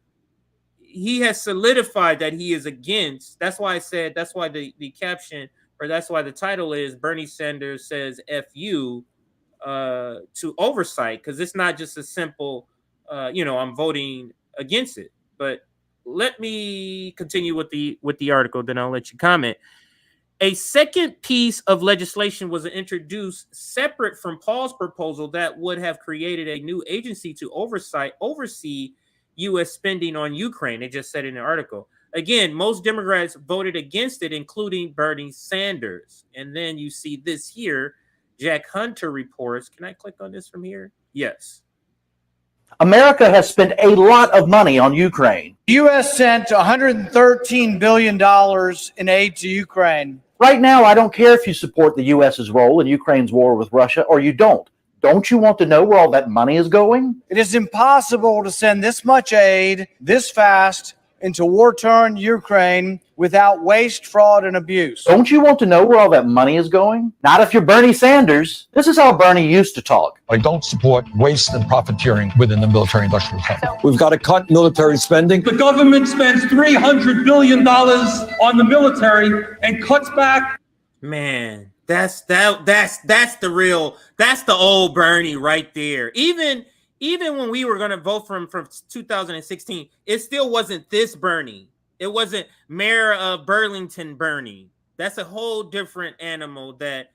he has solidified that he is against. That's why I said, that's why the caption, or that's why the title is Bernie Sanders says FU to oversight, because it's not just a simple, I'm voting against it. But let me continue with the article, then I'll let you comment. A second piece of legislation was introduced separate from Paul's proposal that would have created a new agency to oversee U.S. spending on Ukraine. It just said in the article. Again, most Democrats voted against it, including Bernie Sanders. And then you see this here. Jack Hunter reports. Can I click on this from here? Yes. America has spent a lot of money on Ukraine. The U.S. sent $113 billion in aid to Ukraine. Right now, I don't care if you support the U.S.'s role in Ukraine's war with Russia or you don't. Don't you want to know where all that money is going? It is impossible to send this much aid this fast into war-torn Ukraine without waste, fraud, and abuse. Don't you want to know where all that money is going? Not if you're Bernie Sanders. This is how Bernie used to talk. I don't support waste and profiteering within the military-industrial complex. We've got to cut military spending. The government spends $300 billion on the military and cuts back. Man, that's the old Bernie right there. Even when we were going to vote from 2016, it still wasn't this Bernie. It wasn't Mayor of Burlington Bernie. That's a whole different animal that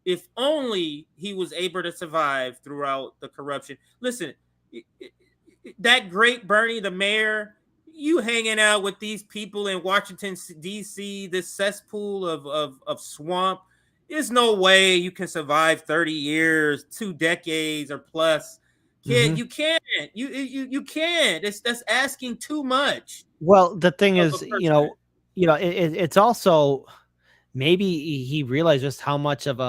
if only he was able to survive throughout the corruption. Listen, that great Bernie, the mayor, you hanging out with these people in Washington, D.C., this cesspool of swamp, there's no way you can survive 30 years, 2 decades or plus. Kid, you can't. You can't. That's asking too much. Well, the thing is, it's also maybe he realized just how much of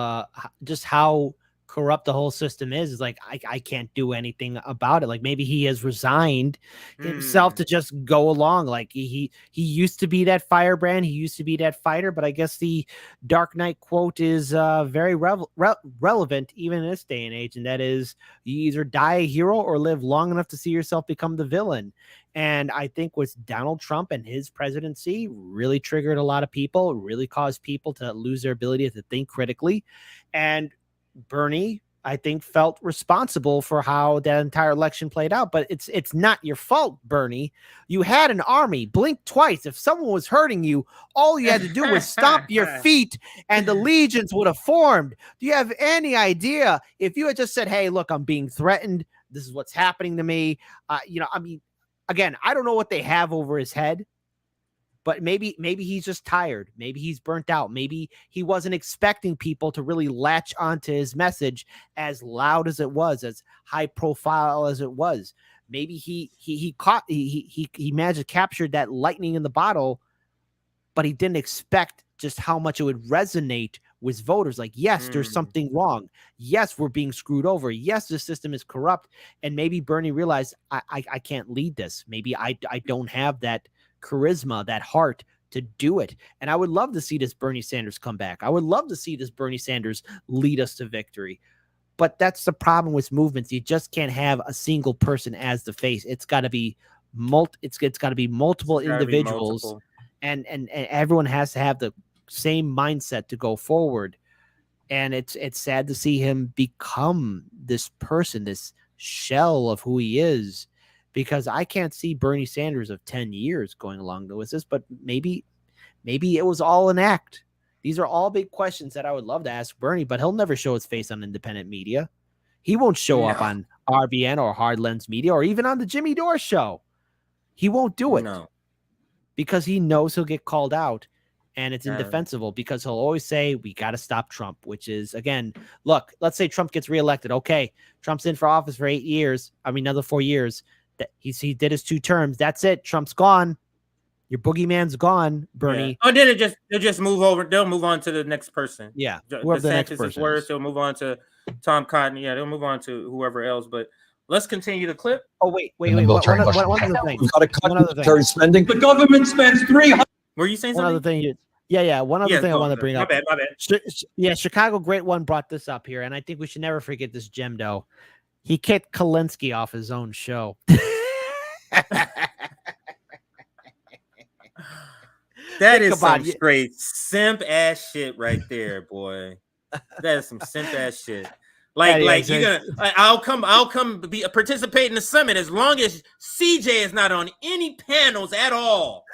how corrupt the whole system is. It's like I can't do anything about it. Like maybe he has resigned himself to just go along. Like he used to be that firebrand. He used to be that fighter. But I guess the Dark Knight quote is very relevant even in this day and age, and that is you either die a hero or live long enough to see yourself become the villain. And I think with Donald Trump and his presidency really triggered a lot of people, really caused people to lose their ability to think critically. And Bernie, I think, felt responsible for how that entire election played out. But it's not your fault, Bernie. You had an army. Blink twice. If someone was hurting you, all you had to do was stomp your feet and the legions would have formed. Do you have any idea if you had just said, hey, look, I'm being threatened. This is what's happening to me. again, I don't know what they have over his head, but maybe he's just tired. Maybe he's burnt out. Maybe he wasn't expecting people to really latch onto his message as loud as it was, as high profile as it was. Maybe he managed to capture that lightning in the bottle, but he didn't expect just how much it would resonate with voters. Like, yes, there's something wrong. Yes, we're being screwed over. Yes, the system is corrupt. And maybe Bernie realized I can't lead this. Maybe I don't have that charisma, that heart to do it. And I would love to see this Bernie Sanders come back. I would love to see this Bernie Sanders lead us to victory. But that's the problem with movements. You just can't have a single person as the face. It's got to be multiple individuals, and everyone has to have the same mindset to go forward. And it's sad to see him become this person, this shell of who he is, because I can't see Bernie Sanders of 10 years going along with this, but maybe it was all an act. These are all big questions that I would love to ask Bernie, but he'll never show his face on independent media. He won't show up on RBN or Hard Lens Media or even on the Jimmy Dore show. He won't do it because he knows he'll get called out, and it's indefensible because he'll always say, we got to stop Trump, which is, again, look, let's say Trump gets reelected. Okay, Trump's in for office for 8 years. I mean, another 4 years. He did his 2 terms. That's it. Trump's gone. Your boogeyman's gone, Bernie. Yeah. Oh, then they'll just move over. They'll move on to the next person. Yeah, whoever the next person is worse. They'll move on to Tom Cotton. Yeah, they'll move on to whoever else. But let's continue the clip. Oh, wait. One other thing. We've got to cut military spending. The government spends $300. Were you saying something? One other thing. One other thing I want to bring up. My bad. Yeah, Chicago Great One brought this up here, and I think we should never forget this gem, though. He kicked Kalinsky off his own show. That is some straight simp ass shit right there, boy. That is some simp ass shit. I'll come participate in the summit as long as CJ is not on any panels at all,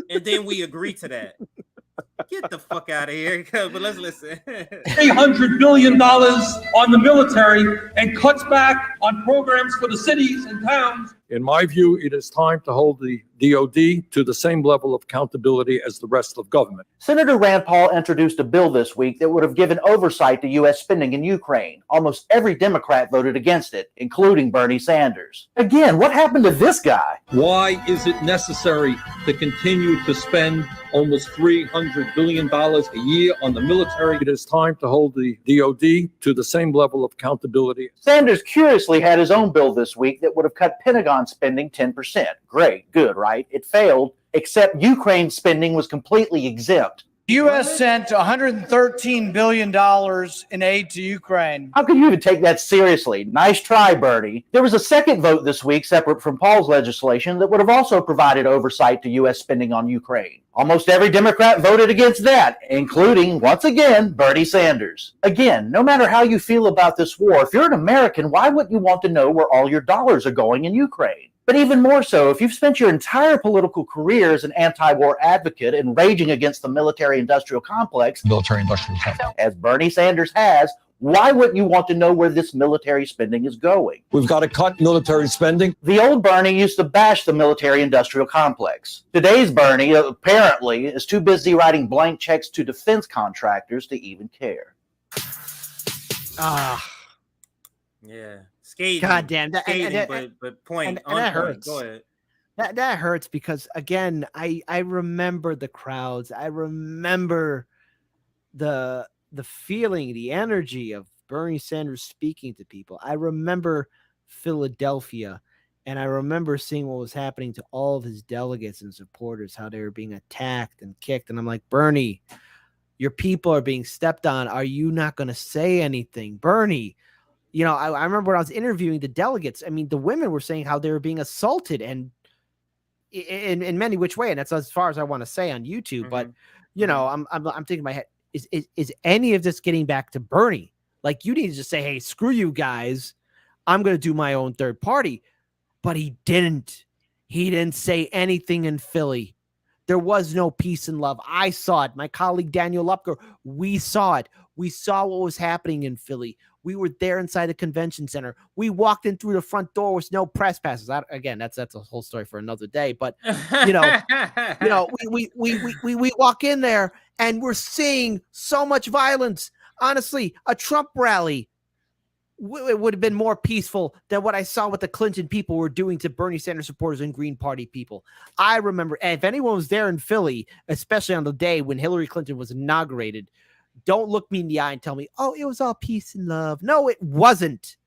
and then we agree to that. Get the fuck out of here. But let's listen. $300 billion on the military and cuts back on programs for the cities and towns. In my view, it is time to hold the DOD to the same level of accountability as the rest of government. Senator Rand Paul introduced a bill this week that would have given oversight to U.S. spending in Ukraine. Almost every Democrat voted against it, including Bernie Sanders. Again, what happened to this guy? Why is it necessary to continue to spend almost $300 billion a year on the military? It is time to hold the DOD to the same level of accountability. Sanders curiously had his own bill this week that would have cut Pentagon spending 10%. Great, good, right? It failed, except Ukraine spending was completely exempt. The U.S. sent $113 billion in aid to Ukraine. How could you even take that seriously? Nice try, Bernie. There was a second vote this week, separate from Paul's legislation, that would have also provided oversight to U.S. spending on Ukraine. Almost every Democrat voted against that, including, once again, Bernie Sanders. Again, no matter how you feel about this war, if you're an American, why wouldn't you want to know where all your dollars are going in Ukraine? But even more so, if you've spent your entire political career as an anti-war advocate and raging against the military-industrial complex, as Bernie Sanders has, why wouldn't you want to know where this military spending is going? We've got to cut military spending. The old Bernie used to bash the military-industrial complex. Today's Bernie, apparently, is too busy writing blank checks to defense contractors to even care. Yeah. Skating, God damn that! But point and that hurts. Go ahead. That hurts because again, I remember the crowds. I remember the feeling, the energy of Bernie Sanders speaking to people. I remember Philadelphia, and I remember seeing what was happening to all of his delegates and supporters, how they were being attacked and kicked. And I'm like, Bernie, your people are being stepped on. Are you not going to say anything, Bernie? You know, I remember when I was interviewing the delegates, I mean, the women were saying how they were being assaulted and in many which way. And that's as far as I want to say on YouTube. Mm-hmm. But, you know, I'm thinking in my head, is any of this getting back to Bernie? Like, you need to just say, hey, screw you guys. I'm going to do my own third party. But he didn't. He didn't say anything in Philly. There was no peace and love. I saw it. My colleague Daniel Lupker, we saw it. We saw what was happening in Philly. We were there inside the convention center. We walked in through the front door with no press passes. Again, that's a whole story for another day. But we walk in there and we're seeing so much violence. Honestly, a Trump rally, it would have been more peaceful than what I saw what the Clinton people were doing to Bernie Sanders supporters and Green Party people. I remember, and if anyone was there in Philly, especially on the day when Hillary Clinton was inaugurated, don't look me in the eye and tell me, oh, it was all peace and love. No, it wasn't.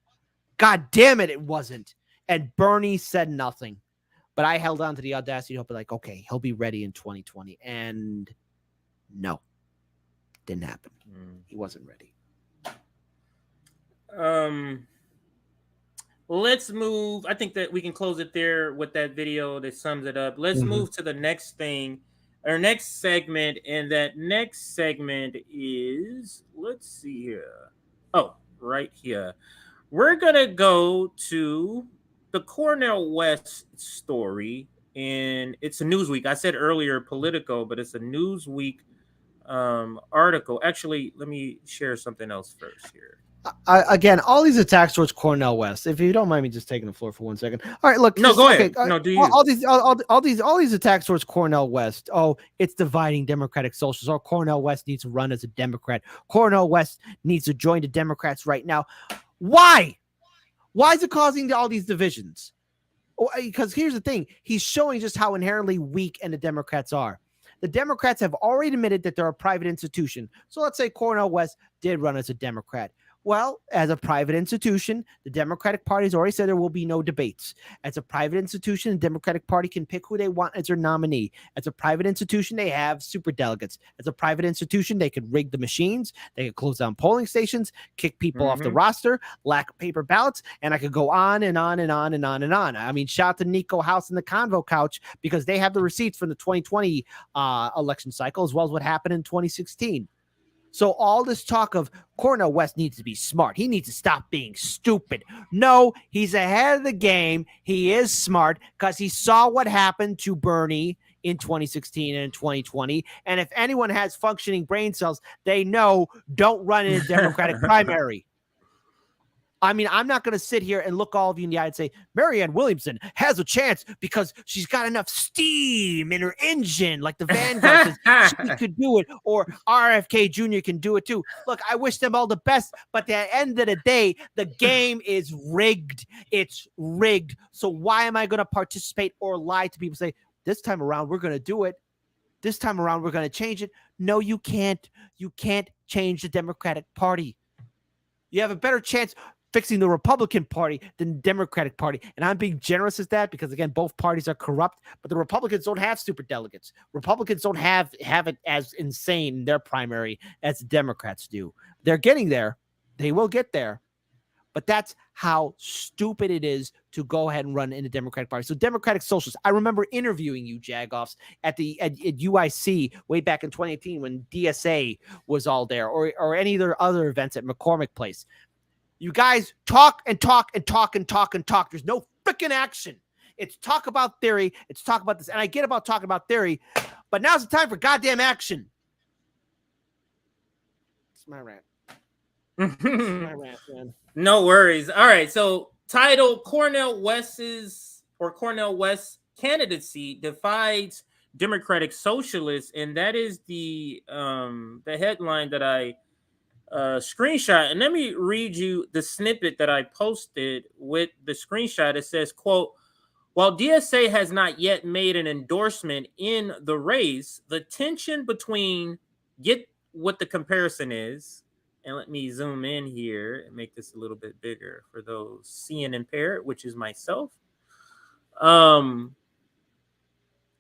God damn it, it wasn't. And Bernie said nothing. But I held on to the audacity to hope, like, okay, he'll be ready in 2020. And no, didn't happen. He wasn't ready. Let's move. I think that we can close it there with that video that sums it up. Let's move to the next thing, our next segment, and that next segment is, let's see here. Oh, right here. We're gonna go to the Cornel West story, and it's a Newsweek. I said earlier Politico, but it's a Newsweek article. Actually, let me share something else first here. Again, all these attacks towards Cornel West. If you don't mind me just taking the floor for 1 second. All right, look. No, go ahead. No, do you? All these attacks towards Cornel West. Oh, it's dividing Democratic socialists. Or Cornel West needs to run as a Democrat. Cornel West needs to join the Democrats right now. Why? Why is it causing all these divisions? Because here's the thing. He's showing just how inherently weak and the Democrats are. The Democrats have already admitted that they're a private institution. So let's say Cornel West did run as a Democrat. Well, as a private institution, the Democratic Party has already said there will be no debates. As a private institution, the Democratic Party can pick who they want as their nominee. As a private institution, they have superdelegates. As a private institution, they could rig the machines. They could close down polling stations, kick people off the roster, lack paper ballots, and I could go on and on and on and on and on. I mean, shout out to Nico House and the Convo Couch because they have the receipts from the 2020 election cycle as well as what happened in 2016. So all this talk of Cornel West needs to be smart. He needs to stop being stupid. No, he's ahead of the game. He is smart because he saw what happened to Bernie in 2016 and 2020. And if anyone has functioning brain cells, they know don't run in a Democratic primary. I mean, I'm not going to sit here and look all of you in the eye and say, Marianne Williamson has a chance because she's got enough steam in her engine, like the Vanguard says she could do it, or RFK Jr. can do it too. Look, I wish them all the best, but at the end of the day, the game is rigged. It's rigged. So why am I going to participate or lie to people, say, this time around, we're going to do it. This time around, we're going to change it. No, you can't. You can't change the Democratic Party. You have a better chance fixing the Republican Party than the Democratic Party. And I'm being generous as that because, again, both parties are corrupt, but the Republicans don't have superdelegates. Republicans don't have it as insane in their primary as the Democrats do. They're getting there. They will get there. But that's how stupid it is to go ahead and run in the Democratic Party. So Democratic Socialists, I remember interviewing you, Jagoffs, at UIC way back in 2018 when DSA was all there, or any of their other events at McCormick Place. You guys talk and talk and talk and talk and talk. There's no freaking action. It's talk about theory. It's talk about this. And I get about talking about theory, but now's the time for goddamn action. It's my rant. It's my rant, man. No worries. All right. So title Cornel West's candidacy divides Democratic Socialists. And that is the headline that I screenshot. And let me read you the snippet that I posted with the screenshot. It says, quote, while DSA has not yet made an endorsement in the race, the tension between, get what the comparison is, and let me zoom in here and make this a little bit bigger for those seeing impaired, which is myself.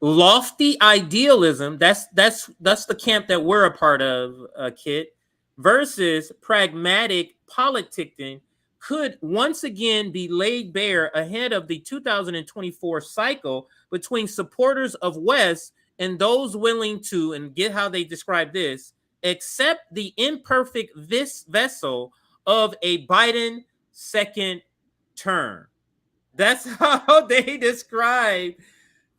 Lofty idealism, that's the camp that we're a part of, Kit, versus pragmatic politicking could once again be laid bare ahead of the 2024 cycle between supporters of West and those willing to, and get how they describe this, accept the imperfect vessel of a Biden second term. That's how they describe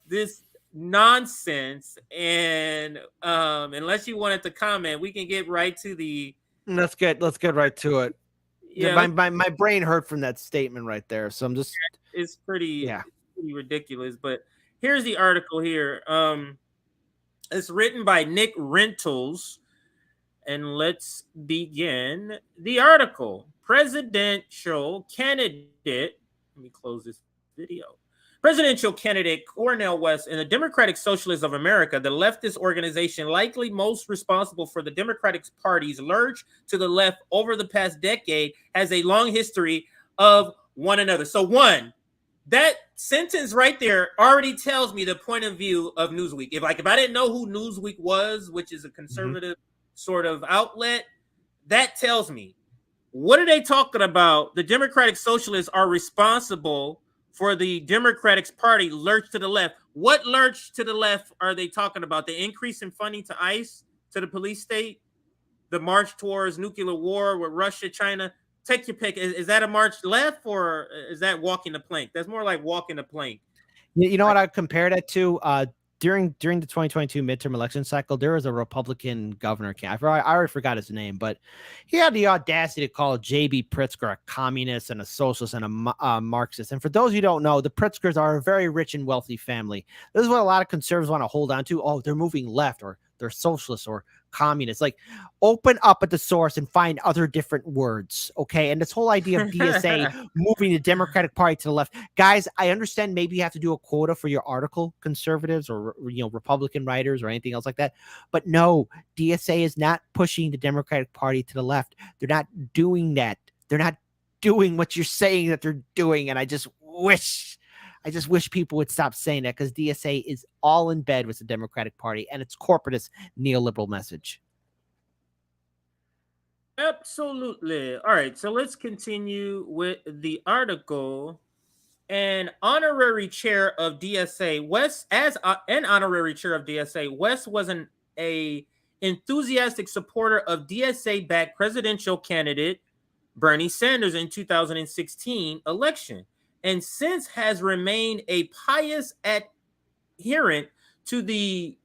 this nonsense. And unless you wanted to comment, we can get right to the let's get right to it. Yeah, my brain hurt from that statement right there. So I'm just it's pretty ridiculous. But here's the article here. It's written by Nick Rentals, and let's begin the article. Presidential candidate. Let me close this video. Presidential candidate Cornel West and the Democratic Socialists of America, the leftist organization likely most responsible for the Democratic Party's lurch to the left over the past decade, has a long history of one another. So that sentence right there already tells me the point of view of Newsweek. If I didn't know who Newsweek was, which is a conservative sort of outlet, that tells me. What are they talking about? The Democratic Socialists are responsible for the Democratic Party lurch to the left. What lurch to the left are they talking about? The increase in funding to ICE, to the police state, the march towards nuclear war with Russia, China. Take your pick. Is that a march left, or is that walking the plank? That's more like walking the plank. You know what I compare that to? During the 2022 midterm election cycle, there was a Republican governor. I already forgot his name, but he had the audacity to call J.B. Pritzker a communist and a socialist and a Marxist. And for those who don't know, the Pritzkers are a very rich and wealthy family. This is what a lot of conservatives want to hold on to. Oh, they're moving left, or they're socialists, or communists. Like, open up at the source and find other different words, okay? And this whole idea of DSA moving the Democratic Party to the left, guys, I understand maybe you have to do a quota for your article, conservatives or Republican writers or anything else like that, but no, DSA is not pushing the Democratic Party to the left. They're not doing that. They're not doing what you're saying that they're doing, and I just wish people would stop saying that, because DSA is all in bed with the Democratic Party and its corporatist neoliberal message. Absolutely. All right, so let's continue with the article. An honorary chair of DSA, West, an honorary chair of DSA, West was an enthusiastic supporter of DSA-backed presidential candidate Bernie Sanders in 2016 election, and since has remained a pious adherent to the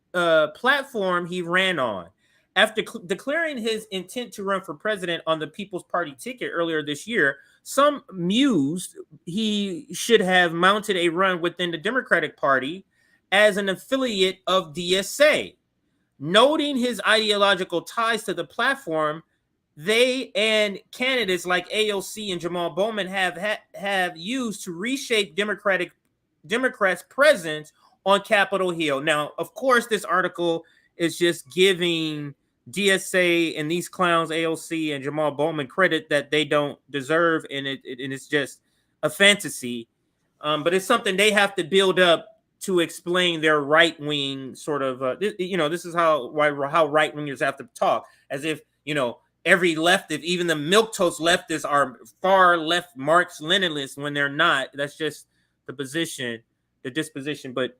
platform he ran on. After declaring his intent to run for president on the People's Party ticket earlier this year, some mused he should have mounted a run within the Democratic Party as an affiliate of DSA. Noting his ideological ties to the platform, they and candidates like AOC and Jamal Bowman have used to reshape Democrats' presence on Capitol Hill. Now, of course, this article is just giving DSA and these clowns, AOC and Jamal Bowman, credit that they don't deserve, and it's just a fantasy. But it's something they have to build up to explain their right-wing sort of. This is how right-wingers have to talk, as if every leftist, even the milquetoast leftists, are far left Marx-Leninists when they're not. That's just the position, the disposition. But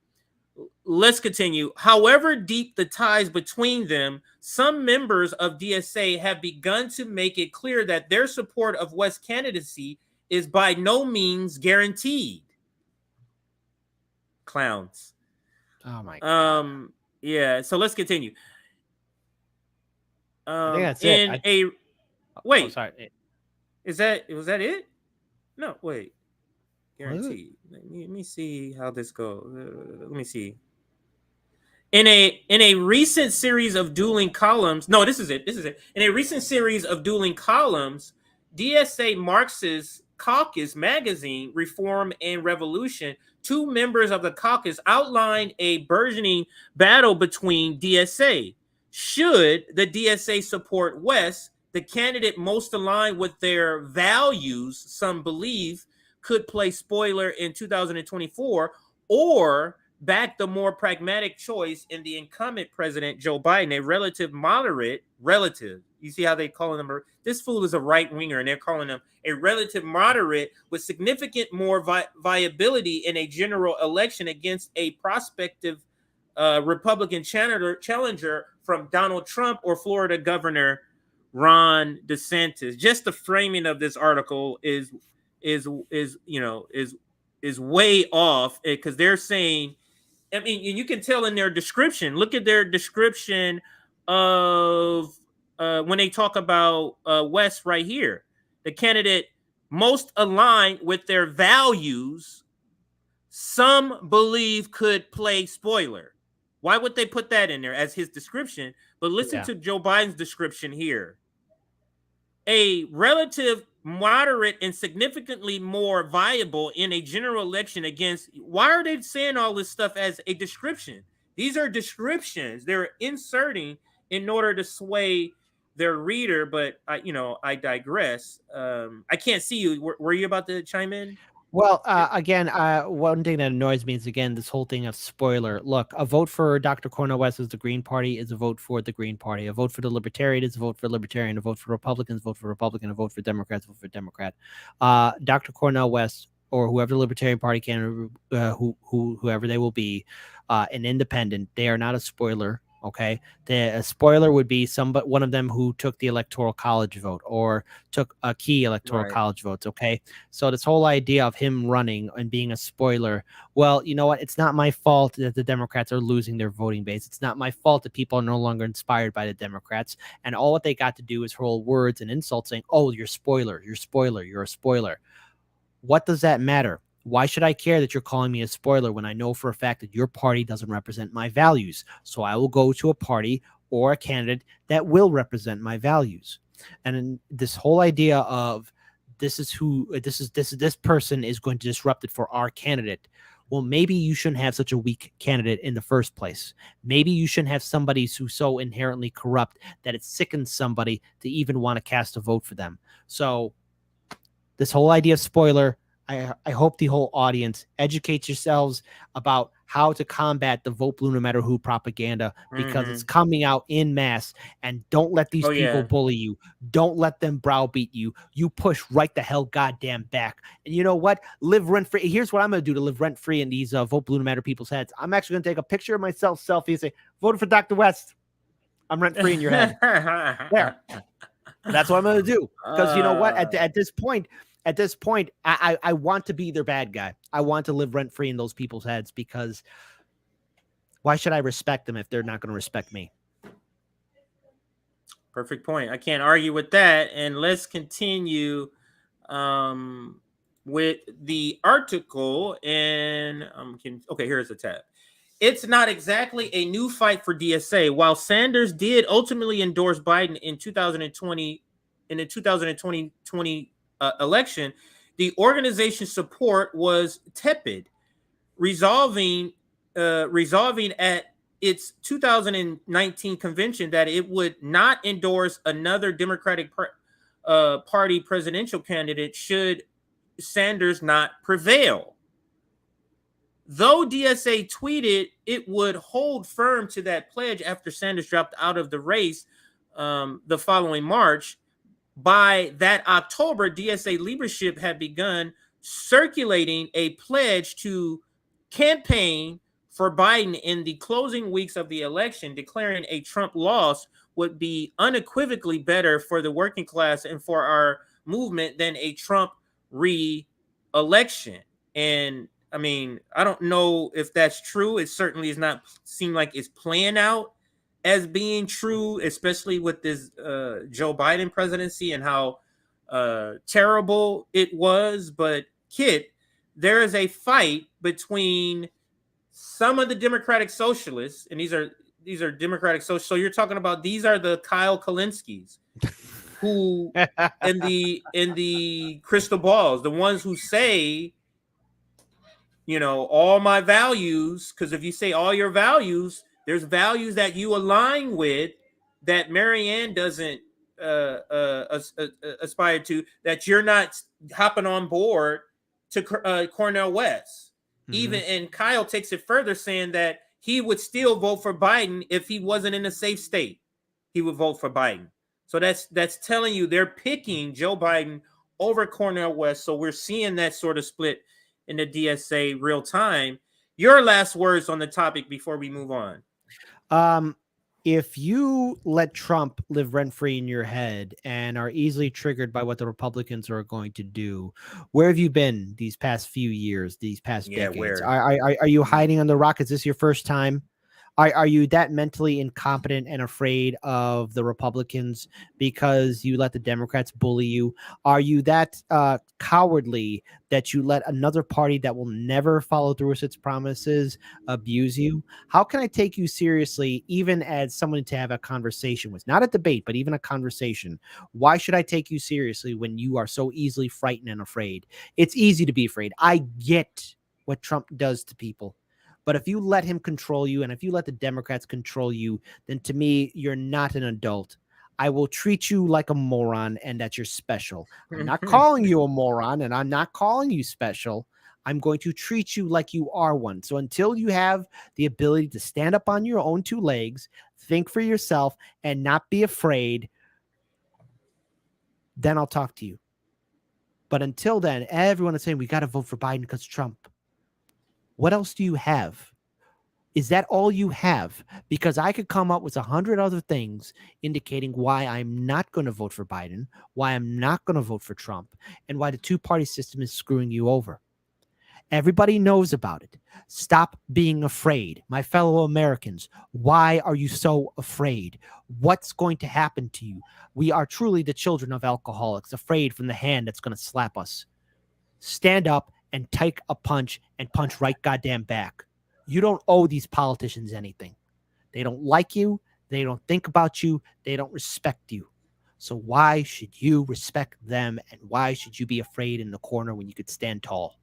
let's continue. However deep the ties between them, some members of DSA have begun to make it clear that their support of West's candidacy is by no means guaranteed. Clowns. Oh my God. Yeah, so let's continue. I think that's it. Wait. Sorry. Was that it? No, wait. Guaranteed. Let me see how this goes. Let me see. In a recent series of dueling columns. No, this is it. In a recent series of dueling columns, DSA Marxist Caucus magazine, Reform and Revolution, two members of the caucus outlined a burgeoning battle between DSA. Should the DSA support West, the candidate most aligned with their values, some believe, could play spoiler in 2024, or back the more pragmatic choice in the incumbent president, Joe Biden, a relative. You see how they calling him? This fool is a right-winger, and they're calling him a relative moderate with significant more viability in a general election against a prospective Republican challenger from Donald Trump or Florida Governor Ron DeSantis. Just the framing of this article is way off, because they're saying, I mean, you can tell in their description. Look at their description of when they talk about West right here. the candidate most aligned with their values, some believe could play spoiler. Why would they put that in there as his description? But listen to Joe Biden's description here. A relative moderate and significantly more viable in a general election against. Why are they saying all this stuff as a description? These are descriptions they're inserting in order to sway their reader. But I digress. I can't see you. Were you about to chime in? Well, again, one thing that annoys me is, again, this whole thing of spoiler. Look, a vote for Dr. Cornel West as the Green Party is a vote for the Green Party. A vote for the Libertarian is a vote for Libertarian. A vote for Republicans, vote for Republican. A vote for Democrats, vote for Democrat. Dr. Cornel West, or whoever the Libertarian Party candidate, whoever they will be, an independent, they are not a spoiler. Okay, a spoiler would be one of them who took the Electoral College vote or took a key Electoral College votes. Okay, so this whole idea of him running and being a spoiler, well, you know what? It's not my fault that the Democrats are losing their voting base. It's not my fault that people are no longer inspired by the Democrats. And all what they got to do is hurl words and insults saying, "Oh, you're a spoiler, you're a spoiler, you're a spoiler." What does that matter? Why should I care that you're calling me a spoiler when I know for a fact that your party doesn't represent my values? So I will go to a party or a candidate that will represent my values. And this whole idea of this person is going to disrupt it for our candidate. Well, maybe you shouldn't have such a weak candidate in the first place. Maybe you shouldn't have somebody who's so inherently corrupt that it sickens somebody to even want to cast a vote for them. So this whole idea of spoiler, I hope the whole audience educates yourselves about how to combat the vote blue no matter who propaganda, because it's coming out in mass. And don't let these people bully you. Don't let them browbeat you. You push right the hell goddamn back. And you know what? Live rent free. Here's what I'm going to do to live rent free in these vote blue no matter people's heads. I'm actually going to take a picture of myself, selfie, and say, voted for Dr. West. I'm rent free in your head. There. That's what I'm going to do. Because you know what? At this point, I want to be their bad guy. I want to live rent free in those people's heads, because why should I respect them if they're not going to respect me? Perfect point. I can't argue with that. And let's continue with the article. And okay, here's the tab. It's not exactly a new fight for DSA. While Sanders did ultimately endorse Biden in 2020, in the 2020 election, the organization's support was tepid, resolving at its 2019 convention that it would not endorse another Democratic Party presidential candidate should Sanders not prevail. Though DSA tweeted it would hold firm to that pledge after Sanders dropped out of the race the following March, by that October, DSA leadership had begun circulating a pledge to campaign for Biden in the closing weeks of the election, declaring a Trump loss would be unequivocally better for the working class and for our movement than a Trump re-election. And I mean, I don't know if that's true. It certainly does not seem like it's playing out as being true, especially with this Joe Biden presidency and how terrible it was. But Kit, there is a fight between some of the Democratic Socialists, and these are Democratic Socialists. So you're talking about these are the Kyle Kalinskis, who in the crystal balls, the ones who say, you know, all my values, because if you say all your values, there's values that you align with that Marianne doesn't aspire to, that you're not hopping on board to Cornel West. Even, and Kyle takes it further, saying that he would still vote for Biden if he wasn't in a safe state. He would vote for Biden. So that's telling you they're picking Joe Biden over Cornel West. So we're seeing that sort of split in the DSA real time. Your last words on the topic before we move on. If you let Trump live rent-free in your head and are easily triggered by what the Republicans are going to do, where have you been these past few years, these past decades? Where? Are you hiding on the rock? Is this your first time? Are you that mentally incompetent and afraid of the Republicans because you let the Democrats bully you? Are you that cowardly that you let another party that will never follow through with its promises abuse you? How can I take you seriously, even as someone to have a conversation with? Not a debate, but even a conversation. Why should I take you seriously when you are so easily frightened and afraid? It's easy to be afraid. I get what Trump does to people. But if you let him control you, and if you let the Democrats control you, then to me, you're not an adult. I will treat you like a moron and that you're special. I'm not calling you a moron, and I'm not calling you special. I'm going to treat you like you are one. So until you have the ability to stand up on your own two legs, think for yourself, and not be afraid, then I'll talk to you. But until then, everyone is saying we got to vote for Biden because Trump. What else do you have? Is that all you have? Because I could come up with 100 other things indicating why I'm not going to vote for Biden, why I'm not going to vote for Trump, and why the two-party system is screwing you over. Everybody knows about it. Stop being afraid. My fellow Americans, why are you so afraid? What's going to happen to you? We are truly the children of alcoholics, afraid from the hand that's going to slap us. Stand up and take a punch and punch right goddamn back. You don't owe these politicians anything. They don't like you. They don't think about you. They don't respect you. So why should you respect them, and why should you be afraid in the corner when you could stand tall?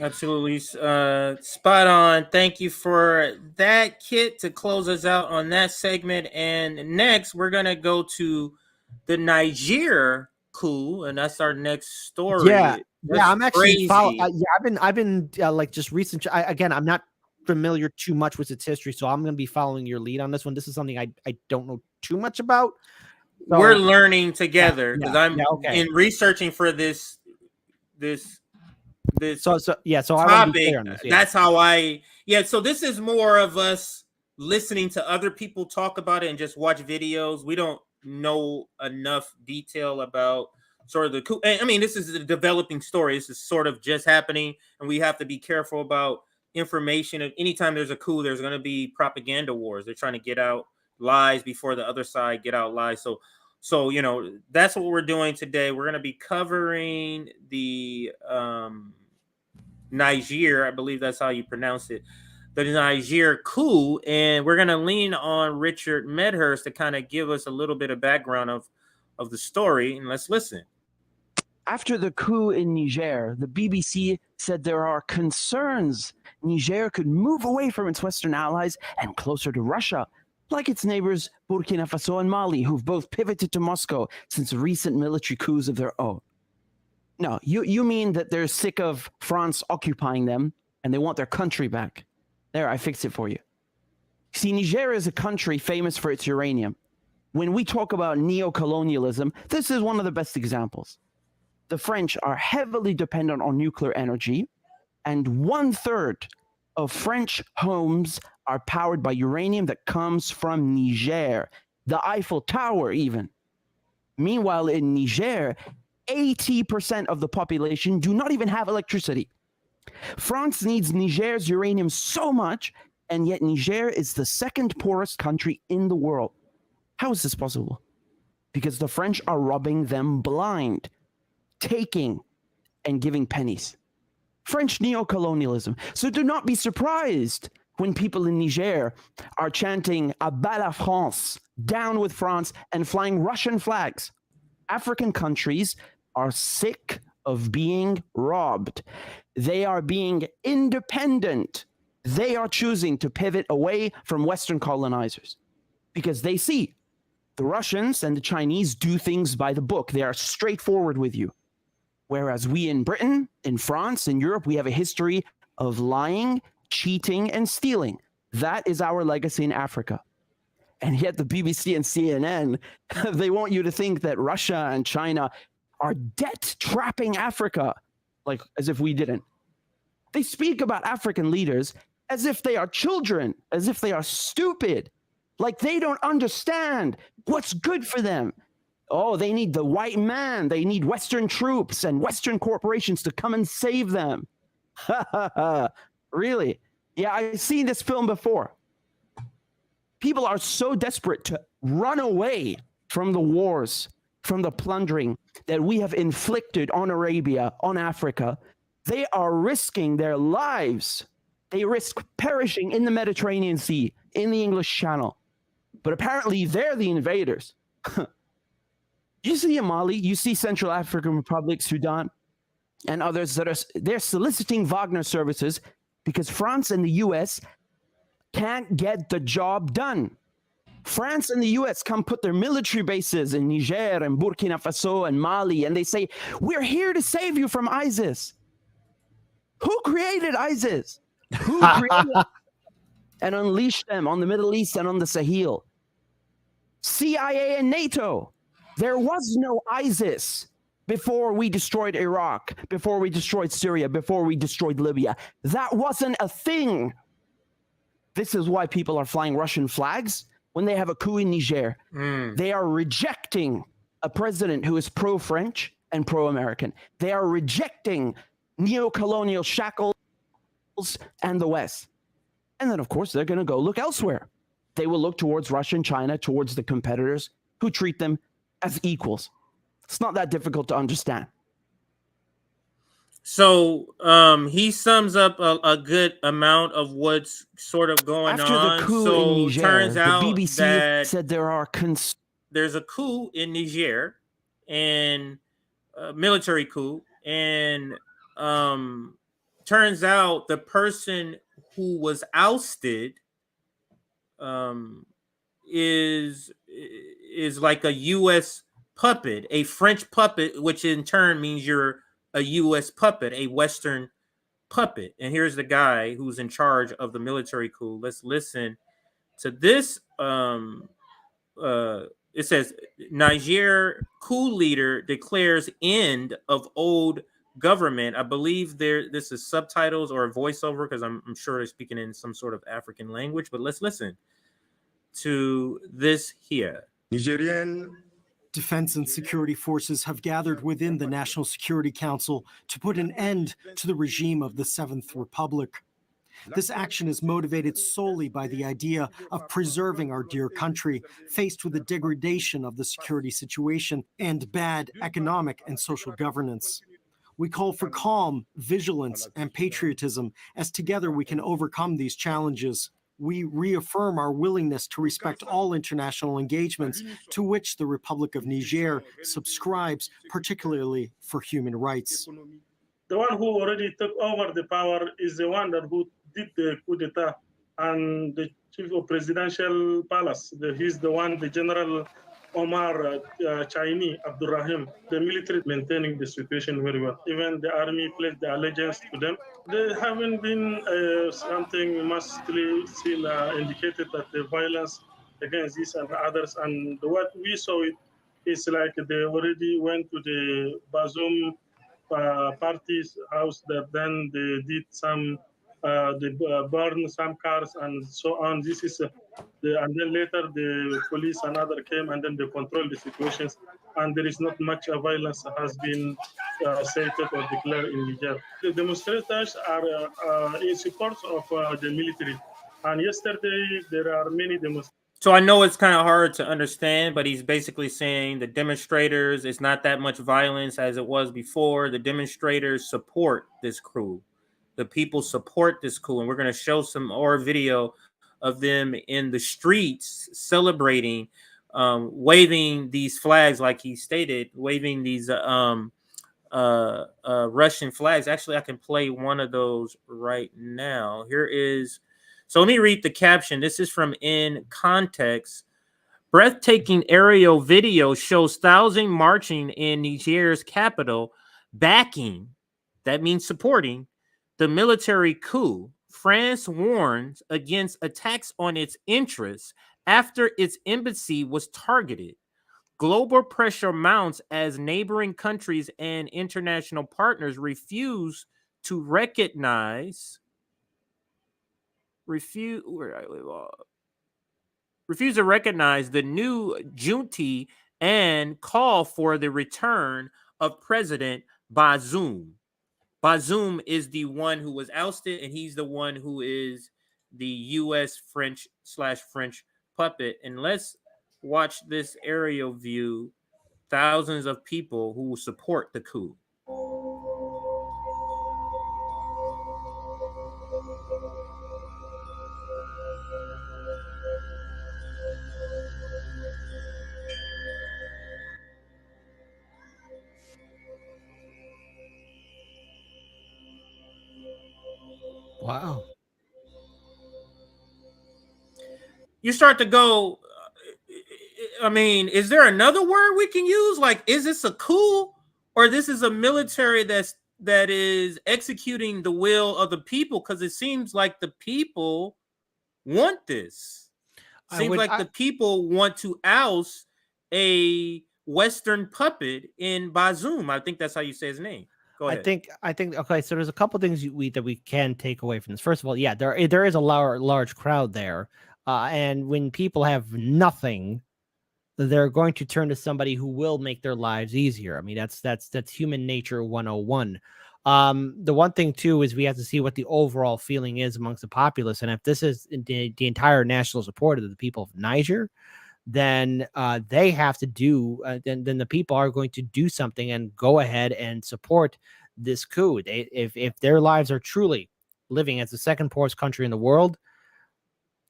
Absolutely. Spot on. Thank you for that, Kit, to close us out on that segment. And next, we're going to go to the Niger Coup, and that's our next story. Yeah, I'm actually crazy. I've been like just recent. I'm not familiar too much with its history, so I'm going to be following your lead on this one. This is something I don't know too much about. So, we're learning together because okay. in researching for this So I topic. want to be clear on this. That's how so this is more of us listening to other people talk about it and just watch videos. We don't know enough detail about sort of the coup. I mean, this is a developing story. This is sort of just happening, and we have to be careful about information. Anytime there's a coup, there's going to be propaganda wars. They're trying to get out lies before the other side get out lies. So that's what we're doing today. We're going to be covering the Niger, I believe that's how you pronounce it, the Niger coup, and we're going to lean on Richard Medhurst to kind of give us a little bit of background of the story, and let's listen. After the coup in Niger, the BBC said there are concerns Niger could move away from its Western allies and closer to Russia, like its neighbors Burkina Faso and Mali, who've both pivoted to Moscow since recent military coups of their own. No, you mean that they're sick of France occupying them and they want their country back. There, I fixed it for you. See, Niger is a country famous for its uranium. When we talk about neo-colonialism, this is one of the best examples. The French are heavily dependent on nuclear energy, and 1/3 of French homes are powered by uranium that comes from Niger, the Eiffel Tower even. Meanwhile, in Niger, 80% of the population do not even have electricity. France needs Niger's uranium so much, and yet Niger is the second poorest country in the world. How is this possible? Because the French are robbing them blind, taking and giving pennies. French neo-colonialism. So do not be surprised when people in Niger are chanting "À bas la France," down with France, and flying Russian flags. African countries are sick of being robbed. They are being independent. They are choosing to pivot away from Western colonizers because they see the Russians and the Chinese do things by the book. They are straightforward with you. Whereas we in Britain, in France, in Europe, we have a history of lying, cheating, and stealing. That is our legacy in Africa. And yet the BBC and CNN, they want you to think that Russia and China are debt-trapping Africa, like as if we didn't. They speak about African leaders as if they are children, as if they are stupid, like they don't understand what's good for them. Oh, they need the white man. They need Western troops and Western corporations to come and save them. Really? Yeah, I've seen this film before. People are so desperate to run away from the wars, from the plundering that we have inflicted on Arabia, on Africa. They are risking their lives. They risk perishing in the Mediterranean Sea, in the English Channel. But apparently they're the invaders. You see in Mali, you see Central African Republic, Sudan, and others they're soliciting Wagner services because France and the US can't get the job done. France and the US come put their military bases in Niger and Burkina Faso and Mali, and they say, we're here to save you from ISIS. Who created ISIS? Who created and unleashed them on the Middle East and on the Sahel? CIA and NATO. There was no ISIS before we destroyed Iraq, before we destroyed Syria, before we destroyed Libya. That wasn't a thing. This is why people are flying Russian flags when they have a coup in Niger. They are rejecting a president who is pro-French and pro-American. They are rejecting neo-colonial shackles and the West. And then, of course, they're going to go look elsewhere. They will look towards Russia and China, towards the competitors who treat them as equals. It's not that difficult to understand. So he sums up a good amount of what's sort of going After on. the coup So in Niger, turns the out BBC that said there are there's a coup in Niger, and military coup, and turns out the person who was ousted is like a U.S. puppet, a French puppet, which in turn means you're a U.S. puppet, a Western puppet. And here's the guy who's in charge of the military coup. Let's listen to this. It says, Niger coup leader declares end of old government. I believe this is subtitles or a voiceover because I'm sure they're speaking in some sort of African language. But let's listen to this here. Nigerian defense and security forces have gathered within the National Security Council to put an end to the regime of the Seventh Republic. This action is motivated solely by the idea of preserving our dear country, faced with the degradation of the security situation and bad economic and social governance. We call for calm, vigilance, and patriotism, as together we can overcome these challenges. We reaffirm our willingness to respect all international engagements to which the Republic of Niger subscribes, particularly for human rights. The one who already took over the power is the one who did the coup d'etat and the chief of presidential palace. He's the one, the General Omar Chaini Abdurrahim. The military maintaining the situation very well. Even the army pledged the allegiance to them. There haven't been something mostly still indicated that the violence against these and others. And what we saw it is like they already went to the Bazoum party's house, that then they did some, they burned some cars and so on. This is, and then later the police and other came and then they controlled the situations. And there is not much violence has been stated or declared in Niger. The demonstrators are in support of the military. And yesterday there are many demonstrators. So I know it's kind of hard to understand, but he's basically saying the demonstrators, it's not that much violence as it was before. The demonstrators support this coup. The people support this coup. And we're going to show some more video of them in the streets celebrating, waving these flags, like he stated, waving these Russian flags. Actually, I can play one of those right now. Here is... So let me read the caption. This is from In Context. Breathtaking aerial video shows thousands marching in Niger's capital, backing, that means supporting, the military coup. France warns against attacks on its interests after its embassy was targeted. Global pressure mounts as neighboring countries and international partners refuse to recognize to recognize the new junta and call for the return of President Bazoum. Bazoum is the one who was ousted, and he's the one who is the U.S. French puppet. And let's watch this aerial view. Thousands of people who support the coup. Wow. You start to go, I mean, is there another word we can use? Like, is this a coup, or this is a military that is executing the will of the people? Because it seems like the people want this. Seems like the people want to oust a Western puppet in Bazoum. I think that's how you say his name. Go ahead. I think. Okay, so there's a couple things that we can take away from this. First of all, yeah, there is a large crowd there, and when people have nothing, they're going to turn to somebody who will make their lives easier. I mean, that's human nature 101. The one thing too is we have to see what the overall feeling is amongst the populace, and if this is the entire national support of the people of Niger, then they have to do. Then the people are going to do something and go ahead and support this coup. If their lives are truly living as the second poorest country in the world,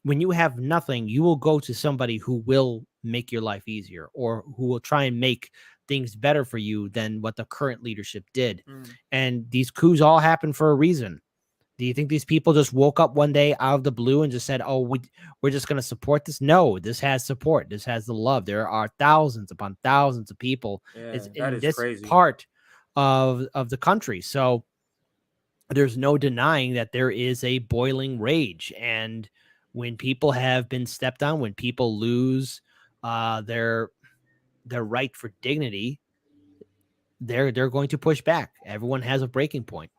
when you have nothing, you will go to somebody who will make your life easier, or who will try and make things better for you than what the current leadership did. And these coups all happen for a reason. Do you think these people just woke up one day out of the blue and just said, oh, we're just going to support this? No, this has support. This has the love. There are thousands upon thousands of people in this crazy part of the country. So there's no denying that there is a boiling rage. And when people have been stepped on, when people lose their right for dignity, they're going to push back. Everyone has a breaking point.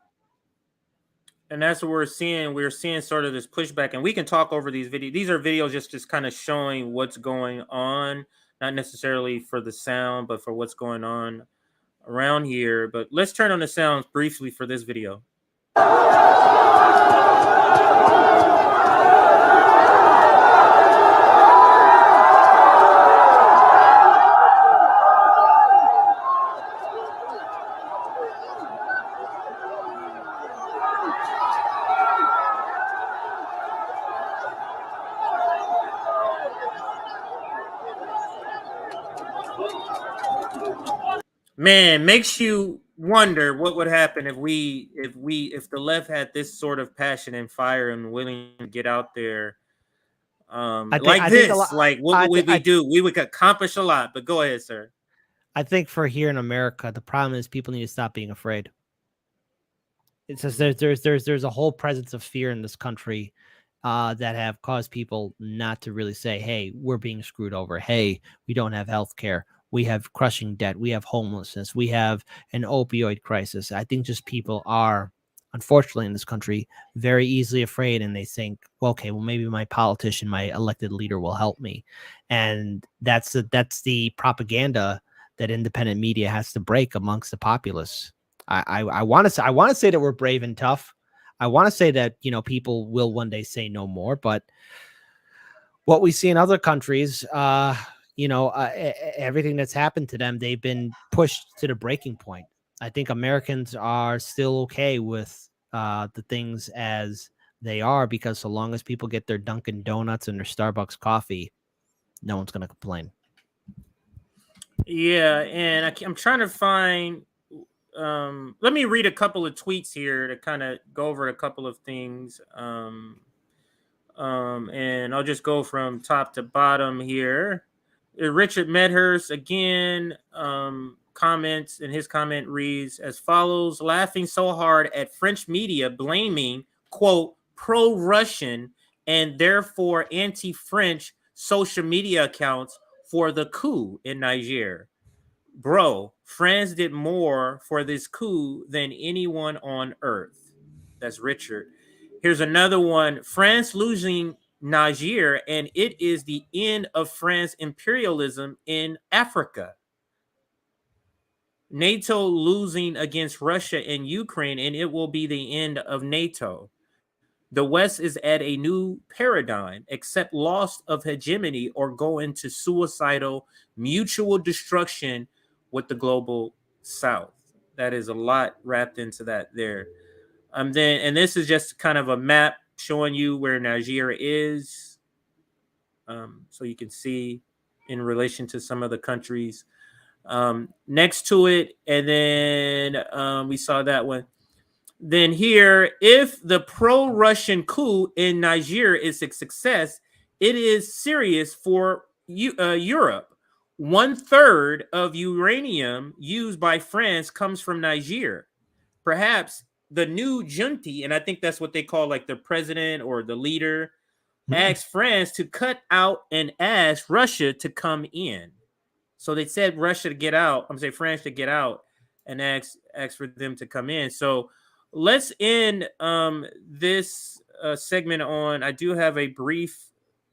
And that's what we're seeing. We're seeing sort of this pushback, and we can talk over these videos. These are videos just kind of showing what's going on, not necessarily for the sound, but for what's going on around here. But let's turn on the sounds briefly for this video. Man, makes you wonder what would happen if the left had this sort of passion and fire and willing to get out there what would we do? We would accomplish a lot. But go ahead, sir. I think for here in America, the problem is people need to stop being afraid. It says there's a whole presence of fear in this country that have caused people not to really say, hey, we're being screwed over. Hey, we don't have health care. We have crushing debt. We have homelessness. We have an opioid crisis. I think just people are, unfortunately, in this country, very easily afraid, and they think, well, okay, well, maybe my politician, my elected leader will help me. And that's the propaganda that independent media has to break amongst the populace. I want to say that we're brave and tough. I want to say that, people will one day say no more, but what we see in other countries, everything that's happened to them, they've been pushed to the breaking point. I think Americans are still okay with the things as they are, because so long as people get their Dunkin' Donuts and their Starbucks coffee, no one's going to complain. Yeah, and I'm trying to find. Let me read a couple of tweets here to kind of go over a couple of things. And I'll just go from top to bottom here. Richard Medhurst again comments, and his comment reads as follows: laughing so hard at French media blaming, quote, pro-Russian and therefore anti-French social media accounts for the coup in Niger. Bro, France did more for this coup than anyone on earth. That's Richard. Here's another one. France losing Niger, and it is the end of France imperialism in Africa. NATO losing against Russia and Ukraine, and it will be the end of NATO. The West is at a new paradigm, accept loss of hegemony or go into suicidal mutual destruction with the global South. That is a lot wrapped into that there. And this is just kind of a map showing you where Niger is, so you can see in relation to some of the countries next to it. And then we saw that one. Then here, if the pro-Russian coup in Niger is a success, it is serious for Europe. 1/3 of uranium used by France comes from Niger. Perhaps the new junta, and I think that's what they call like the president or the leader, asked France to cut out and asked Russia to come in. So they said Russia to get out. I'm saying France to get out and ask for them to come in. So let's end this segment on. I do have a brief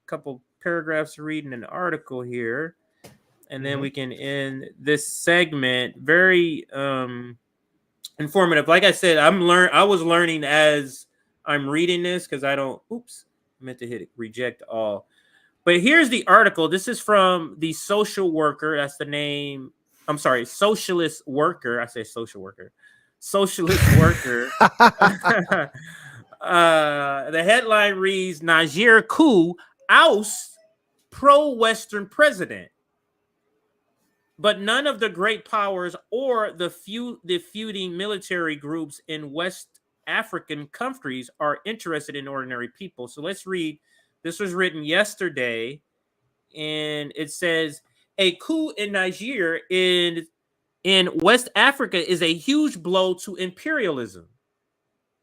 couple paragraphs to read in an article here, and then we can end this segment. Very informative. Like I said, I was learning as I'm reading this because I don't. Oops, I meant to hit reject all. But here's the article. This is from the Social Worker. That's the name. I'm sorry, Socialist Worker. I say social worker. Socialist Worker. The headline reads, Niger coup ousts pro-Western president. But none of the great powers or the feuding military groups in West African countries are interested in ordinary people. So let's read. This was written yesterday, and it says, a coup in Niger in West Africa is a huge blow to imperialism.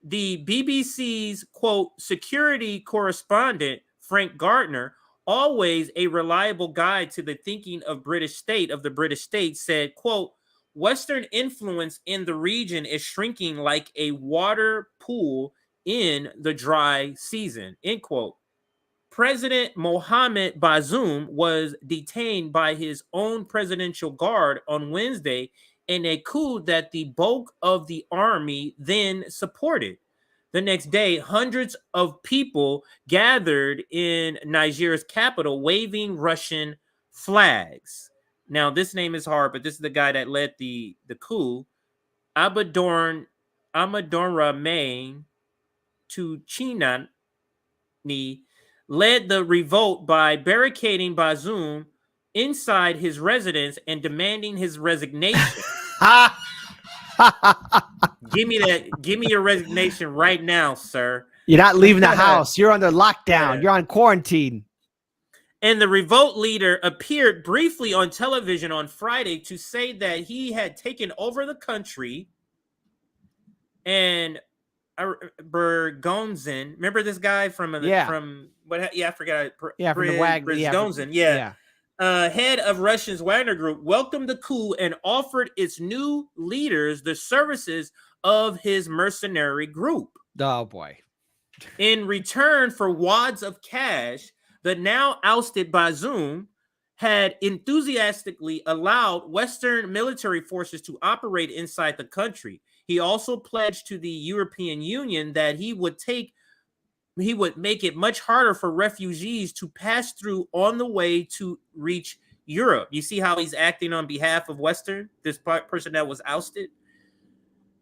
The BBC's, quote, security correspondent, Frank Gardner, always a reliable guide to the thinking of the British state, said, quote, Western influence in the region is shrinking like a water pool in the dry season, end quote. President Mohamed Bazoum was detained by his own presidential guard on Wednesday in a coup that the bulk of the army then supported. The next day, hundreds of people gathered in Niger's capital waving Russian flags. Now, this name is hard, but this is the guy that led the coup. Amadorn Ramane Tuchinani led the revolt by barricading Bazoum inside his residence and demanding his resignation. Give me your resignation right now, sir. You're not leaving the house. You're under lockdown. Yeah. You're on quarantine. And the revolt leader appeared briefly on television on Friday to say that he had taken over the country. And Bergonzen, remember this guy from what? Yeah, I forgot. Yeah, from the Wagner. Bergonzen, yeah. Head of Russia's Wagner Group, welcomed the coup and offered its new leaders the services of his mercenary group. Oh boy! In return for wads of cash, the now ousted Bazoum had enthusiastically allowed Western military forces to operate inside the country. He also pledged to the European Union that he would make it much harder for refugees to pass through on the way to reach Europe. You see how he's acting on behalf of Western, this person that was ousted?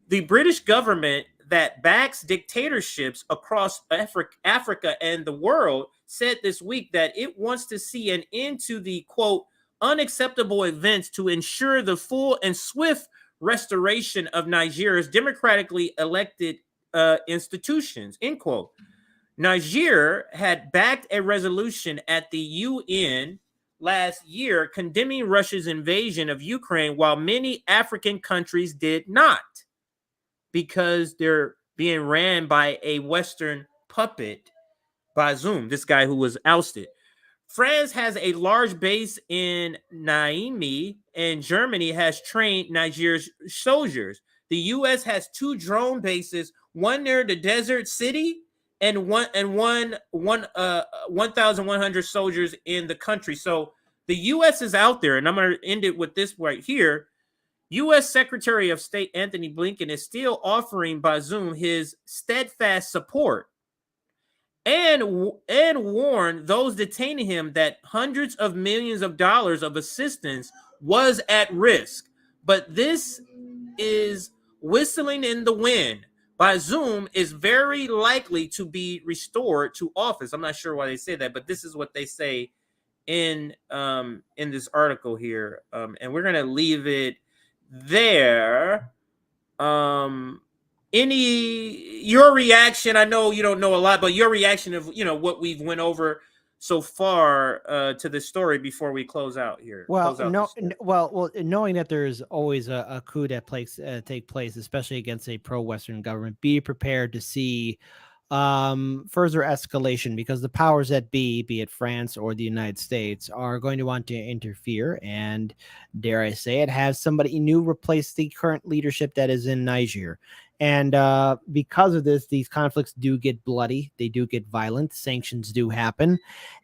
The British government that backs dictatorships across Africa and the world said this week that it wants to see an end to the, quote, unacceptable events to ensure the full and swift restoration of Niger's democratically elected institutions, end quote. Niger had backed a resolution at the UN last year condemning Russia's invasion of Ukraine, while many African countries did not, because they're being ran by a Western puppet, Bazoum, this guy who was ousted. France has a large base in Niamey, and Germany has trained Niger's soldiers. The U.S. has 2 drone bases, one near the desert city and 1,100 soldiers in the country. So the U.S. is out there, and I'm going to end it with this right here. U.S. Secretary of State Anthony Blinken is still offering Bazoum his steadfast support and warned those detaining him that hundreds of millions of dollars of assistance was at risk. But this is whistling in the wind. Bazoum is very likely to be restored to office. I'm not sure why they say that, but this is what they say in this article here, and we're gonna leave it there. Your reaction? I know you don't know a lot, but your reaction of what we've went over so far to this story before we close out here. Well, knowing that there's always a coup that take place, especially against a pro-Western government, be prepared to see further escalation, because the powers that be it France or the United States, are going to want to interfere and, dare I say it, have somebody new replace the current leadership that is in Niger. And because of this, these conflicts do get bloody. They do get violent. Sanctions do happen.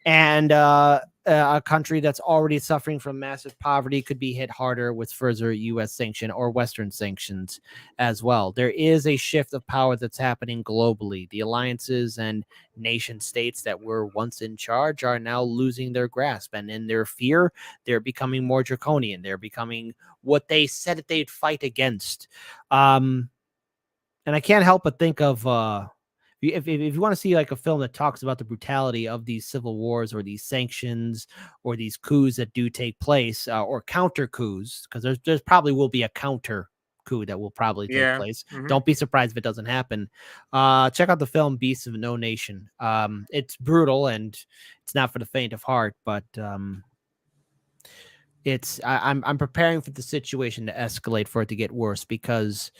And a country that's already suffering from massive poverty could be hit harder with further U.S. sanction or Western sanctions as well. There is a shift of power that's happening globally. The alliances and nation states that were once in charge are now losing their grasp. And in their fear, they're becoming more draconian. They're becoming what they said that they'd fight against. And I can't help but think of if you want to see like a film that talks about the brutality of these civil wars or these sanctions or these coups that do take place, or counter coups, because there's probably will be a counter coup that will probably take place. Mm-hmm. Don't be surprised if it doesn't happen. Check out the film Beasts of No Nation. It's brutal and it's not for the faint of heart, but I'm preparing for the situation to escalate, for it to get worse, because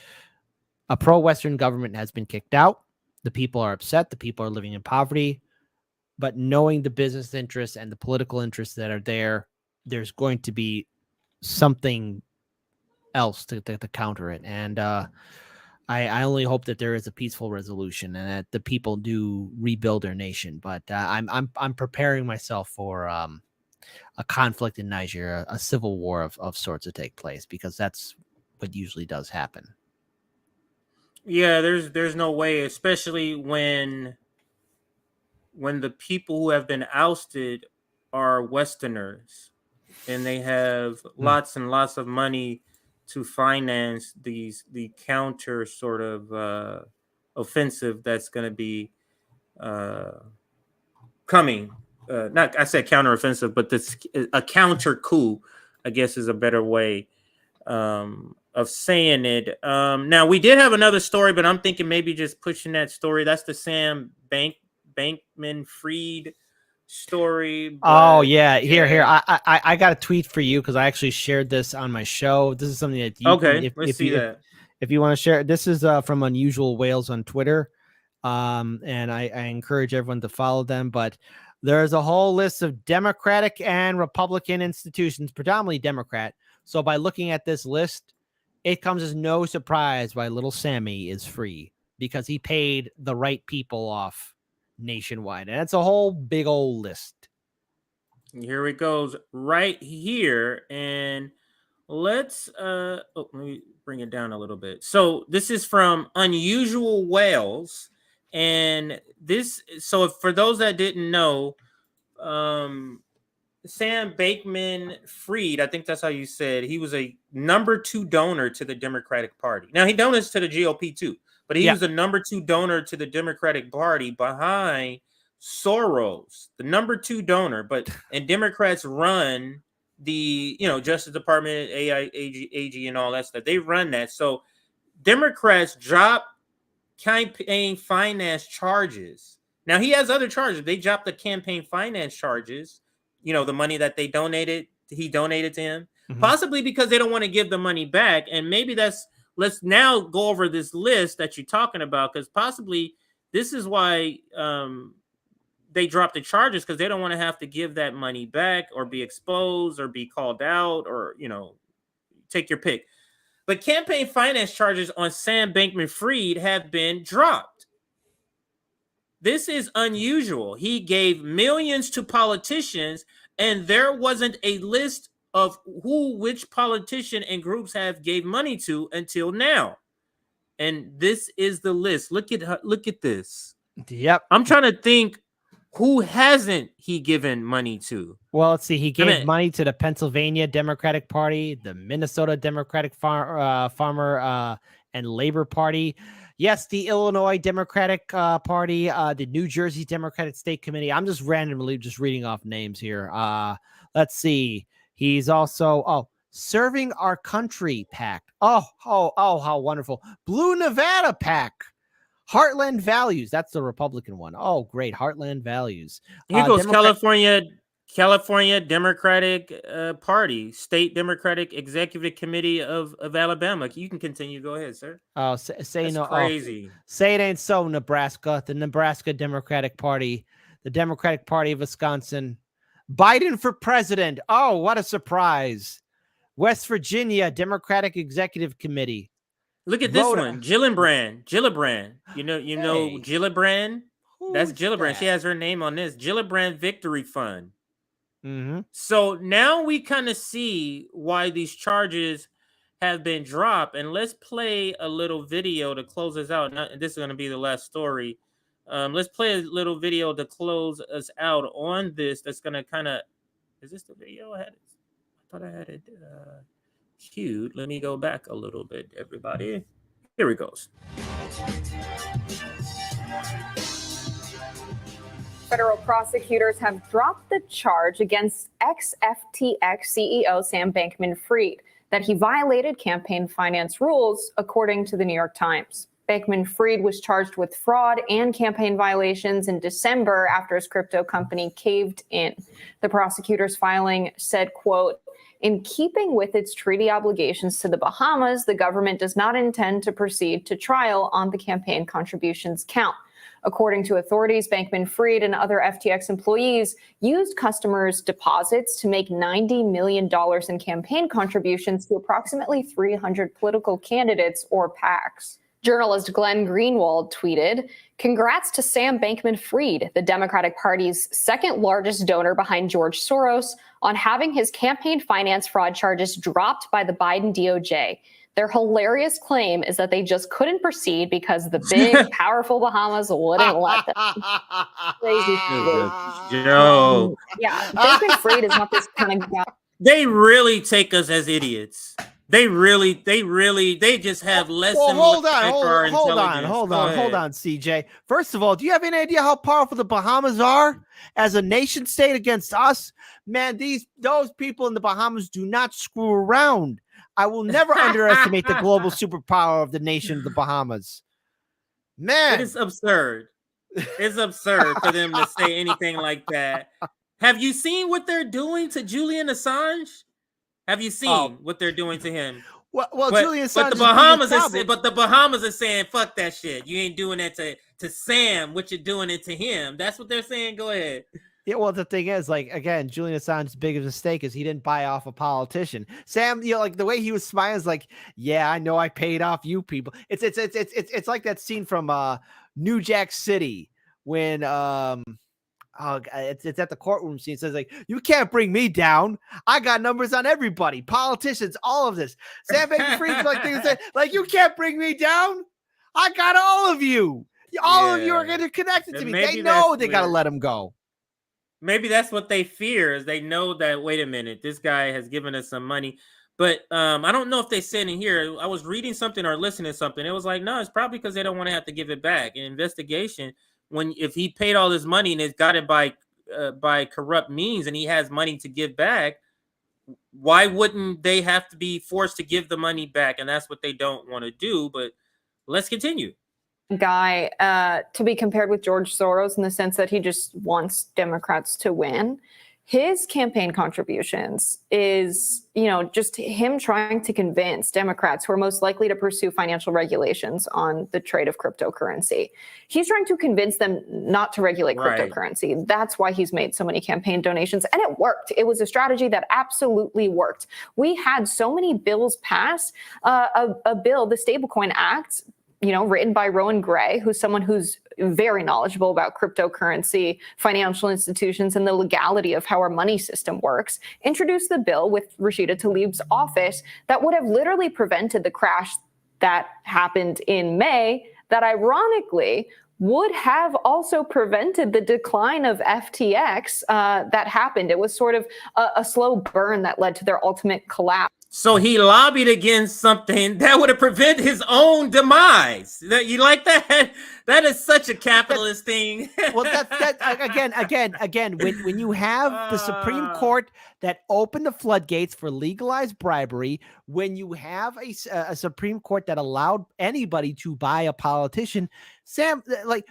a pro-Western government has been kicked out. The people are upset. The people are living in poverty. But knowing the business interests and the political interests that are there, there's going to be something else to counter it. And I only hope that there is a peaceful resolution and that the people do rebuild their nation. But I'm preparing myself for a conflict in Niger, a civil war of sorts to take place, because that's what usually does happen. Yeah, there's no way, especially when the people who have been ousted are Westerners and they have lots and lots of money to finance the counter sort of offensive that's going to be coming. Not, I said counter offensive, but this a counter coup, I guess, is a better way of saying it. Now, we did have another story, but I'm thinking maybe just pushing that story. That's the Sam Bankman-Fried story. Oh yeah, here. I got a tweet for you because I actually shared this on my show. This is something that you let's see that. If you want to share it, this is from Unusual Whales on Twitter, and I encourage everyone to follow them. But there's a whole list of Democratic and Republican institutions, predominantly Democrat. So by looking at this list, it comes as no surprise why little Sammy is free, because he paid the right people off nationwide. And it's a whole big old list. Here it goes right here. And let's let me bring it down a little bit. So this is from Unusual Whales. And so for those that didn't know, Sam Bankman-Fried, I think that's how you said, he was a number 2 donor to the Democratic Party. Now, he donates to the GOP too, but he was a number 2 donor to the Democratic Party behind Soros, the number 2 donor. And Democrats run the Justice Department, AG, and all that stuff. They run that. So Democrats drop campaign finance charges. Now, he has other charges. They dropped the campaign finance charges. The money that he donated to him, possibly because they don't want to give the money back. And maybe let's now go over this list that you're talking about, because possibly this is why they dropped the charges, because they don't want to have to give that money back or be exposed or be called out or, take your pick. But campaign finance charges on Sam Bankman-Fried have been dropped. This is unusual. He gave millions to politicians, and there wasn't a list of which politician and groups have gave money to until now. And this is the list. Look at this. Yep. I'm trying to think, who hasn't he given money to? Well, let's see. He gave money to the Pennsylvania Democratic Party, the Minnesota Democratic Farmer and Labor Party. Yes, the Illinois Democratic Party, the New Jersey Democratic State Committee. I'm just randomly just reading off names here. Let's see. He's also, Serving Our Country PAC. Oh, how wonderful. Blue Nevada PAC. Heartland Values. That's the Republican one. Oh, great. Heartland Values. Here goes California Democratic Party, State Democratic Executive Committee of Alabama. You can continue. Go ahead, sir. Oh, say That's no. Crazy. Say it ain't so, Nebraska. The Nebraska Democratic Party, the Democratic Party of Wisconsin. Biden for president. Oh, what a surprise. West Virginia Democratic Executive Committee. Look at this one. Gillibrand. You know Gillibrand? That's Gillibrand. She has her name on this. Gillibrand Victory Fund. Mm-hmm. So now we kind of see why these charges have been dropped. And let's play a little video to close us out. Now, this is going to be the last story. Let's play a little video to close us out on this. That's going to kind of... Is this the video? I thought I had it queued. Let me go back a little bit, everybody. Here it goes. Federal prosecutors have dropped the charge against ex-FTX CEO Sam Bankman-Fried that he violated campaign finance rules, according to the New York Times. Bankman-Fried was charged with fraud and campaign violations in December after his crypto company caved in. The prosecutor's filing said, quote, "In keeping with its treaty obligations to the Bahamas, the government does not intend to proceed to trial on the campaign contributions count." According to authorities, Bankman-Fried and other FTX employees used customers' deposits to make $90 million in campaign contributions to approximately 300 political candidates or PACs. Journalist Glenn Greenwald tweeted, "Congrats to Sam Bankman-Fried, the Democratic Party's second largest donor behind George Soros, on having his campaign finance fraud charges dropped by the Biden DOJ. Their hilarious claim is that they just couldn't proceed because the big, powerful Bahamas wouldn't let them." Crazy shit. Yo. Yeah, Bankman-Fried is not this kind of guy. They really take us as idiots. They just have less than hold respect for our intelligence. Hold on, CJ. First of all, do you have any idea how powerful the Bahamas are as a nation state against us? Man, those people in the Bahamas do not screw around. I will never underestimate the global superpower of the nation of the Bahamas. Man, it is absurd. It's absurd for them to say anything like that. Have you seen what they're doing to Julian Assange? Have you seen what they're doing to him? Well, Julian Assange. But the Bahamas are saying, "Fuck that shit. You ain't doing that to Sam. What you're doing it to him." That's what they're saying. Go ahead. Yeah, well, the thing is, like, again, Julian Assange's biggest mistake is he didn't buy off a politician. Sam, like the way he was smiling is like, "Yeah, I know I paid off you people." It's like that scene from New Jack City when it's at the courtroom scene. It says like, "You can't bring me down. I got numbers on everybody, politicians, all of this." Sam Bankman-Fried like, "You can't bring me down. I got all of you. All of you are interconnected to me." They know they got to let him go. Maybe that's what they fear, is they know that, wait a minute, this guy has given us some money. But I don't know if they said in here, I was reading something or listening to something. It was like, no, it's probably because they don't want to have to give it back. In investigation, if he paid all this money and has got it by corrupt means and he has money to give back, why wouldn't they have to be forced to give the money back? And that's what they don't want to do. But let's continue. Guy to be compared with George Soros in the sense that he just wants Democrats to win. His campaign contributions is, just him trying to convince Democrats who are most likely to pursue financial regulations on the trade of cryptocurrency. He's trying to convince them not to regulate cryptocurrency. Right. That's why he's made so many campaign donations. And it worked. It was a strategy that absolutely worked. We had so many bills pass, a bill, the Stablecoin Act, written by Rowan Gray, who's someone who's very knowledgeable about cryptocurrency, financial institutions, and the legality of how our money system works, introduced the bill with Rashida Tlaib's office that would have literally prevented the crash that happened in May, that ironically would have also prevented the decline of FTX that happened. It was sort of a slow burn that led to their ultimate collapse. So he lobbied against something that would have prevented his own demise. You like that? That is such a capitalist thing. Well, again, when you have the Supreme Court that opened the floodgates for legalized bribery, when you have a Supreme Court that allowed anybody to buy a politician, Sam, like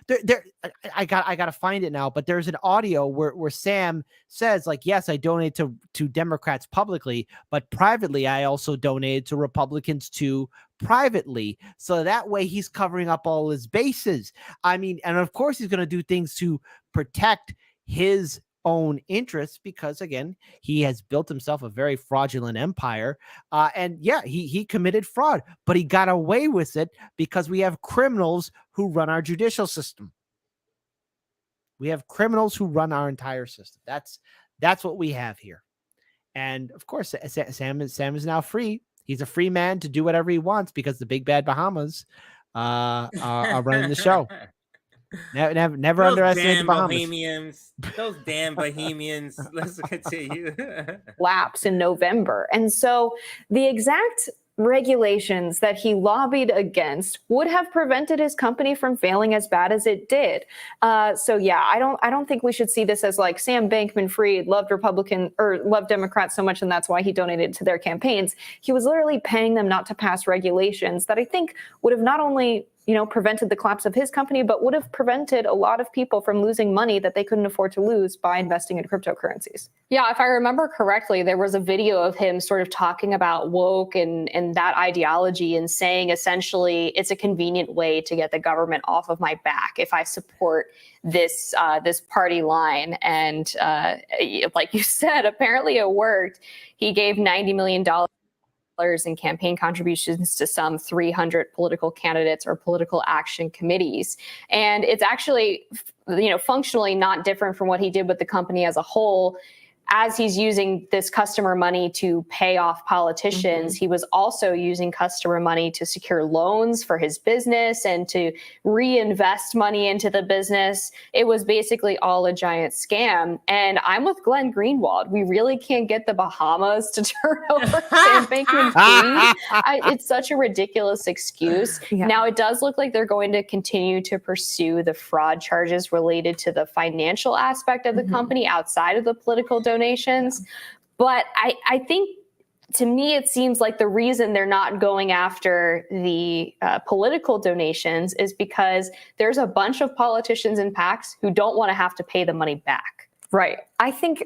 I gotta find it now, but there's an audio where Sam says, like, yes, I donate to Democrats publicly, but privately I also donated to Republicans too, privately. So that way he's covering up all his bases. I mean, and of course he's going to do things to protect his own interests, because again, he has built himself a very fraudulent empire. And yeah, he committed fraud, but he got away with it because we have criminals who run our judicial system. We have criminals who run our entire system. That's what we have here. And of course, Sam is now free. He's a free man to do whatever he wants because the big bad Bahamas are running the show. Never underestimate the Bahamas. Bohemians, those damn Bohemians. Let's continue. Lapse in November. And so the exact regulations that he lobbied against would have prevented his company from failing as bad as it did. So yeah, I don't think we should see this as like Sam Bankman-Fried loved Democrats so much and that's why he donated to their campaigns. He was literally paying them not to pass regulations that I think would have not only prevented the collapse of his company, but would have prevented a lot of people from losing money that they couldn't afford to lose by investing in cryptocurrencies. Yeah, if I remember correctly, there was a video of him sort of talking about woke and that ideology and saying essentially it's a convenient way to get the government off of my back if I support this party line. And like you said, apparently it worked. He gave $90 million in campaign contributions to some 300 political candidates or political action committees. And it's actually, functionally not different from what he did with the company as a whole. As he's using this customer money to pay off politicians, he was also using customer money to secure loans for his business and to reinvest money into the business. It was basically all a giant scam. And I'm with Glenn Greenwald. We really can't get the Bahamas to turn over Sam Bankman-Fried. It's such a ridiculous excuse. Yeah. Now, it does look like they're going to continue to pursue the fraud charges related to the financial aspect of the company outside of the political donations. But I think, to me, it seems like the reason they're not going after the political donations is because there's a bunch of politicians and PACs who don't want to have to pay the money back. Right. I think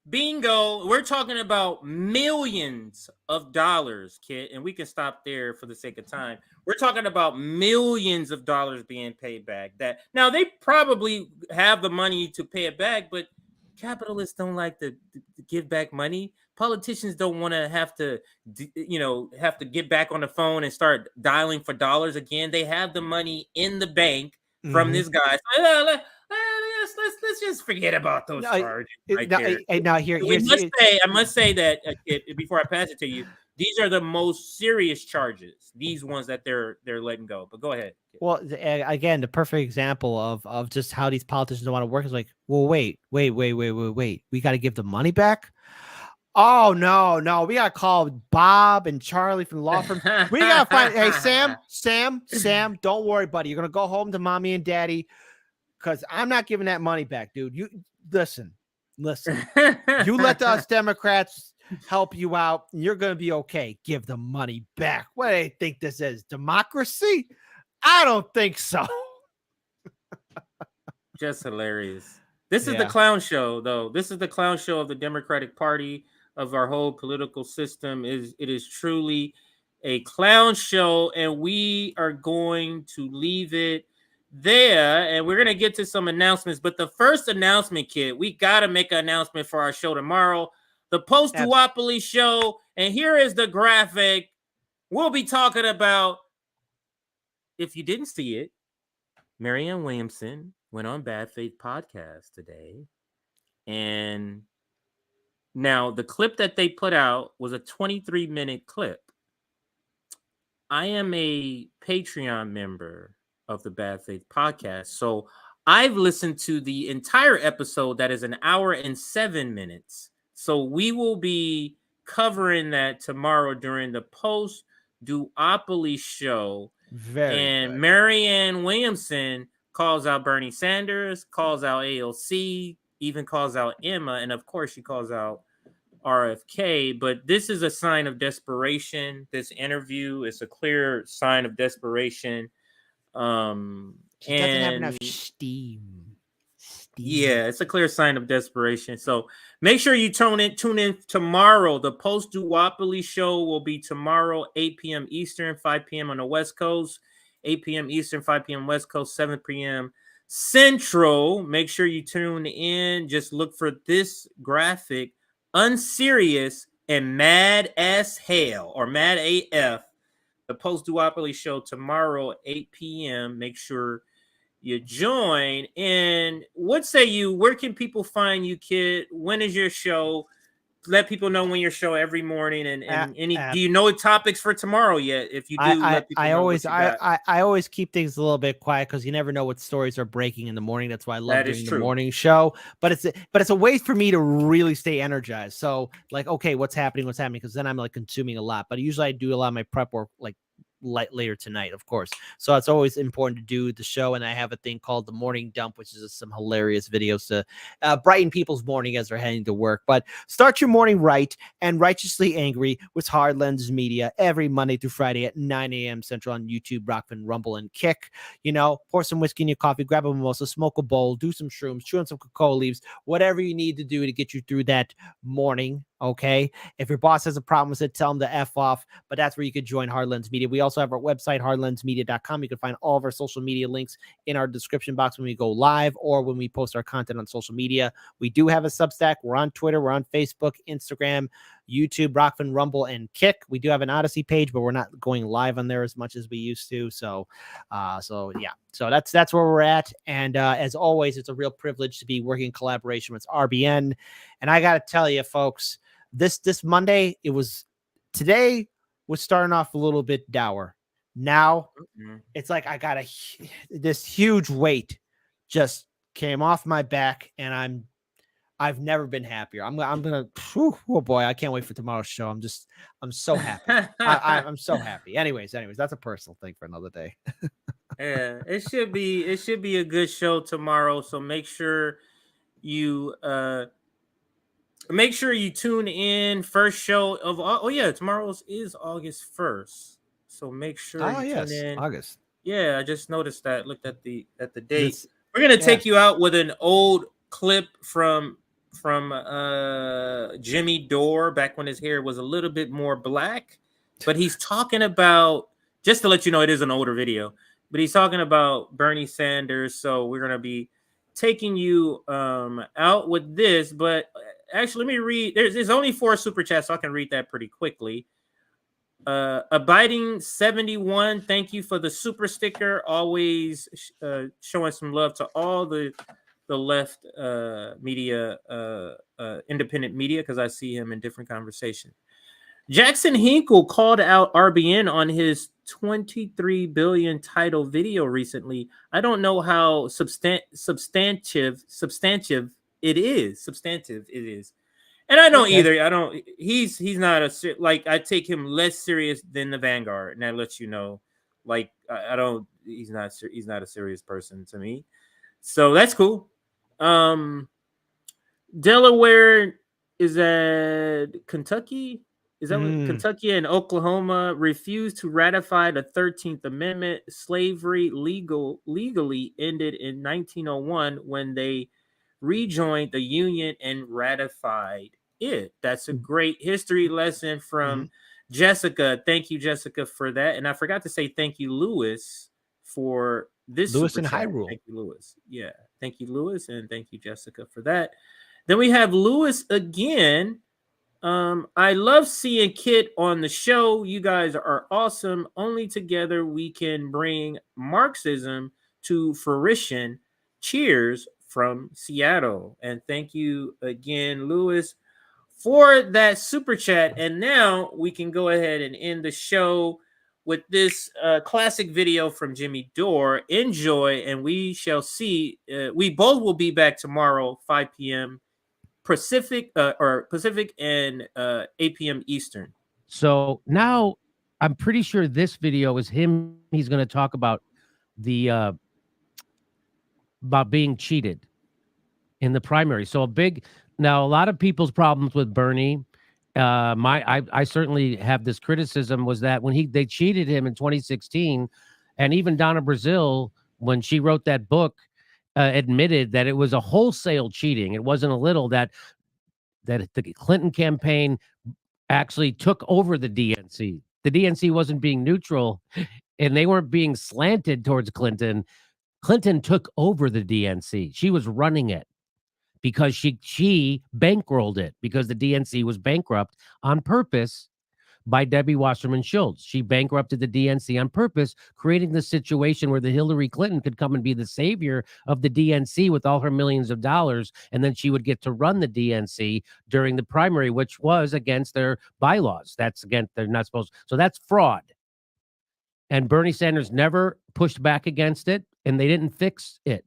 Bingo. We're talking about millions of dollars, Kit, and we can stop there for the sake of time. We're talking about millions of dollars being paid back. That now they probably have the money to pay it back, but capitalists don't like to give back money. Politicians don't want to have to get back on the phone and start dialing for dollars again. They have the money in the bank from this guy. Let's just forget about those charges. I must say that before I pass it to you, these are the most serious charges. These ones that they're letting go. But go ahead. Well, again, the perfect example of just how these politicians don't want to work is like, well, wait. We got to give the money back. Oh no, we got to call Bob and Charlie from the law firm. We got to find. Hey, Sam, don't worry, buddy. You're gonna go home to mommy and daddy. Because I'm not giving that money back, dude. You listen. You let us Democrats help you out, and you're going to be okay. Give the money back. What do they think this is? Democracy? I don't think so. Just hilarious. This is the clown show, though. This is the clown show of the Democratic Party, of our whole political system. It is truly a clown show, and we are going to leave it there, and we're gonna get to some announcements. But the first announcement, Kid, we gotta make an announcement for our show tomorrow, the Post-Duopoly show. And here is the graphic we'll be talking about, if you didn't see it, Marianne Williamson went on Bad Faith Podcast today. And now the clip that they put out was a 23-minute clip. I am a Patreon member of the Bad Faith Podcast. So I've listened to the entire episode that is an hour and 7 minutes. So we will be covering that tomorrow during the post-duopoly show. And Marianne Williamson calls out Bernie Sanders, calls out AOC, even calls out Emma, and of course she calls out RFK. But this is a sign of desperation. This interview is a clear sign of desperation. She doesn't have enough steam. Yeah, it's a clear sign of desperation. So make sure you tune in tomorrow. The post-duopoly show will be tomorrow, 8 p.m. Eastern, 5 p.m. on the West Coast, 8 p.m. Eastern, 5 p.m. West Coast, 7 p.m. Central. Make sure you tune in. Just look for this graphic, unserious and mad as hell, or mad AF. The post-duopoly show tomorrow, 8 p.m. Make sure you join. And what say you? Where can people find you, Kid? When is your show? Let people know when your show every morning. And do you know topics for tomorrow yet? If you do, let people know what you got. I always keep things a little bit quiet because you never know what stories are breaking in the morning. That's why I love doing the morning show. But it's a way for me to really stay energized. So like, okay, what's happening? Because then I'm like consuming a lot. But usually I do a lot of my prep work like later tonight, of course. So it's always important to do the show. And I have a thing called the Morning Dump, which is just some hilarious videos to brighten people's morning as they're heading to work. But start your morning right and righteously angry with Hard Lens Media every Monday through Friday at 9 a.m. Central on YouTube, Rockfin, Rumble, and Kick. You know, pour some whiskey in your coffee, grab a mimosa, smoke a bowl, do some shrooms, chew on some cocoa leaves, whatever you need to do to get you through that morning. Okay. If your boss has a problem with it, tell them to F off. But that's where you could join Hard Lens Media. We also have our website, hardlensmedia.com. You can find all of our social media links in our description box when we go live or when we post our content on social media. We do have a Substack. We're on Twitter. We're on Facebook, Instagram, YouTube, Rockfin, Rumble, and Kick. We do have an Odyssey page, but we're not going live on there as much as we used to. So yeah. So that's where we're at. And as always, it's a real privilege to be working in collaboration with RBN. And I got to tell you, folks, this Monday, today was starting off a little bit dour. Now it's like I got this huge weight just came off my back, and I've never been happier. I'm gonna. Oh boy, I can't wait for tomorrow's show. I'm so happy. I'm so happy. Anyways, that's a personal thing for another day. Yeah, it should be a good show tomorrow. So make sure you tune in. First show of tomorrow's is August 1st. So make sure you tune in. August. Yeah, I just noticed that. Looked at the date. We're gonna take you out with an old clip from Jimmy Dore back when his hair was a little bit more black. But he's talking about, just to let you know, it is an older video. But he's talking about Bernie Sanders. So we're gonna be taking you out with this. But actually, let me read. There's only 4 super chats, so I can read that pretty quickly. Abiding 71, thank you for the super sticker. Always showing some love to all the left media, independent media, because I see him in different conversations. Jackson Hinkle called out RBN on his 23 billion title video recently. I don't know how substantive it is. And I don't either. He's not I take him less serious than the Vanguard. And that lets you know, he's not a serious person to me. So that's cool. Delaware is at Kentucky. Is that what Kentucky and Oklahoma refused to ratify the 13th Amendment? Slavery legally ended in 1901 when they rejoined the Union and ratified it. That's a great history lesson from Jessica. Thank you, Jessica, for that. And I forgot to say thank you, Lewis, for this. Lewis and Hyrule. Thank you, Lewis. Yeah. Thank you, Lewis. And thank you, Jessica, for that. Then we have Lewis again. I love seeing Kit on the show. You guys are awesome. Only together we can bring Marxism to fruition. Cheers from Seattle. And thank you again, Lewis, for that super chat. And now we can go ahead and end the show with this classic video from Jimmy Dore. Enjoy, and we shall see. We both will be back tomorrow, 5 p.m. Pacific and 8 p.m. Eastern. So now I'm pretty sure this video is him. He's going to talk about the about being cheated in the primary. So a lot of people's problems with Bernie, I certainly have this criticism, was that when they cheated him in 2016, and even Donna Brazile, when she wrote that book, admitted that it was a wholesale cheating. It wasn't a little, that the Clinton campaign actually took over the DNC. The DNC wasn't being neutral, and they weren't being slanted towards Clinton. Clinton took over the DNC. She was running it because she bankrolled it, because the DNC was bankrupt on purpose by Debbie Wasserman Schultz. She bankrupted the DNC on purpose, creating the situation where the Hillary Clinton could come and be the savior of the DNC with all her millions of dollars, and then she would get to run the DNC during the primary, which was against their bylaws. That's against, they're not supposed. So that's fraud. And Bernie Sanders never pushed back against it, and they didn't fix it.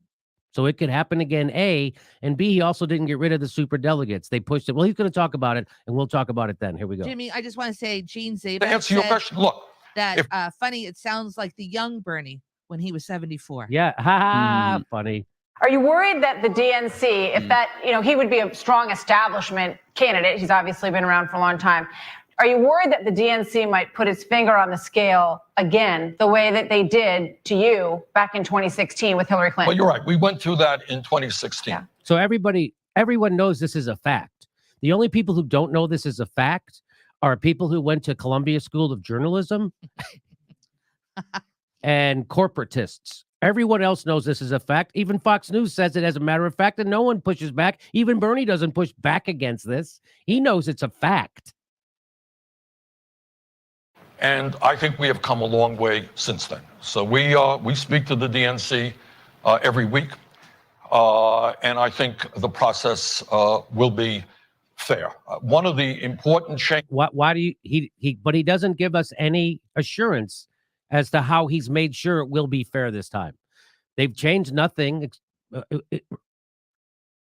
So it could happen again, A. And B, he also didn't get rid of the super delegates. They pushed it. Well, he's going to talk about it, and we'll talk about it then. Here we go. Jimmy, I just want to say Gene Zabek To answer your question, look. That funny, it sounds like the young Bernie when he was 74. Yeah, funny. Are you worried that the DNC, if that, he would be a strong establishment candidate, he's obviously been around for a long time. Are you worried that the DNC might put its finger on the scale again, the way that they did to you back in 2016 with Hillary Clinton? Well, you're right. We went through that in 2016. Yeah. So everyone knows this is a fact. The only people who don't know this is a fact are people who went to Columbia School of Journalism and corporatists. Everyone else knows this is a fact. Even Fox News says it as a matter of fact, and no one pushes back. Even Bernie doesn't push back against this. He knows it's a fact. And I think we have come a long way since then. So we speak to the DNC every week, and I think the process will be fair. One of the important changes. Why do but he doesn't give us any assurance as to how he's made sure it will be fair this time. They've changed nothing.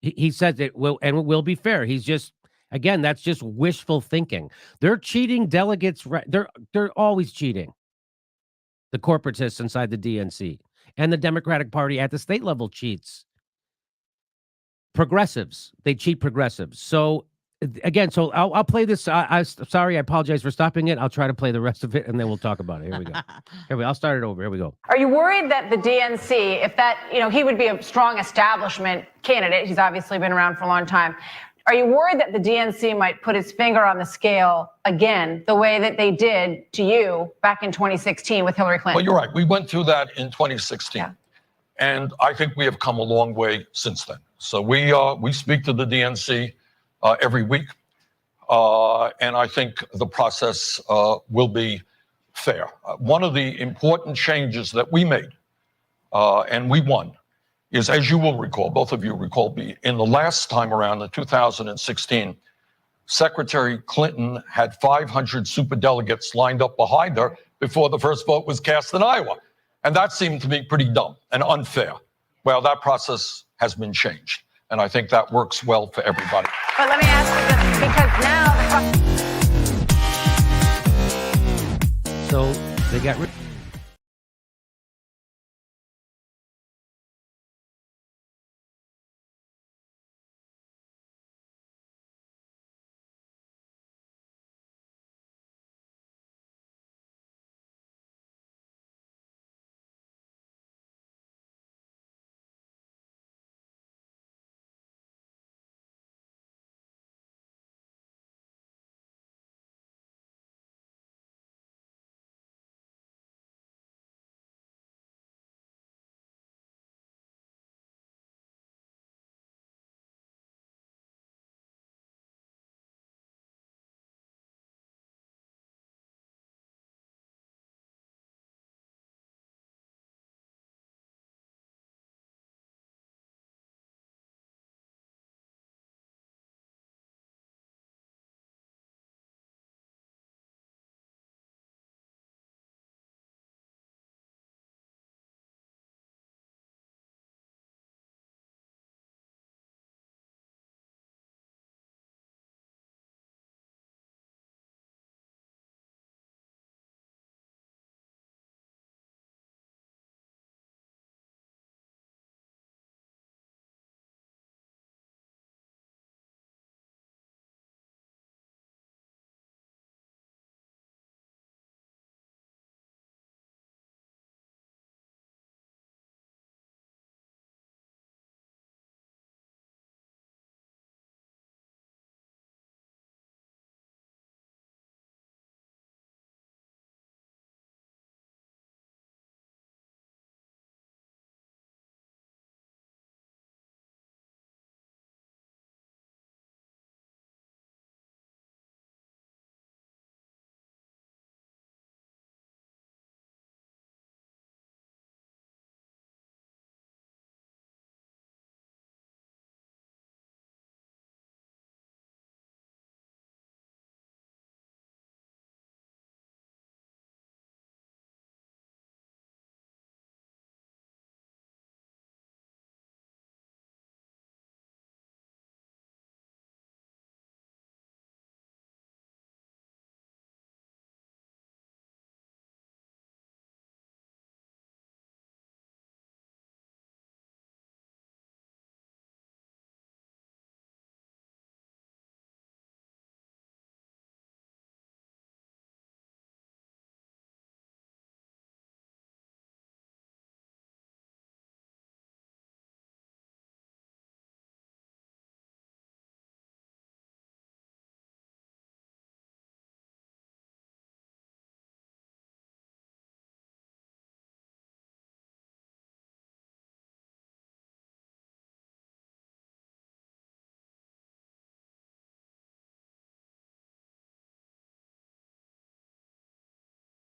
He says it will, and it will be fair. He's just. Again, that's just wishful thinking. They're cheating delegates. They're always cheating. The corporatists inside the DNC and the Democratic Party at the state level cheats. Progressives, they cheat progressives. So again, I'll play this. Sorry, I apologize for stopping it. I'll try to play the rest of it, and then we'll talk about it. Here we go. I'll start it over. Here we go. Are you worried that the DNC, if that, he would be a strong establishment candidate, he's obviously been around for a long time. Are you worried that the DNC might put its finger on the scale again, the way that they did to you back in 2016 with Hillary Clinton? Well, you're right. We went through that in 2016. Yeah. And I think we have come a long way since then. So we speak to the DNC every week. And I think the process will be fair. One of the important changes that we made, and we won, is, as you will recall, both of you recall, in the last time around, in 2016, Secretary Clinton had 500 superdelegates lined up behind her before the first vote was cast in Iowa. And that seemed to me pretty dumb and unfair. Well, that process has been changed. And I think that works well for everybody. But let me ask you this, because now... So they got rid